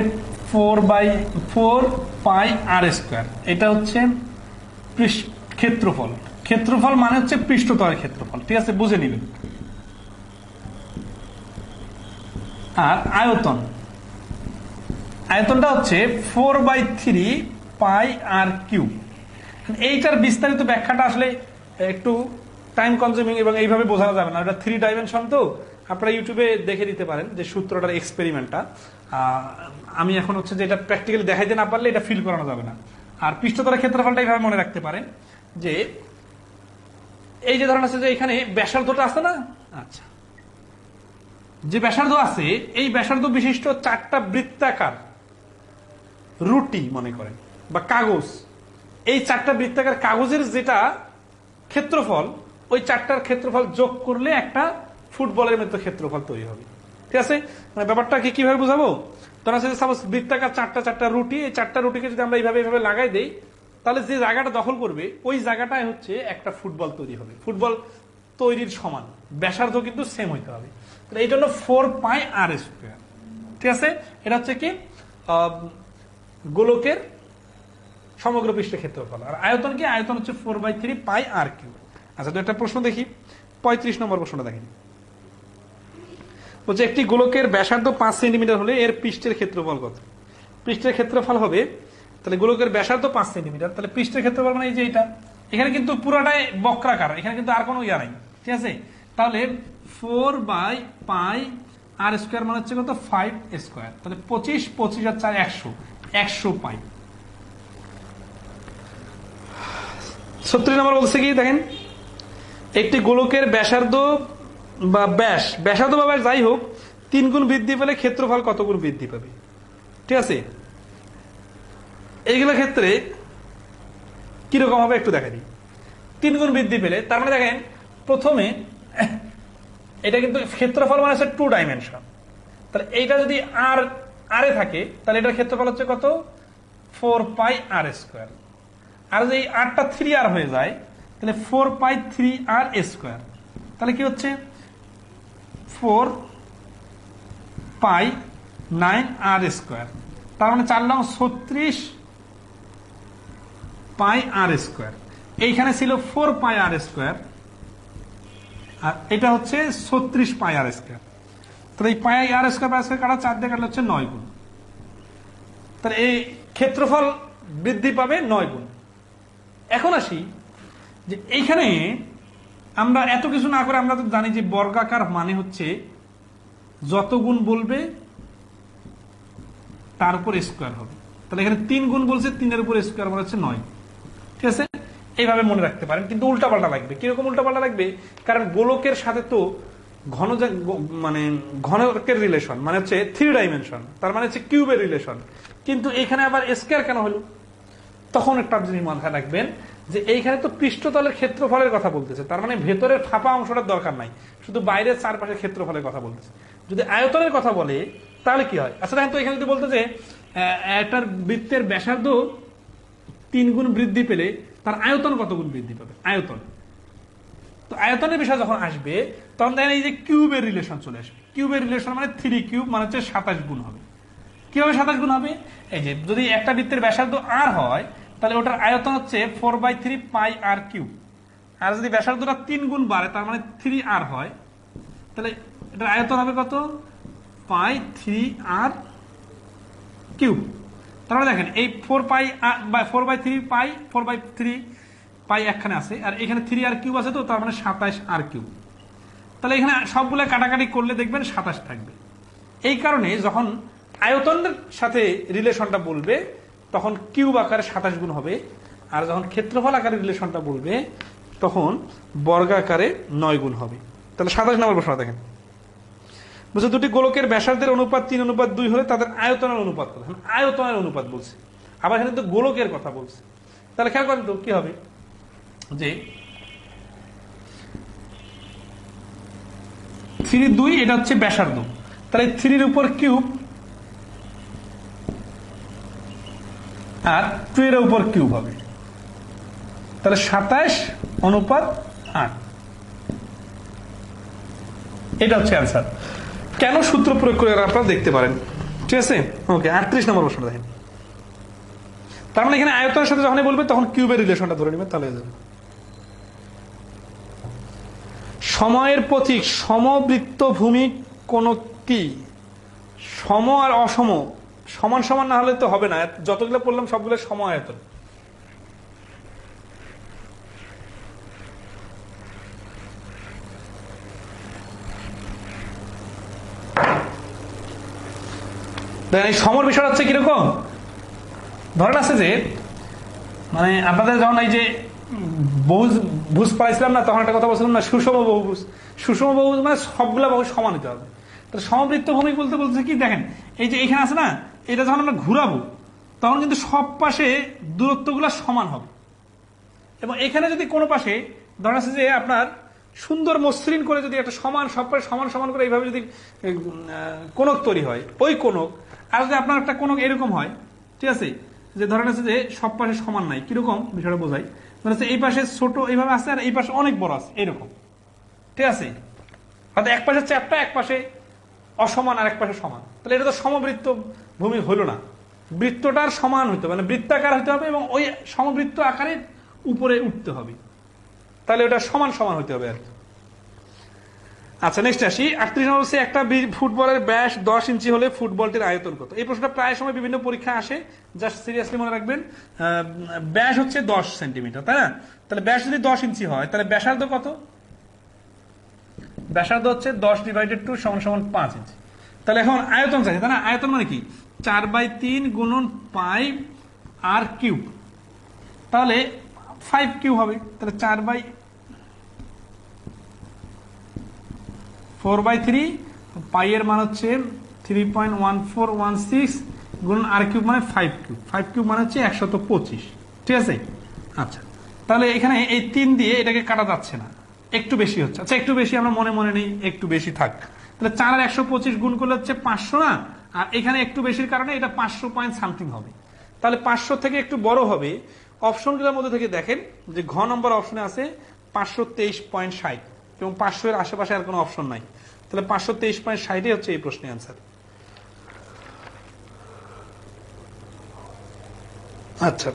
4/4πr²। এটা হচ্ছে ক্ষেত্রফল। ক্ষেত্রফল মানে হচ্ছে পৃষ্ঠতলের ক্ষেত্রফল, ঠিক আছে, বুঝে নিবেন। আর আয়তন, আয়তনটা হচ্ছে 4/3πr³। এইটার বিস্তারিত ব্যাখ্যাটা আসলে একটু টাইম কনজিউমিং এবং এইভাবে বোঝানো যাবে না, এটা 3 ডাইমেনশন। তো আপনারা ইউটিউবে দেখে নিতে পারেন যে সূত্রটার এক্সপেরিমেন্টটা। আমি এখন হচ্ছে যে এটা প্র্যাকটিক্যালি দেখাইতে না পারলে এটা ফিল করানো যাবে না। আর পৃষ্ঠতলের ক্ষেত্রফলটা এইভাবে মনে রাখতে পারেন যে এই যে ধরনের আছে যে এখানে ব্যাসার্ধটা আছে না, আচ্ছা, যে ব্যাসার্ধ আছে এই ব্যাসার্ধ বিশিষ্ট 4টা বৃত্তাকার রুটি মনে করেন বা কাগজ, এই 4টা বৃত্তাকার কাগজের যেটা ক্ষেত্রফল, ওই 4টার ক্ষেত্রফল যোগ করলে একটা ফুটবলের মতো ক্ষেত্রফল তৈরি হবে। ঠিক আছে, মানে ব্যাপারটা কিভাবে বুঝাবো? ধরা আছে সাপোজ বৃত্তাকার 4টা রুটি, এই 4টা রুটিকে যদি আমরা এইভাবে লাগাই দেই, তাহলে যে জায়গাটা দখল করবে ওই জায়গাটাই হচ্ছে একটা ফুটবল তৈরি হবে। ফুটবল তৈরির সমান ব্যাসার্ধ কিন্তু সেম হইতে হবে। এই জন্য 4πr²। ঠিক আছে, এটা হচ্ছে কি গোলকের সমগ্র পৃষ্ঠের ক্ষেত্রফল। আর আয়তন কি? আয়তন হচ্ছে 4/3πr³। আচ্ছা, তো একটা প্রশ্ন দেখি, 35 নম্বর প্রশ্নটা দেখেন। বলছে একটি গোলকের ব্যাসার্ধ 5 সেন্টিমিটার হলে এর পৃষ্ঠের ক্ষেত্রফল কত? পৃষ্ঠের ক্ষেত্রফল হবে, তাহলে গোলকের ব্যাসার্ধ 5 সেন্টিমিটার, তাহলে পৃষ্ঠের ক্ষেত্রফল মানে এই যে এটা, এখানে কিন্তু পুরাটাই বক্রাকার, এখানে কিন্তু আর কোনো ইয়া নাই। ঠিক আছে, তাহলে 4/πr² মানে হচ্ছে কত? 5²। তাহলে 25, 25 আর 4 100, 100 পাই। 36 নম্বর বলছে কি দেখেন, একটি গোলকের ব্যাসার্ধ বা ব্যাসার্ধ বা ব্যাস যাই হোক 3 গুণ বৃদ্ধি পেলে ক্ষেত্রফল কত গুণ বৃদ্ধি পাবে? ঠিক আছে, এইগুলো ক্ষেত্রে কিরকম হবে একটু দেখা দিই। 3 গুণ বৃদ্ধি পেলে তার মানে দেখেন প্রথমে এটা কিন্তু ক্ষেত্রফল মানে হচ্ছে 2 ডাইমেনশন। তাহলে এইটা যদি আর এ থাকে তাহলে এটার ক্ষেত্রফল হচ্ছে কত? 4πr²। আর যদি এই আরটা 3r হয়ে যায় তাহলে 4π3r²। তাহলে কি হচ্ছে? 4π9r²। তার মানে 4 লং 36πr²। এইখানে ছিল 4πr², আর এটা হচ্ছে 36πr²। তাহলে এই πr² কাটা 4 দিয়ে কাটলে হচ্ছে 9 গুণ। তাহলে এই ক্ষেত্রফল বৃদ্ধি পাবে 9 গুণ। এখন আসি যে এইখানে আমরা এত কিছু না করে আমরা তো জানি যে বর্গাকার মানে হচ্ছে যত গুণ বলবে তার উপর স্কোয়ার হবে। তাহলে এখানে 3 গুণ বলছে, 3-এর উপর স্কোয়ার মানে হচ্ছে 9। ঠিক আছে, এইভাবে মনে রাখতে পারেন, কিন্তু উল্টাপাল্টা লাগবে। কিরকম উল্টাপাল্টা লাগবে? কারণ গোলকের সাথে তো ঘনকের রিলেশন মানে হচ্ছে 3 ডাইমেনশন, তার মানে হচ্ছে কিউবের রিলেশন, কিন্তু এখানে আবার স্কয়ার কেন হলো? তখন একটা জিনিস মাথায় রাখবেন যে এইখানে তো পৃষ্ঠতলের ক্ষেত্রফলের কথা বলতেছে, তার মানে ভেতরের ফাঁপা অংশটার দরকার নাই, শুধু বাইরের চারপাশের ক্ষেত্রফলের কথা বলতেছে। যদি আয়তনের কথা বলে তাহলে কি হয়? আচ্ছা দেখেন তো, এখানে যদি বলতে যে একটার বৃত্তের ব্যাসার্ধ 3 গুণ বৃদ্ধি পেলে তার আয়তন কত গুণ বৃদ্ধি পাবে? আয়তন। তো আয়তনের বিষয় যখন আসবে তখন দেখেন এই যে কিউবের রিলেশন চলে আসবে। কিউবের রিলেশন মানে 3 কিউব মানে হচ্ছে 27 গুণ হবে। কিভাবে 27 গুণ হবে? এই যে যদি একটা বৃত্তের ব্যাসার্ধ r হয় তাহলে ওটার আয়তন হচ্ছে 4/3πr³। আর যদি ব্যাসার্ধটা 3 গুণ বাড়ে তার মানে 3r হয়, তাহলে এটার আয়তন হবে কত? π3r³। তাহলে দেখেন এই 4/3π 4/3 পাই একখানে আছে, আর এখানে 3r³ আছে, তো তার মানে 27r³। তাহলে এখানে সবগুলো কাটাকাটি করলে দেখবেন 27 থাকবে। এই কারণে যখন আয়তনের সাথে রিলেশনটা বলবে তখন কিউব আকারে 27 গুণ হবে, আর যখন ক্ষেত্রফল আকারে রিলেশনটা বলবে তখন বর্গাকারে 9 গুণ হবে। তাহলে 27 নম্বর প্রশ্ন দেখেন, বলছে দুটি গোলকের ব্যাসার্ধের অনুপাত 3:2 হলে তাদের আয়তনের অনুপাত কত? আয়তনের অনুপাত বলছে, আবার এখানে তো গোলকের কথা বলছে। তাহলে খেয়াল করেন তো কি হবে, যে 3:2 এটা হচ্ছে ব্যাসার্ধ, তাহলে 3 উপর কিউব আর 2 এর উপর কিউব হবে, তাহলে 27:8। এটা হচ্ছে অ্যান্সার। কেন সূত্র প্রয়োগ করে আপনারা দেখতে পারেন, ঠিক আছে। ওকে, 38 নম্বর প্রশ্ন দেখেন। তার মানে এখানে আয়তনের সাথে যখনই বলবে তখন কিউবের রিলেশনটা ধরে নেবেন, তাহলে সময়ের প্রতীক সমবৃত্ত ভূমি কোন কি? সম আর অসম সমান সমান না হলে তো হবে না, যতগুলো পড়লাম সবগুলো সম আয়তন। এই সমর বিষয় হচ্ছে কিরকম, ধরেন আছে যে মানে আপনাদের যখন এই যে ভুজ পাইছিলাম না, তখন একটা কথা বলছিলাম না, সুষম বহুভুজ। সুষম বহুভুজ মানে সবগুলা বহু সমান হতে হবে। তাহলে সমবৃত্ত ভূমি বলতে বলছে কি, দেখেন এই যে এখানে আছে না, এটা যখন আমরা ঘুরাবো তখন কিন্তু সব পাশে দূরত্বগুলো সমান হবে, এবং এখানে যদি কোনো পাশে ধরেন আছে যে আপনার সুন্দর মসৃণ করে যদি একটা সমান সব পাশে সমান সমান করে এইভাবে যদি কোণক তৈরি হয়, ওই কোণক, আর যদি আপনার একটা কোণক এরকম হয়, ঠিক আছে, যে ধরেন আছে যে সব পাশে সমান নাই, কিরকম বিষয়টা বোঝাই, মানে এই পাশে ছোট এইভাবে আছে আর এই পাশে অনেক বড় আছে এরকম, ঠিক আছে, হয়তো এক পাশে চ্যাপ্টা, এক পাশে অসমান আর এক পাশে সমান, তাহলে এটা তো সমবৃত্ত ভূমি হলো না। বৃত্তটার সমান হইতে হবে, মানে বৃত্তাকার হইতে হবে এবং ওই সমবৃত্ত আকারে উপরে উঠতে হবে, তাহলে ওটা সমান সমান হইতে হবে আর কি। আচ্ছা, নেক্সট আসি। 38 নম্বর হচ্ছে একটা ফুটবলের ব্যাস 10 ইঞ্চি হলে ফুটবলটির আয়তন কত? এই প্রশ্নটা প্রায় সময় বিভিন্ন পরীক্ষা আসে, জাস্ট সিরিয়াসলি মনে রাখবেন। ব্যাস হচ্ছে 10 সেন্টিমিটার, তাই না? তাহলে ব্যাস যদি 10 ইঞ্চি হয় তাহলে ব্যাসার্ধ কত? ব্যাসার্ধ হচ্ছে 10/2 = 5 ইঞ্চি। তাহলে এখন আয়তন চাইছে, তাই না? আয়তন মানে কি, 4/3 গুণন পাই আর কিউব, তাহলে 5 কিউব হবে, তাহলে 4/3 পাই এর মান হচ্ছে 3.1416 গুণন আর কিউব মানে 5 কিউব, 5 কিউব মানে হচ্ছে 125, ঠিক আছে। আচ্ছা, তাহলে এখানে এই 3 দিয়ে এটাকে কাটা যাচ্ছে না, একটু বেশি হচ্ছে। আচ্ছা, একটু বেশি আমরা মনে মনে নেই, একটু বেশি থাক। তাহলে 4 আর 125 গুণ করলে হচ্ছে 500 না, আর এখানে একটু বেশির কারণে এটা 500 পয়েন্ট সামথিং হবে, তাহলে 500 থেকে একটু বড় হবে। অপশনগুলোর মধ্যে থেকে দেখেন যে ঘ নম্বর অপশনে আছে 523.60 এবং 500 এর আশেপাশে আর কোনো অপশন নাই, তাহলে 523.60 হচ্ছে এই প্রশ্নের অ্যান্সার। আচ্ছা,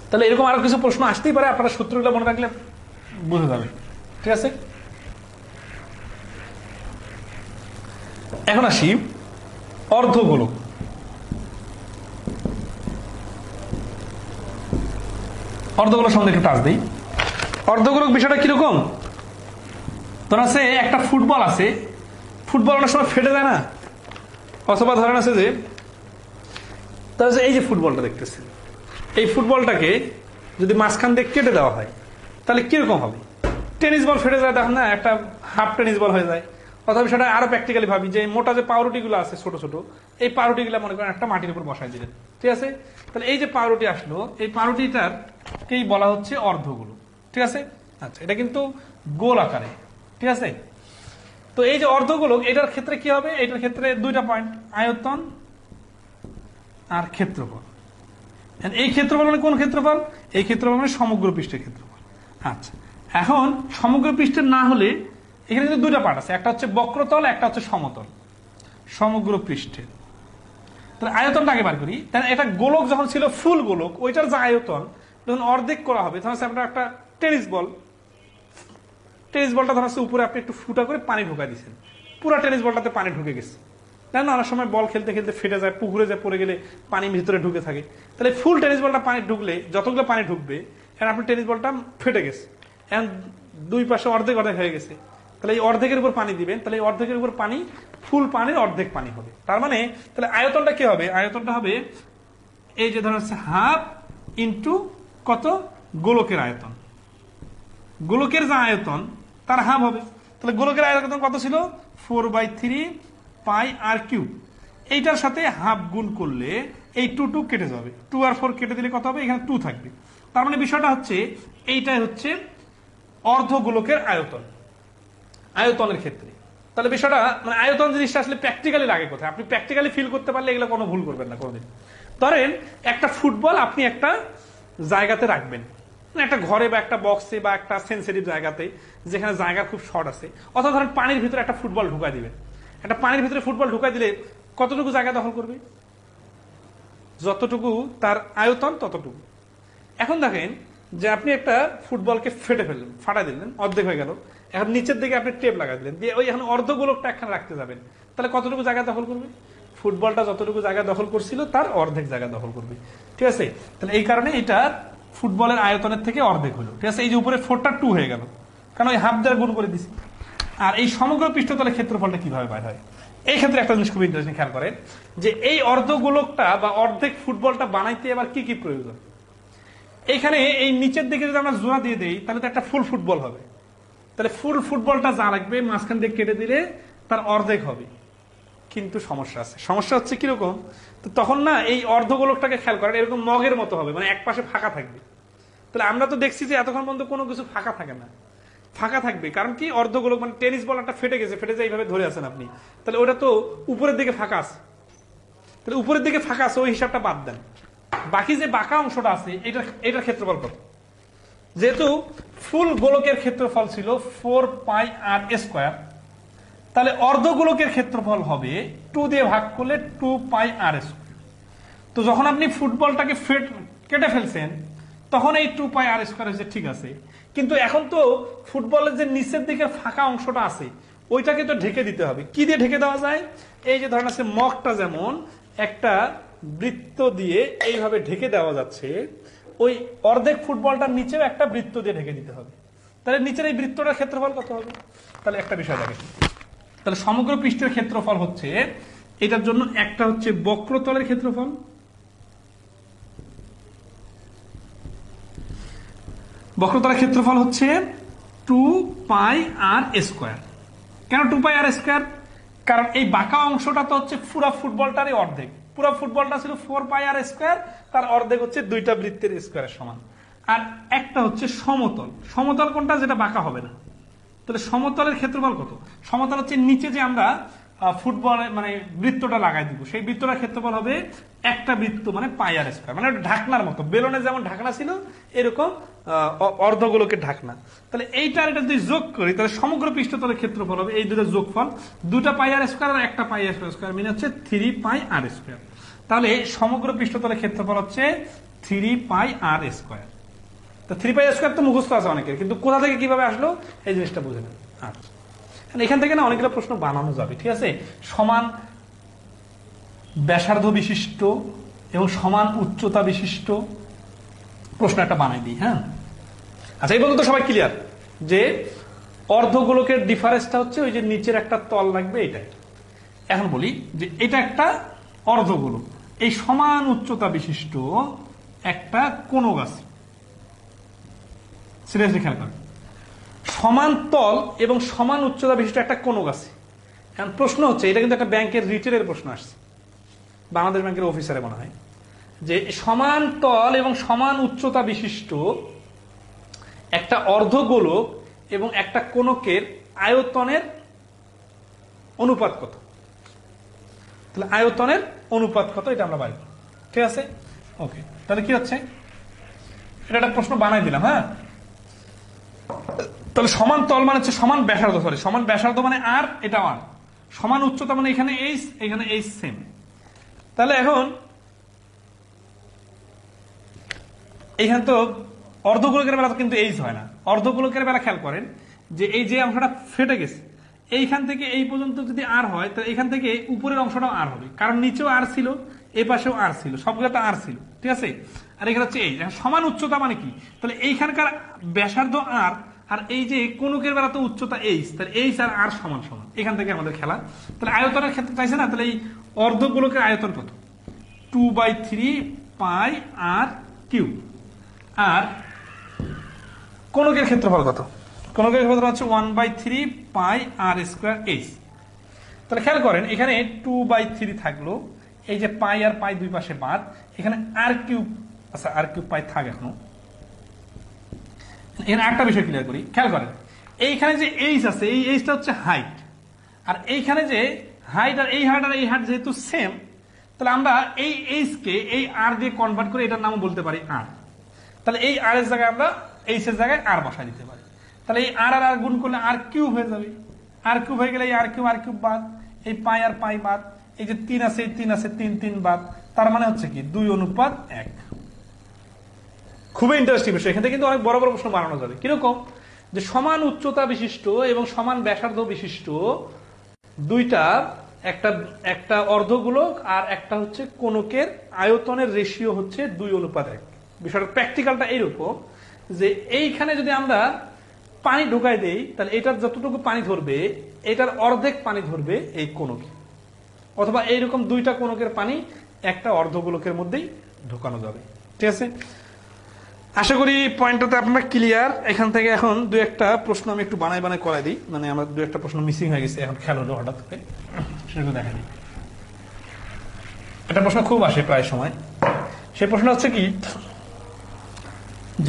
তাহলে এরকম আরো কিছু প্রশ্ন আসতেই পারে, আপনারা সূত্রগুলো মনে রাখলে বুঝে যাবে, ঠিক আছে। এখন আসি অর্ধগোলক। অর্ধগোলক সম্বন্ধে একটু টাচ দিই। অর্ধগোলক বিষয়টা কিরকম, ধরেন আছে একটা ফুটবল আছে, ফুটবল অনেক সময় ফেটে যায় না, অথবা ধরেন আছে যে তাহলে এই যে ফুটবলটা দেখতেছে, এই ফুটবলটাকে যদি মাঝখান দিয়ে কেটে দেওয়া হয় তাহলে কিরকম হবে? টেনিস বল ফেটে যায়, দেখেন না, একটা হাফ টেনিস বল হয়ে যায়। অথবা সেটা আরো প্র্যাকটিক্যালি ভাবি, যে মোটা যে পাউরুটি গুলো আছে ছোট ছোট, এই পাউরুটি গুলা মনে করেন একটা মাটির উপর বসাই দিলেন, ঠিক আছে। তাহলে এই যে পাউরুটি আসলো, এই পাউরুটিটারকেই বলা হচ্ছে অর্ধগোলক, ঠিক আছে। আচ্ছা, এটা কিন্তু গোল আকারে, ঠিক আছে। তো এই যে অর্ধগোলক, এটার ক্ষেত্রে কি হবে? এটার ক্ষেত্রে দুইটা পয়েন্ট, আয়তন আর ক্ষেত্রফল। এই ক্ষেত্রফল মানে কোন ক্ষেত্রফল? এই ক্ষেত্রফল মানে সমগ্র পৃষ্ঠের ক্ষেত্রফল। আচ্ছা, এখন সমগ্র পৃষ্ঠের না হলে এখানে কিন্তু দুইটা পার্ট আছে, একটা হচ্ছে বক্রতল, একটা হচ্ছে সমতল। সমগ্র পৃষ্ঠের তাহলে আয়তনটা আগে বার করি। এটা গোলক যখন ছিল ফুল গোলক, ওইটার যে আয়তন যখন অর্ধেক করা হবে, তখন আপনার একটা টেনিস বল, টেনিস বলটা ধরা হচ্ছে উপরে আপনি একটু ফুটা করে পানি ঢুকাই দিচ্ছেন, পুরো টেনিস বলটাতে পানি ঢুকে গেছে, তাই না? অনেক সময় বল খেলতে খেলতে ফেটে যায়, পুকুরে যায়, পড়ে গেলে পানি ভিতরে ঢুকে থাকে। তাহলে ফুল টেনিস বলটা পানি ঢুকলে যতগুলো পানি ঢুকবে, এখন আপনার টেনিস বলটা ফেটে গেছে, এখন দুই পাশে অর্ধেক অর্ধেক হয়ে গেছে, তাহলে এই অর্ধেকের উপর পানি দিবেন, তাহলে এই অর্ধেকের উপর পানি ফুল পানির অর্ধেক পানি হবে। তার মানে তাহলে আয়তনটা কি হবে? আয়তনটা হবে এই যে ধরুন হচ্ছে হাফ ইন্টু কত, গোলকের আয়তন। গোলকের যে আয়তন তার হাফ হবে। তাহলে গোলকের আয়তন কত ছিল? 4/3 পাই আর কিউব। এইটার সাথে হাফ গুণ করলে এই 2 কেটে যাবে, 2 আর 4 কেটে দিলে কত হবে? এখানে 2 থাকবে। তার মানে বিষয়টা হচ্ছে এইটাই হচ্ছে অর্ধ গোলকের আয়তন আয়তনের ক্ষেত্রে। তাহলে বিষয়টা মানে আয়তন জিনিসটা আসলে প্র্যাকটিক্যালি লাগে কোথায়? আপনি প্র্যাকটিক্যালি ফিল করতে পারলে এগুলো কোনো ভুল করবেন না কোনোদিন। ধরেন একটা ফুটবল আপনি একটা জায়গাতে রাখবেন, একটা ঘরে বা একটা বক্সে বা একটা সেন্সিটিভ জায়গাতে যেখানে জায়গা খুব শর্ট আছে, অথবা ধরেন পানির ভিতরে একটা ফুটবল ঢুকাই দিবেন। একটা পানির ভিতরে ফুটবল ঢুকাই দিলে কতটুকু জায়গা দখল করবে? যতটুকু তার আয়তন ততটুকু। এখন দেখেন যে আপনি একটা ফুটবলকে ফেটে ফেললেন, ফাটা দিলেন, অর্ধেক হয়ে গেল, এখন নিচের দিকে আপনি টেপ লাগাই দিলেন, দিয়ে ওই এখন অর্ধ গোলকটা একখানে রাখতে যাবেন, তাহলে কতটুকু জায়গা দখল করবে? ফুটবলটা যতটুকু জায়গা দখল করছিল তার অর্ধেক জায়গা দখল করবে। ঠিক আছে, তাহলে এই কারণে এটা ফুটবলের আয়তনের থেকে অর্ধেক হলো। ঠিক আছে, এই যে উপরে 4টা 2 হয়ে গেল, কারণ ওই হাফ দ্বারা গুণ করে দিছি। আর এই সমগ্র পৃষ্ঠতলের ক্ষেত্রফলটা কিভাবে বাইর হয়? এই ক্ষেত্রে একটা জিনিস খুব ইন্টারেস্টিং, খেয়াল করেন যে এই অর্ধ গোলকটা বা অর্ধেক ফুটবলটা বানাইতে আবার কি কি প্রয়োজন। এইখানে এই নিচের দিকে যদি আমরা জোড়া দিয়ে দেই তাহলে তো একটা ফুল ফুটবল হবে। তাহলে ফুল ফুটবলটা যা লাগবে মাঝখান দিয়ে কেটে দিলে তার অর্ধেক হবে। কিন্তু সমস্যা আছে। সমস্যা হচ্ছে কিরকম? তো তখন না এই অর্ধ গোলকটাকে খেয়াল করেন, এরকম মগের মতো হবে, মানে এক পাশে ফাঁকা থাকবে। তাহলে আমরা তো দেখছি যে এতক্ষণ পর্যন্ত কোনো কিছু ফাঁকা থাকে না, ফাঁকা থাকবে। কারণ কি? অর্ধ গোলক মানে টেনিস বল একটা ফেটে গেছে, ফেটে যায় এইভাবে ধরে আছেন আপনি, তাহলে ওটা তো উপরের দিকে ফাঁকা আছে। তাহলে উপরের দিকে ফাঁকা আছে, ওই হিসাবটা বাদ দেন। বাকি যে বাঁকা অংশটা আছে এটার ক্ষেত্রফল কত? যেহেতু ফুল গোলকের ক্ষেত্রফল ছিল 4 পাই আর স্কোয়ার, তাহলে অর্ধ গোলকের ক্ষেত্রফল হবে 2 দিয়ে ভাগ করলে 2 পাই আর স্কোয়ার। তো যখন আপনি ফুটবলটাকে কেটে ফেলছেন তখন এই 2 পাই আর স্কোয়ার হচ্ছে, ঠিক আছে। কিন্তু এখন তো ফুটবলের যে নিচের দিকে ফাঁকা অংশটা আছে ওইটাকে তো ঢেকে দিতে হবে। কি দিয়ে ঢেকে দেওয়া যায়? এই যে ধরেন আছে মগটা যেমন একটা বৃত্ত দিয়ে এইভাবে ঢেকে দেওয়া যাচ্ছে, ওই অর্ধেক ফুটবলটার নিচেও একটা বৃত্ত দিয়ে ঢেকে দিতে হবে। তাহলে নিচের এই বৃত্তটার ক্ষেত্রফল কত হবে? তাহলে একটা বিষয় দেখেন, তাহলে সমগ্র পৃষ্ঠের ক্ষেত্রফল হচ্ছে, এটার জন্য একটা হচ্ছে বক্রতলের ক্ষেত্রফল, বক্রতলের ক্ষেত্রফল হচ্ছে 2 পাই আর স্কোয়ার। কেন 2 পাই আর স্কোয়ার? কারণ এই বাঁকা অংশটা তো হচ্ছে পুরো ফুটবলটারই অর্ধেক। পুরো ফুটবলটা ছিল 4 পাই আর স্কোয়ার, তার অর্ধেক হচ্ছে দুইটা বৃত্তের স্কোয়ারের সমান। আর একটা হচ্ছে সমতল। সমতল কোনটা? যেটা বাঁকা হবে না। তাহলে সমতলের ক্ষেত্রফল কত? সমতল হচ্ছে নিচে যে আমরা ফুটবল মানে বৃত্তটা লাগাই দিব, সেই বৃত্তটার ক্ষেত্রফল হবে একটা বৃত্ত মানে পাই আর স্কোয়ার, মানে ঢাকনার মতো। বেলুনে যেমন ঢাকনা ছিল এরকম অর্ধগোলকের ঢাকনা। তাহলে এইটার এটা যদি যোগ করি তাহলে সমগ্র পৃষ্ঠতলের ক্ষেত্রফল হবে এই দুটো যোগফল, 2টা পাই আর স্কোয়ার আর একটা পাই আর স্কোয়ার, মিলে হচ্ছে 3 পাই আর স্কোয়ার। তাহলে সমগ্র পৃষ্ঠতলের ক্ষেত্রফল হচ্ছে 3 পাই আর স্কোয়ার। তো 3 পাই স্কোয়ার তো মুখস্থ আছে অনেকের, কিন্তু কোথা থেকে কিভাবে আসলো এই জিনিসটা বুঝে নেন। আচ্ছা, এখান থেকে না অনেকগুলো প্রশ্ন বানানো যাবে। ঠিক আছে, সমান ব্যাসার্ধ বিশিষ্ট এবং সমান উচ্চতা বিশিষ্ট প্রশ্ন একটা বানাই দিই। হ্যাঁ, আচ্ছা, এই পর্যন্ত সবাই ক্লিয়ার যে অর্ধগোলকের ডিফারেন্সটা হচ্ছে ওই যে নিচের একটা তল লাগবে এটাই। এখন বলি যে এটা একটা অর্ধগোলক, এই সমান উচ্চতা বিশিষ্ট একটা কোনক আছে। সিরিয়াসলি খেয়াল করেন, সমান তল এবং সমান উচ্চতা বিশিষ্ট একটা কোনক আছে। এখন প্রশ্ন হচ্ছে, এটা কিন্তু একটা ব্যাংকের রিটেলের প্রশ্ন আসছে, বাংলাদেশ ব্যাংকের অফিসারে মনে হয়, যে সমান তল এবং সমান উচ্চতা বিশিষ্ট একটা অর্ধগোলক এবং একটা কোনকের আয়তনের অনুপাত কত? তাহলে আয়তনের অনুপাত কত এটা আমরা বাইর করব। ঠিক আছে, ওকে। তাহলে কি হচ্ছে, এটা একটা প্রশ্ন বানাই দিলাম। হ্যাঁ, তাহলে সমান তল মানে হচ্ছে সমান ব্যাসার্ধ, সরি সমান ব্যাসার্ধ মানে আর, এটা আর। সমান উচ্চতা মানে এখানে এইচ, এখানে এইচ সেম। তাহলে এখন এইখানে তো অর্ধগোলকের বেলা কিন্তু এইচ হয় না। অর্ধগোলকের বেলা খেয়াল করেন যে এই যে অংশটা ফেটে গেছে এইখান থেকে এই পর্যন্ত যদি আর হয় তাহলে এখান থেকে উপরের অংশটাও আর হবে, কারণ নিচেও আর ছিল, এই পাশেও আর ছিল, সবগুলো তো আর ছিল। ঠিক আছে, আর এখানে হচ্ছে এইচ। সমান উচ্চতা মানে কি, তাহলে এইখানকার ব্যাসার্ধ আর, আর এই যে কোণকের বেলা তো উচ্চতা এইচ, তাহলে এইচ আর আর সমান সমান। এখান থেকে আমাদের খেলা। তাহলে আয়তনের ক্ষেত্রে চাইছে না, তাহলে এই অর্ধগোলকের আয়তন কত, 2/3 পাই আর কিউব। আর কোণকের ক্ষেত্রফল কত, কোণকের ক্ষেত্রফল হচ্ছে 1/3 পাই আর স্কয়ার এইচ। তাহলে খেয়াল করেন এখানে 2/3 থাকলো, এই যে পাই আর পাই দুই পাশে বাদ, এখানে আর কিউব, আচ্ছা আর কিউব পাই থাক এখনো। এখানে একটা বিষয় ক্লিয়ার করি, খেয়াল করেন এইখানে যে এইচ আছে, এই এইচটা হচ্ছে হাইট, আর এইখানে যে হাইট আর এই হাইট আর এই হাইট যেহেতু সেম, তাহলে আমরা এই এইচ কে এই আর দিয়ে কনভার্ট করে এটার নাম বলতে পারি আর। তাহলে এই আর এর জায়গায় আমরা এইচ এর জায়গায় আর বসাই দিতে পারি। তাহলে এই আর আর আর গুণ করলে আর কিউব হয়ে যাবে, আর কিউব হয়ে গেলে এই আর কিউব বাদ, এই পাই আর পাই বাদ, এই যে 3 আছে এই 3 আছে 3 বাদ, তার মানে হচ্ছে কি 2:1। খুবই ইন্টারেস্টিং বিষয়। এখান থেকে কিন্তু অনেক বড় বড় প্রশ্ন বানানো যাবে। কিরকম, যে সমান উচ্চতা বিশিষ্ট এবং সমান ব্যাসার্ধ বিশিষ্ট দুইটা, একটা অর্ধগোলক আর একটা হচ্ছে কোণকের আয়তনের রেশিও হচ্ছে 2:1। বিষয়টা প্র্যাকটিক্যালটা এইরকম যে এইখানে যদি আমরা পানি ঢোকাই দেই, তাহলে এটার যতটুকু পানি ধরবে এটার অর্ধেক পানি ধরবে এই কোণকে, অথবা এইরকম দুইটা কোণকের পানি একটা অর্ধগোলকের মধ্যেই ঢোকানো যাবে। ঠিক আছে, আশা করি পয়েন্টটাতে আপনারা ক্লিয়ার। এখান থেকে এখন দু একটা প্রশ্ন আমি একটু বানাই করাই দিই, মানে আমার দু একটা প্রশ্ন মিসিং হয়ে গেছে, এখন খেয়াল হলো হঠাৎ করে, সেগুলো দেখা দিই। একটা প্রশ্ন খুব আসে প্রায় সময়, সেই প্রশ্ন হচ্ছে কি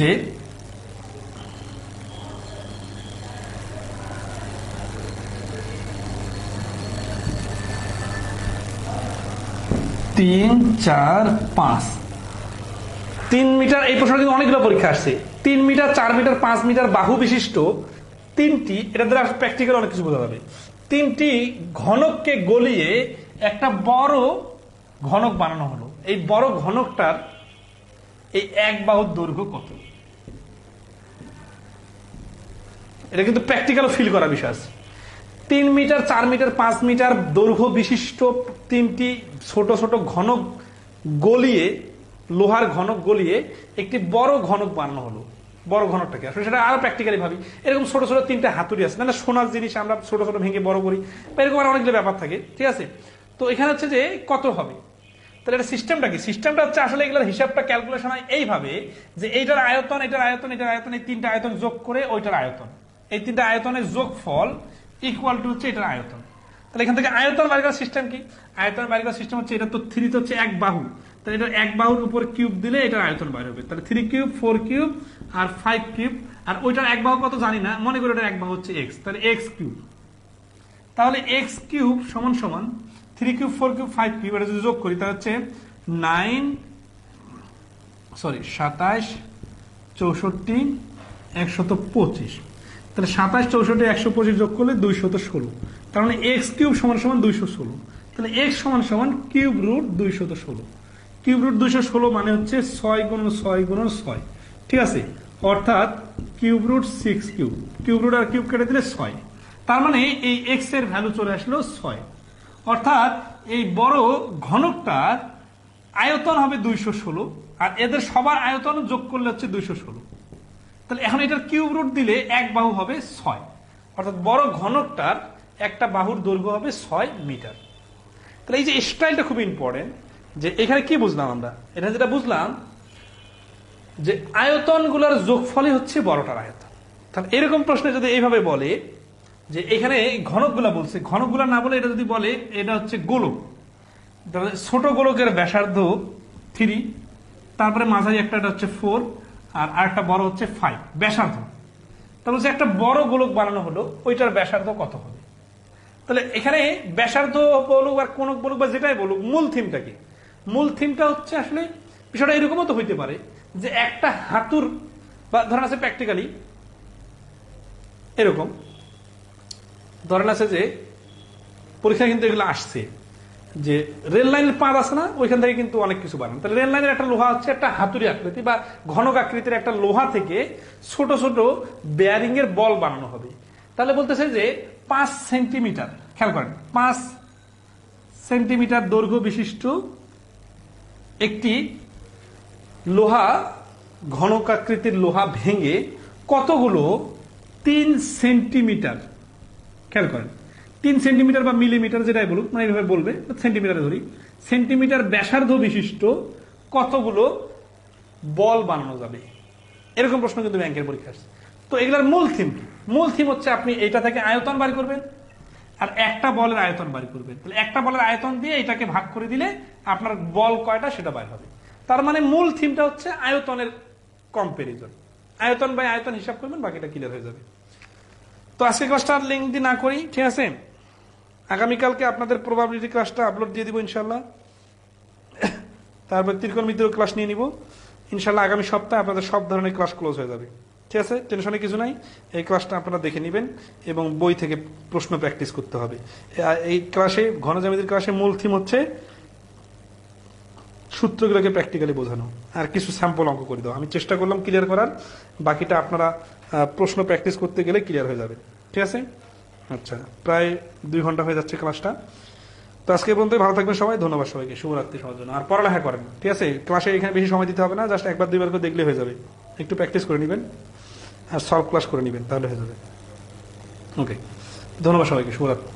যে তিন, 4, 5, 3 মিটার, এই প্রশ্নটা কিন্তু অনেকগুলো পরীক্ষা আসছে। 3 মিটার, 4 মিটার, 5 মিটার বাহু বিশিষ্ট তিনটি, এটা দ্বারা প্র্যাকটিক্যাল অনেক কিছু বোঝা যাবে, তিনটি ঘনককে গলিয়ে একটা বড় ঘনক বানানো হলো। এই বড় ঘনকটার এই এক বাহুর দৈর্ঘ্য কত? এটা কিন্তু প্র্যাকটিক্যাল ফিল করা বিষয় আছে। 3 মিটার, 4 মিটার, 5 মিটার দৈর্ঘ্য বিশিষ্ট তিনটি ছোট ছোট ঘনক গলিয়ে, লোহার ঘনক গলিয়ে একটি বড় ঘনক বানানো হলো। বড় ঘনকটাকে আসলে সেটা আরো প্র্যাকটিক্যালি ভাবি, এরকম ছোট ছোট তিনটা হাতুড়ি আছে না, সোনার জিনিস আমরা ছোট ছোট ভেঙে বড় করি, এরকম আর অনেকগুলো ব্যাপার থাকে। ঠিক আছে, তো এখানে হচ্ছে যে কত হবে, তাহলে এটা সিস্টেমটা কি? সিস্টেমটা হচ্ছে আসলে এগুলোর হিসাবটা ক্যালকুলেশন হয় এইভাবে যে এইটার আয়তন, এটার আয়তন, এটার আয়তন, এই তিনটা আয়তন যোগ করে ওইটার আয়তন, এই তিনটা আয়তনের যোগফল ইকুয়াল টু হচ্ছে এটার আয়তন। তাহলে এখান থেকে আয়তন বাইর করার সিস্টেম কি? আয়তন বাইর করার সিস্টেম হচ্ছে, এটা তো 3 হচ্ছে এক বাহু, তাহলে এটা এক বাহুর উপর কিউব দিলে এটার আয়তন বাইর হবে। তাহলে 3 কিউব, 4 কিউব আর 5 কিউব, আর ওইটার এক বাহু কত জানি না, মনে করি ওটার এক বাহু হচ্ছে এক্স, তাহলে এক্স কিউব। তাহলে এক্স কিউব সমান সমান 3 কিউব, 4 কিউব, 5 কিউব, এটা যদি যোগ করি তাহলে হচ্ছে 27, 64, 125। তাহলে 27, 64, 125 যোগ করলে 216। তার মানে এক্স কিউব সমান সমান 216। তাহলে এক্স সমান সমান কিউব রুট 216। কিউব রুট 216 মানে হচ্ছে 6 গুণ 6 গুণ 6। ঠিক আছে, অর্থাৎ cube root 6 cube, cube root আর কিউব কেটে দিলে 6। তার মানে এই এক্স এর ভ্যালু চলে আসলো 6। অর্থাৎ এই বড় ঘনকটার আয়তন হবে 216, আর এদের সবার আয়তন যোগ করলে হচ্ছে 216। তাহলে এখন এটার কিউব রুট দিলে এক বাহু হবে 6, অর্থাৎ বড় ঘনকটার একটা বাহুর দৈর্ঘ্য হবে 6 মিটার। তাহলে এই যে স্টাইলটা খুব ইম্পর্টেন্ট, যে এখানে কি বুঝলাম আমরা, এটা যেটা বুঝলাম যে আয়তনগুলোর যোগফলই হচ্ছে বড়টার আয়তন। তাহলে এরকম প্রশ্নে যদি এইভাবে বলে যে এখানে ঘনকগুলা বলছে, ঘনকগুলা না বলে এটা যদি বলে এটা হচ্ছে গোলক, তাহলে ছোট গোলকের ব্যাসার্ধ 3, তারপরে মাঝারি একটা হচ্ছে 4, আর আরেকটা বড় হচ্ছে 5 ব্যাসার্ধ। তাহলে হচ্ছে একটা বড় গোলক বানানো হলো, ওইটার ব্যাসার্ধ কত হবে? তাহলে এখানে ব্যাসার্ধ বলুক আর কোনক বলুক বা যেটাই বলুক, মূল থিমটা কি? মূল থিমটা হচ্ছে আসলে বিষয়টা এরকমও তো হইতে পারে যে একটা হাতুর, বা ধরেন আছে প্র্যাকটিক্যালি এরকম, ধরেন আছে যে পরীক্ষা কিন্তু এগুলো আসছে যে রেল লাইনের পাত আছে না, ওইখান থেকে কিন্তু অনেক কিছু বানানো। তাহলে রেল লাইনের একটা লোহা হচ্ছে একটা হাতুড়ি আকৃতি বা ঘনক আকৃতির একটা লোহা থেকে ছোট ছোট বেয়ারিং এর বল বানানো হবে। তাহলে বলতেছে যে 5 সেন্টিমিটার, খেয়াল করেন 5 সেন্টিমিটার দৈর্ঘ্য বিশিষ্ট একটি লোহা, ঘনকাকৃতির লোহা ভেঙে কতগুলো 3 সেন্টিমিটার, খেয়াল করেন 3 সেন্টিমিটার বা মিলিমিটার যেটাই বলুক, মানে এইভাবে বলবে, সেন্টিমিটারে ধরি, সেন্টিমিটার ব্যাসার্ধ বিশিষ্ট কতগুলো বল বানানো যাবে? এরকম প্রশ্ন কিন্তু ব্যাংকের পরীক্ষা আসছে। তো এগুলোর মূল থিম কি? মূল থিম হচ্ছে আপনি এটা থেকে আয়তন বার করবেন আর একটা বলের আয়তন বার করবেন। তাহলে একটা বলের আয়তন দিয়ে এটাকে ভাগ করে দিলে আপনার বল কয়টা সেটা বার হবে। তার মানে মূল থিমটা হচ্ছে আয়তনের কম্পারিজন, আয়তন বাই আয়তন হিসাব করবেন, বাকিটা ক্লিয়ার হয়ে যাবে। তো আজকে ক্লাসটা আর লেংথি না করি, ঠিক আছে? আগামীকালকে আপনাদের প্রবাবিলিটি ক্লাসটা আপলোড দিয়ে দিব ইনশাল্লাহ। তারপর ত্রিকোণমিতির ক্লাস নিয়ে নিব ইনশাল্লাহ। আগামী সপ্তাহে আপনাদের সব ধরনের ক্লাস ক্লোজ হয়ে যাবে, ঠিক আছে? টেনশনে কিছু নাই। এই ক্লাসটা আপনারা দেখে নেবেন এবং বই থেকে প্রশ্ন প্র্যাকটিস করতে হবে। এই ক্লাসে, ঘন জ্যামিতির ক্লাসে মূল থিম হচ্ছে সূত্রগুলোকে প্র্যাকটিক্যালি বোঝানো আর কিছু স্যাম্পল অঙ্ক করে দেওয়া। আমি চেষ্টা করলাম ক্লিয়ার করার, বাকিটা আপনারা প্রশ্ন প্র্যাকটিস করতে গেলে ক্লিয়ার হয়ে যাবে, ঠিক আছে? আচ্ছা, প্রায় 2 ঘন্টা হয়ে যাচ্ছে ক্লাসটা। তো আজকে পর্যন্ত ভালো থাকবেন সবাই, ধন্যবাদ সবাইকে, শুভরাত্রি সবার জন্য। আর পড়ালেখা করেন, ঠিক আছে? ক্লাসে এখানে বেশি সময় দিতে হবে না, জাস্ট একবার 2বার করে দেখলে হয়ে যাবে। একটু প্র্যাকটিস করে নেবেন আর সলভ ক্লাস করে নেবেন, তাহলে হয়ে যাবে। ওকে, ধন্যবাদ সবাইকে, শুভরাত্রি।